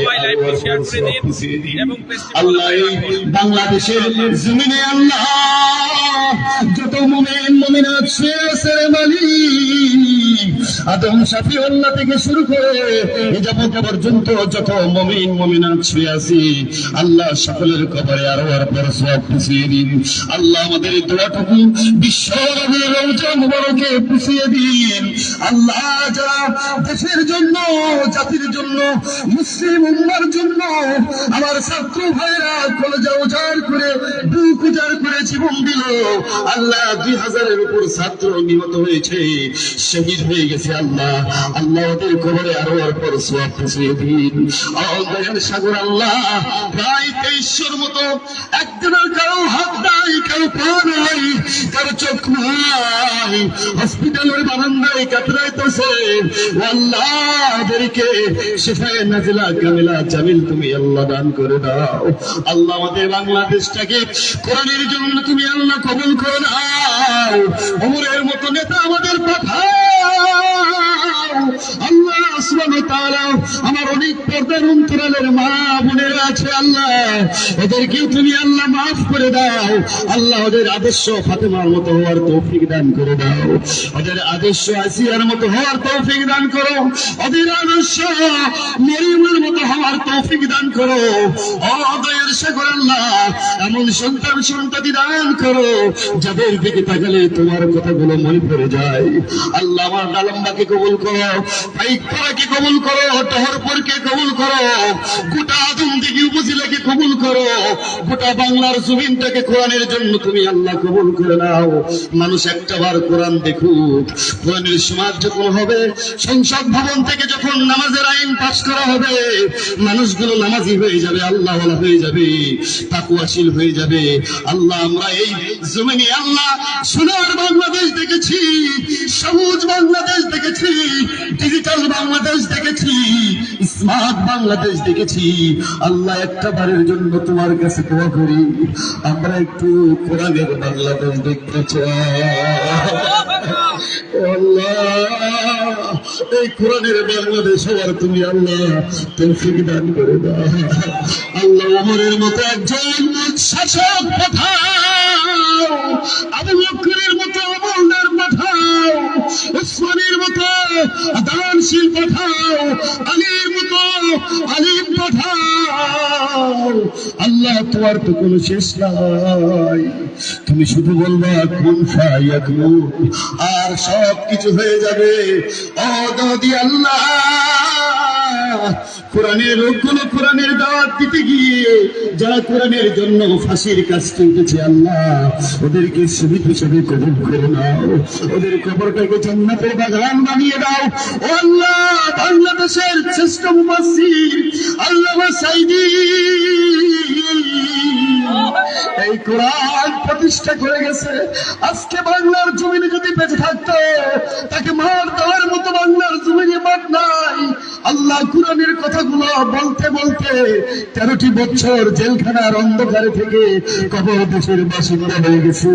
আল্লাহ এই বাংলাদেশের জমিনে আল্লাহ যত মুমিন মুমিনাত শুয়ে আছে মালিক, আদম শাফিউল্লাহ থেকে শুরু করে এ যাবত পর্যন্ত যত মুমিন মুমিনাত শুয়ে আছে, আল্লাহ সকলের কবরে আরো আর পর সওয়াব পৌঁছিয়ে দিন। আল্লাহ আমাদের দোয়াটুকু বিশ্ব নবীর রওজা মুবারকে পৌঁছিয়ে দিন। আল্লাহ যারা দেশের জন্য, জাতির জন্য, মুসলিম উম্মার জন্য, আমার ছাত্র ভাইরা কলেজা উজাড় করে, বুক উজাড় করে জীবন দিল, আল্লাহ 2000-এর উপর ছাত্র নিহত হয়েছে, শহীদ হয়ে গেছে। আল্লাহ ওদের কবরে আরো আর পর সওয়াব পৌঁছিয়ে দিন। দয়ার সাগর আল্লাহ, প্রায় 2300-র মতো একজনের কারো হাত নাই, কারো পা নাই, কারো চোখ নাই, হসপিটালের বারান্দায় কাতরাইতেছে। আল্লাহ ওদেরকে শিফায়ে নাজিলা কামিলা জামিল তুমি আল্লাহ দান করে দাও। আল্লাহ আমাদের বাংলাদেশটাকে কোরআনের জন্য তুমি আল্লাহ কবুল করে নাও। ওমরের মতো নেতা আমাদের পাঠাও আল্লাহ সুবহানাহু ওয়া তাআলা। আমার অনেক পর্দার অন্তরালের মা বোনেরা আছে আল্লাহ, ওদেরকেও তুমি আল্লাহ মাফ করে দাও। আল্লাহ ওদের আদর্শ ফাতেমার মতো হওয়ার তৌফিক দান করে দাও, ওদের আদর্শ আসিয়ার মতো হওয়ার তৌফিক দান করো, ওদের আদর্শ মরিয়মের মতো হওয়ার তৌফিক দান করো। ও দয়ার সাগর আল্লাহ, এমন সন্তান সন্ততি দান করো যাদের দিকে তাকালে তোমার কথাগুলো মনে পড়ে যায়। আল্লাহ আমার ডালম্বাকে কবুল করো, পাইকপাড়াকে কবুল করো, টহরপুরকে কবুল করো, গোটা আদমদীঘি উপজেলাকে কবুল করো, গোটা বাংলার জমিনটাকে কোরআনের জন্য তুমি আল্লাহ কবুল করে নাও। মানুষ একটাবার কোরআন দেখুক। কোরআনের সমাজ যখন হবে, সংসদ ভবন থেকে যখন নামাজের আইন পাশ করা হবে, মানুষগুলো নামাজি হয়ে যাবে, আল্লাহওয়ালা হয়ে যাবে, তাকওয়াশীল হয়ে যাবে। আল্লাহ আমরা এই জমিনে আল্লাহ সোনার বাংলাদেশ দেখেছি, সবুজ বাংলাদেশ দেখেছি, ডিজিটাল বাংলাদেশ দেখেছি, স্মার্ট বাংলাদেশ দেখেছি। আল্লাহ একটা বারের জন্য তোমার কাছে দোয়া করি, আমরা একটু কোরআনের বাংলাদেশ দেখতে চাই। আল্লাহ এই কোরআনের বাংলাদেশ হওয়ার তুমি আল্লাহ তৌফিক দান করে দাও। আল্লাহ ওমরের মতো একজন শাসক পাঠাও, আবু বকরের মতো আমলদার পাঠাও, উসমানের মতো দানশীল পাঠাও, আলীর মতো আলিম পাঠাও। আল্লাহ তোমার তো কোনো শেষ নাই, তুমি শুধু বলবা কুন ফায়াকুন আর সব কিছু হয়ে যাবে। ও দাদি আল্লাহ, কোরআনের লোকগুলো কোরআনের দাওয়াত দিতে গিয়ে যারা কোরআনের জন্য ফাঁসির কাজটি উঠেছে, আল্লাহ ওদেরকে শহীদ হিসেবে কবুল করে নাও, ওদের কবরটাকে জান্নাতের বাগান বানিয়ে দাও। ও আল্লাহ, বাংলাদেশের শ্রেষ্ঠ মুফাসসির আল্লামা সাঈদী এই কোরআন প্রতিষ্ঠা করে গেছে। আজকে বাংলার জমিনে যদি বেঁচে থাকতো, তাকে মার দেওয়ার মতো বাংলার জমিনে মাঠ নাই। আল্লাহ কোরআনের কথাগুলো বলতে বলতে 13টি বছর জেলখানার অন্ধকারে থেকে কবর দেশের বাসিন্দা হয়ে গেছে।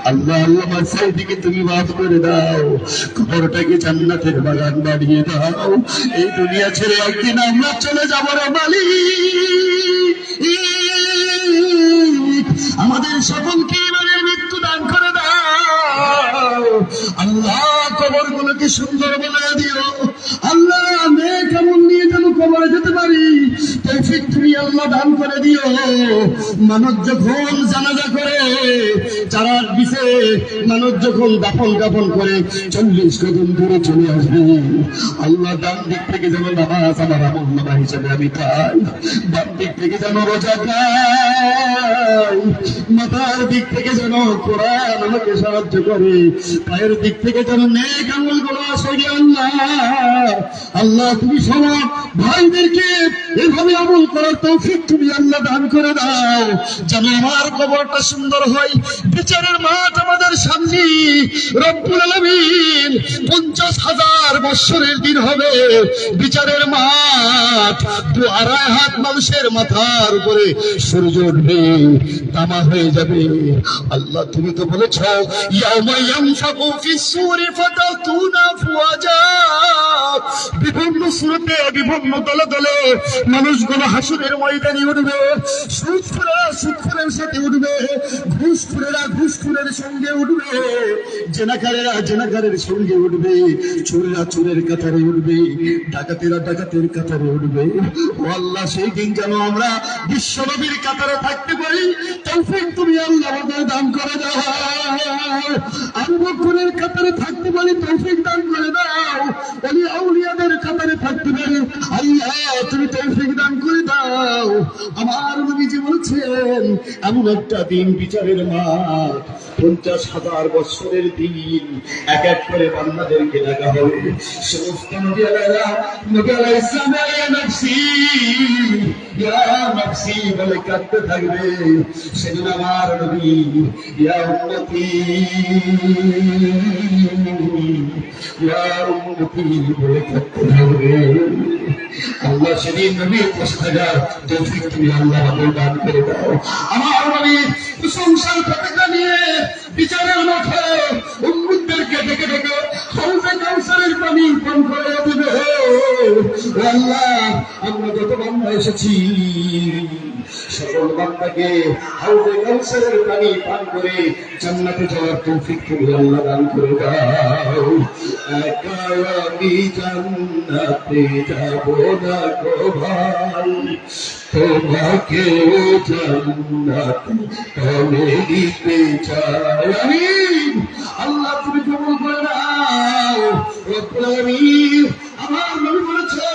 আল্লাহ আল্লামা সাঈদীকে তুমি মাফ করে দাও, কবরটাকে জান্নাতের বাগান বানিয়ে দাও। এই দুনিয়া ছেড়ে একদিন আমরা চলে যাবো রে মালিক, আমাদের সকলকে ইমানের মৃত্যু দান করে দাও। আল্লাহ কবরগুলোকে সুন্দর বানায় দিও। আল্লাহ মেয়ে কেমন নিয়ে যেন কবরে যেতে পারি তৌফিক তুমি আল্লাহ দান করে দিও। মানুষ যখন জানাজা করে, চারার বিছে মানুষ যখন দাফন কাফন করে 40 কদম দূরে চলে আসবে, আল্লাহ ডান দিক থেকে যেন নামাজ আমার আমল নামা হিসেবে আমি পাই, ডান দিক থেকে যেন রোজা পাই, মাথার দিক থেকে যেন কোরআন আমাকে সাহায্য করে, পায়ের দিক থেকে যেন নেক আমলগুলো আসে। আল্লাহ আল্লাহ তুমি সব ভাইদেরকে এভাবে আমল করার তৌফিক তুমি আল্লাহ দান করে দাও, যেন আমার কবরটা সুন্দর হয়। বিচারের মাঠ আমাদের সামনে, রব্বুল আলামিন 50,000 বৎসরের দিন হবে বিচারের মাঠ, 2-2.5 হাত মানুষের মাথার উপরে সূর্য উঠবে, তামা হয়ে যাবে। আল্লাহ তুমি তো বলেছ ইয়াউমা ইয়ানফাকু ফিস-সূরি ফাতাতুনা আফওয়াজা, বিভিন্ন সূরতে বিভিন্ন দলে দলে মানুষগুলো হাসরের ময়দানে উঠবে। সুদখোরেরা সুদখোরের সাথে উঠবে, ঘুষখোরেরা ঘুষখোরের সঙ্গে উঠবে, জেনাকারেরা জেনাকারের সঙ্গে উঠবে, চোরেরা চোরের কাতারে উঠবে, ডাকাতেরা ডাকাতের কাতারে উঠবে। ও আল্লাহ সেই দিন যেন আমরা বিশ্বনবীর কাতারে থাকতে পারি তৌফিক তুমি আল্লাহ আমাদের দান করে দাও। আবু বকরের কাতারে থাকতে পারি তৌফিক দান করে দাও, ওলি আউলিয়াদের কাতারে থাকতে পারি আল্লাহ তুমি তৌফিক দান করে দাও। আমার নবীজি বলছেন এমন একটা দিন বিচারের মাঠ, 50,000 বৎসরের দিন, এক এক করে বান্দাদেরকে ডাকা হবে। সমস্ত নবী আলাইহিস সালাম ইয়া নফসি ইয়া নফসি বলে কাঁদতে থাকবে। সেদিন আমার নবী ইয়া উম্মতি ইয়া উম্মতি বলে কাঁদতে থাকবে। আল্লাহ সেদিন নবীর পাশে থাকার তৌফিক তুমি আল্লাহ আমাদের দান করে দাও। আমার নবী প্রশংসার পতাকা নিয়ে বিচারের মাঠে উম্মতদেরকে ডেকে ডেকে হাউজে কাউসারের পানি পান করে দেবে। আল্লাহ আমরা যত বান্দা এসেছি সকল বান্দাকে হাউজে কাউসারের পানি পান করে জান্নাতে যাওয়ার তৌফিক তুমি আল্লাহ দান করে দাও। একা আমি জান্নাতে যাব না গো ভাই, তোমাকে জান্নাতে তলে নিতে চাই আমি। আল্লাহ তুমি কবুল করে নাও। রব্বুল আলামিন আমার নবী বলেছে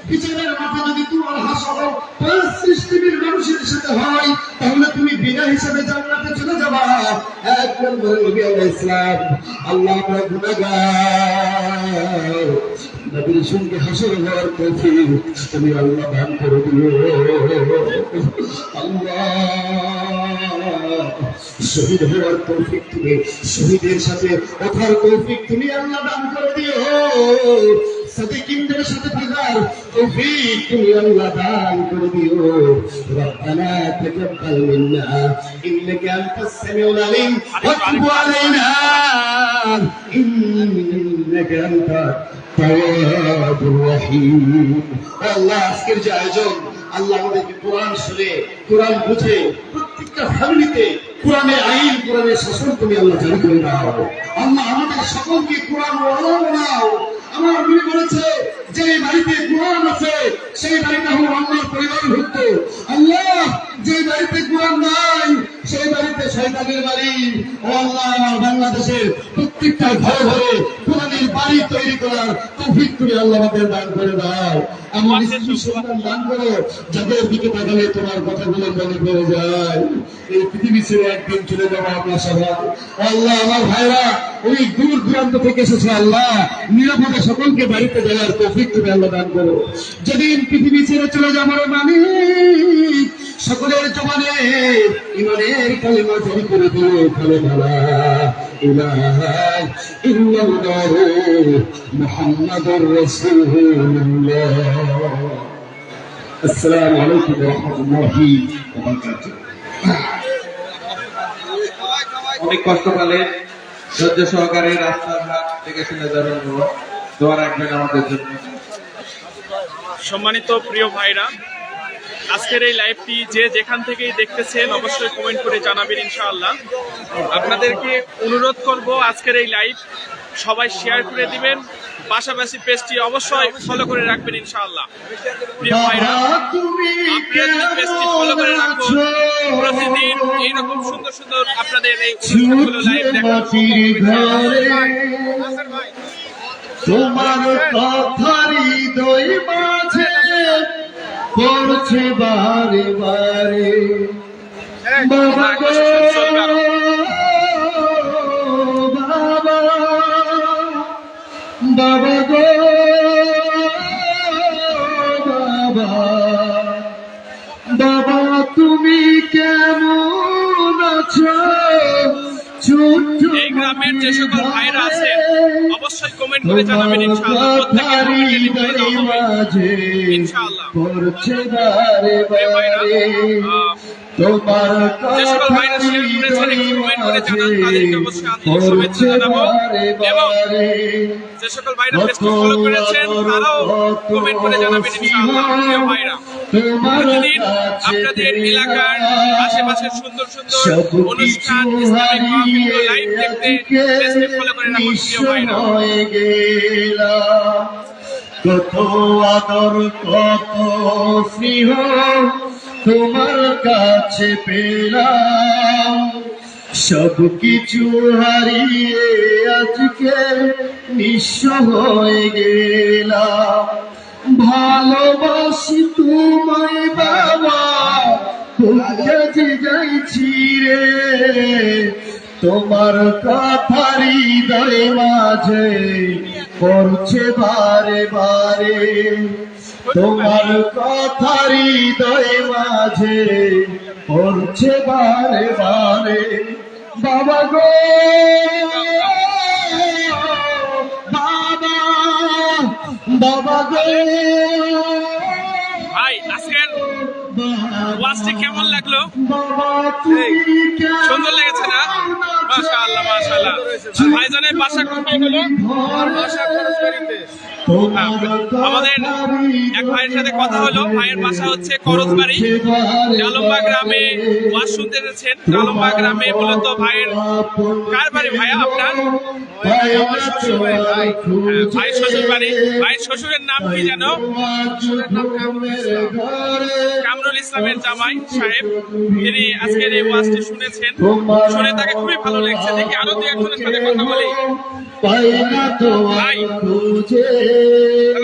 বিচারের মাঠে যদি তোমার হাসর 35 মানুষের সাথে হয় তাহলে তুমি বিনা হিসাবে জান্নাতে চলে যাবা। এক নম্বর নবী আলাইহিস সালাম আল্লাহ আমরা গুনাহগার, নবীর সঙ্গে হাসর হওয়ার তৌফিক তুমি আল্লাহ দান করে দিও। আল্লাহ শহীদ হওয়ার তৌফিক তুমি, শহীদের সাথে ওঠার তৌফিক তুমি আল্লাহ দান করে দিও। সাদিকিনদের সাথে থাকার তৌফিক তুমি আল্লাহ দান করে দিও। রব্বানা তাকাব্বাল মিন্না ইন্নাকা আনতাস সামিউল আলিম ওয়া তুব আলাইনা ইন্নাকা আনতাত তাওয়াবুর রহিম। আল্লাহ আজকের যে আয়োজন আল্লাহ আমাদেরকে কোরআন শুনে কোরআন বুঝে প্রত্যেকটা ফ্যামিলিতে কোরআনে আইন কোরআনের শাসন তুমি আল্লাহ জারি করে দাও। আল্লাহ আমাদের সকলকে কোরআন ওয়ালা বানাও। আমার মনে করেছে যে বাড়িতে কোরআন আছে সেই বাড়িটা হলো আল্লাহর পরিবারভুক্ত। আল্লাহ যে বাড়িতে কোরআন নাই সেই বাড়িতে শয়তানের বাড়ি। ও আল্লাহ আমার বাংলাদেশের প্রত্যেকটা ঘরে ঘরে কোরআনের বাড়ি তৈরি করার তৌফিক তুমি আল্লাহ আমাদের দান করে দাও। আমার স্ত্রী সন্তান দান করো যাদের দিকে তাকালে তোমার কথাগুলো মনে পড়ে যায়। এই পৃথিবী ছেড়ে একদিন চলে যাবো আমরা সবাই। আল্লাহ আমার ভাইরা অনেক দূর দূরান্ত থেকে এসেছে। আল্লাহ নিরাপদে সকলকে বাড়িতে যাওয়ার তৌফিক তুমি আল্লাহ দান করো। যেদিন পৃথিবী ছেড়ে চলে যাবার মালিক সকলের জবানে ইমানের কালিমা জারি করে দিও। কালেমা ইলাহা ইল্লাল্লাহ মুহাম্মাদুর রাসূলুল্লাহ। আসসালামু আলাইকুম ওয়া রাহমাতুল্লাহি ওয়া বারাকাতুহু। অনেক কষ্টকালে ধৈর্য সহকারে রাস্তাঘাট থেকে শুনে যাবেন, দোয়া রাখবেন আমাদের জন্য। সম্মানিত প্রিয় ভাইরা, আজকের এই লাইভটি যে যেখান থেকেই দেখতেছেন অবশ্যই কমেন্ট করে জানাবেন ইনশাআল্লাহ। আপনাদেরকে অনুরোধ করব আজকের এই লাইভ সবাই শেয়ার করে দিবেন, পাশাপাশি পেজটি অবশ্যই ফলো করে রাখবেন ইনশাআল্লাহ। প্রিয় ভাইরা, আপনারা যদি পেজটি ফলো করে রাখুন প্রতিদিন এইরকম সুন্দর সুন্দর আপনাদের এই অনুষ্ঠানগুলো লাইভ দেখার তোমার কথা হৃদয় মাঝে পড়ছে বারে বারে। বাবা গো বাবা, বাবা গো বাবা, বাবা তুমি কেমন আছো? এই গ্রামের যে সকল ভাইরা আছেন অবশ্যই কমেন্ট করে জানাবেন ইনশাআল্লাহ। প্রত্যেকের কমেন্টে রিপ্লাই দেওয়া হবে ইনশাআল্লাহ। যে সকল ভাইরা শেয়ার করেছেন একটু কমেন্ট করে জানান, তাদেরকে অবশ্যই আন্তরিক শুভেচ্ছা জানাবো। এবং যে সকল ভাইরা পেজটি ফলো করেছেন তারাও কমেন্ট করে জানাবেন ইনশাআল্লাহ। প্রিয় ভাইরা, প্রতিদিন আপনাদের এলাকার আশেপাশের সুন্দর সুন্দর অনুষ্ঠান ইসলামিক মাহফিল লাইভ দেখতে পেজটি ফলো করে রাখুন প্রিয় ভাইরা। কত আদর কত স্নেহ তোমার কাছে পেলাম, সব কিছু হারিয়ে আজকে নিঃস্ব হয়ে গেলাম। ভালোবাসি তোমায় বাবা, কাছে যাইছি রে, তোমার কথা হৃদয় মাঝে পড়ছে বারে বারে। তোমার কথা হৃদয় মাঝে পড়ছে বারে বারে। বাবা গো বাবা, বাবা গো ভাই, আজকের ওয়াজটি কেমন লাগলো? সুন্দর লেগেছে না? মাশাআল্লাহ মাশাআল্লাহ। ভাইজানের বাসা কোথায় হলো? আমাদের এক ভাইয়ের সাথে কথা হলো, ভাইয়ের বাসা হচ্ছে করজবাড়ি ডালম্বা গ্রামে। ওয়াজ শুনতে এসেছেন ডালম্বা গ্রামে। মূলত ভাইয়ের কার বাড়ি ভাইয়া আপনার? ভাই শ্বশুর বাড়ি। ভাইয়ের শ্বশুরের নাম কি জানো? কামরুল ইসলামের জামাই সাহেব। তিনি আজকের এই ওয়াজটি শুনেছেন, শুনে তাকে খুবই ভালো লেগেছে। দেখি আরো দু একজনের সাথে কথা বলি। ভাই,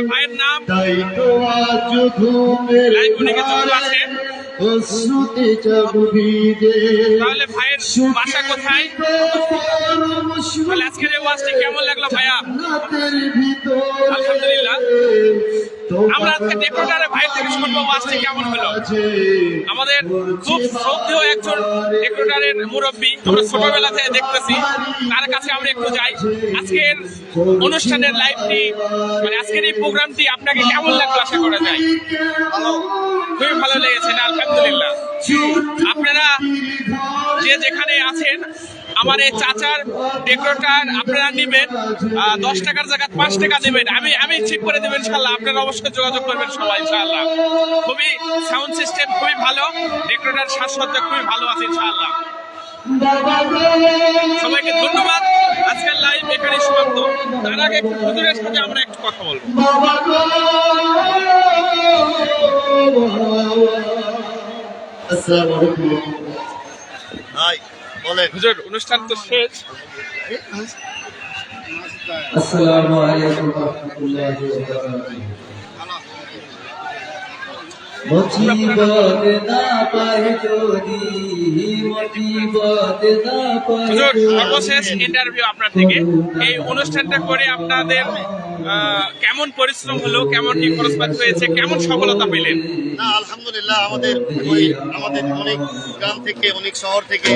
ভাইয়ের নাম লাইভুনিকে যুক্ত আছেন। তাহলে ভাইয়ের বাসা কোথায়? তাহলে আজকের এই ওয়াজটি কেমন লাগলো ভাইয়া? আলহামদুলিল্লাহ। আমরা আজকে ডেকোরেটরের ভাই থেকে শুনবো ওয়াজটি কেমন হলো। আমাদের খুব শ্রদ্ধেয় একজন ডেকোরেটরের মুরব্বী, আমরা ছোটবেলা থেকে দেখতেছি, তার কাছে আমরা একটু যাই। আজকের অনুষ্ঠানের লাইভটি মানে আজকের এই প্রোগ্রামটি আপনাকে কেমন লাগলো আশা করা যায়? খুবই ভালো লেগেছে না? আলহামদুলিল্লাহ। আপনারা যে যেখানে আছেন আমার এই চাচার ডেকোরেটর আপনারা নেবেন 10 টাকার জায়গায় 5 টাকা দেবেন, আমি ঠিক করে দেবেন ইনশাআল্লাহ। আপনারা অবশ্যই যোগাযোগ করবেন সবাই ইনশাআল্লাহ। খুবই সাউন্ড সিস্টেম খুবই ভালো, ডেকোরেটর সাজসজ্জা খুবই ভালো আছে ইনশাআল্লাহ। সবাইকে ধন্যবাদ। আজকের লাইভ এখানে সমাপ্ত। তার আগে হুজুরের সাথে আমরা একটু কথা বলবো। হুজুর, অনুষ্ঠান তো শেষ। আসসালামু আলাইকুম ওয়া রাহমাতুল্লাহি ওয়া বারাকাতুহু। মুসিবত না পায় যদি, মুসিবত না পায় হুজুর, যদি। সর্বশেষ ইন্টারভিউ আপনার থেকে। এই অনুষ্ঠানটা করে আপনাদের কেমন পরিশ্রম হলো, কেমন কি খরচপাতি হয়েছে, কেমন সফলতা পেলেন? না, আলহামদুলিল্লাহ আমাদের অনেক গ্রাম থেকে, অনেক শহর থেকে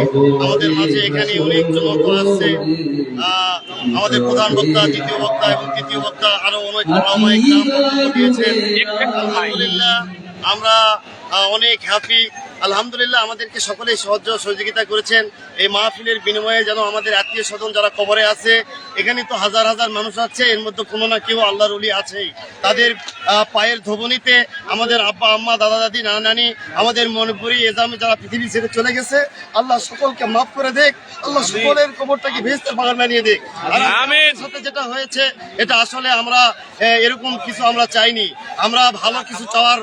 আমাদের মাঝে এখানে অনেক জনক আসছে। আমাদের প্রধান বক্তা, দ্বিতীয় বক্তা এবং তৃতীয় বক্তা আরো অনেক ওলামায়ে কেরাম বক্তব্য দিয়েছেন। আলহামদুলিল্লাহ আমরা অনেক হ্যাপি। আলহামদুলিল্লাহ আমাদেরকে সকলেই সহযোগিতা করেছেন। এই মাহফিলের বিনিময়ে যেন আমাদের আত্মীয় স্বজন যারা কবরে আছে, এখানে তো হাজার হাজার মানুষ আছে, এর মধ্যে কোনো না কেউ আল্লাহর ওলি আছেই। তাদের পায়ের ধবনীতে আমাদের আব্বা আম্মা, দাদা দাদি, নানা নানি, আমাদের মনেপুরি এজামে যারা পৃথিবী ছেড়ে চলে গেছে, আল্লাহ সকলকে মাফ করে দেখ, আল্লাহ সকলের কবরটাকে ভেস্তে বাগান বানিয়ে দেখ। আর আমাদের সাথে যেটা হয়েছে এটা আসলে আমরা এরকম কিছু আমরা চাইনি। আমরা ভালো কিছু চাওয়ার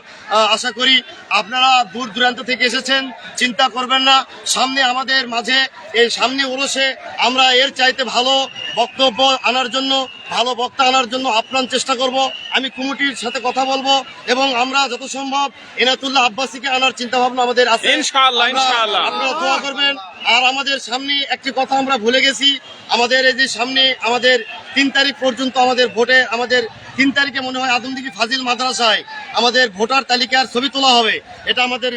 আশা করি। আপনারা দূর দূরান্ত থেকে এসেছেন, চিন্তা করবেন না। সামনে আমাদের মাঝে এই সামনে ওরসে আমরা এর চাইতে ভালো বক্তব্য আনার জন্য, ভালো বক্তা আনার জন্য আপ্রাণ চেষ্টা করব। আমি কমিটির সাথে কথা বলবো এবং আমরা যত সম্ভব এনায়েতুল্লাহ আব্বাসীকে আনার চিন্তা ভাবনা আমাদের আছে ইনশাআল্লাহ, ইনশাআল্লাহ। আপনারা দোয়া করবেন। আর আমাদের সামনে একটি কথা আমরা ভুলে গেছি, আমাদের এই যে সামনে আমাদের 3 তারিখ পর্যন্ত আমাদের ভোটে, আমাদের 3 তারিখে মনে হয় আদমদিঘি ফাজিল মাদ্রাসায় আমাদের ভোটার তালিকার ছবি তোলা হবে। এটা আমাদের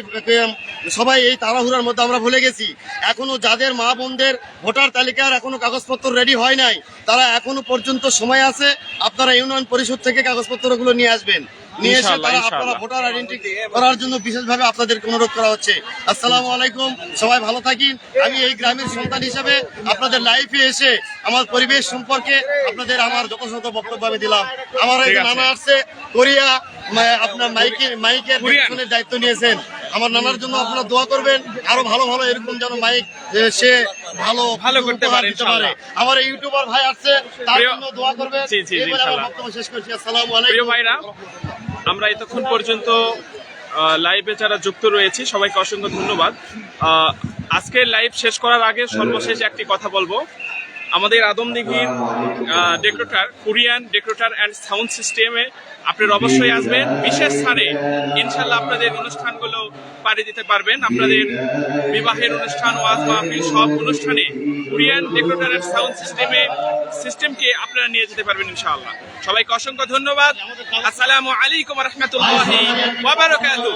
সবাই এই তাড়াহুড়ার মধ্যে আমরা ভুলে গেছি। এখনো যাদের মা বোনদের ভোটার তালিকার এখনো কাগজপত্র রেডি হয় নাই, তারা এখনো পর্যন্ত সময় আছে। আপনারা ইউনিয়ন পরিষদ থেকে কাগজপত্রগুলো নিয়ে আসবেন, নিয়ে এসে তারা আপনারা ভোটার আইডেন্টি করার জন্য বিশেষভাবে আপনাদেরকে অনুরোধ করা হচ্ছে। আসসালামু আলাইকুম, সবাই ভালো থাকেন। আমি এই গ্রামের সন্তান হিসেবে আপনাদের লাইফে এসে আমার পরিবেশ সম্পর্কে আপনাদের আমার যথাযথ বক্তব্য আমি দিলাম। আমার এই নানা আসছে কোরিয়া, আপনার মাইকের দায়িত্ব নিয়েছেন। আমার নানার জন্য আপনারা দোয়া করবেন, আরো ভালো ভালো এরকম যেন মাইক সে ভালো করতে পারে। আমার এই ইউটিউবার ভাই আসছে, তার জন্য দোয়া করবেন। এবারে আমার বক্তব্য শেষ করছি। আসসালামু আলাইকুম। ভাইরা, আমরা এতক্ষণ পর্যন্ত লাইভে যারা যুক্ত রয়েছে সবাইকে অসংখ্য ধন্যবাদ। আজকের লাইভ শেষ করার আগে সর্বশেষ একটি কথা বলবো। আমাদের আদমদিঘির decorator, Korean decorator and sound সিস্টেমে আপনারা অবশ্যই আসবেন। বিশেষ ছাড়ে ইনশাল্লাহ আপনাদের অনুষ্ঠানগুলো পাড়ি দিতে পারবেন। আপনাদের বিবাহের অনুষ্ঠান, ওয়াজ মাহফিল সব অনুষ্ঠানে কোরিয়ান ডেকোরেটর অ্যান্ড সাউন্ড সিস্টেমকে আপনারা নিয়ে যেতে পারবেন ইনশাআল্লাহ। সবাইকে অসংখ্য ধন্যবাদ। আসসালামু আলাইকুম ওয়া রাহমাতুল্লাহি ওয়া বারাকাতুহু।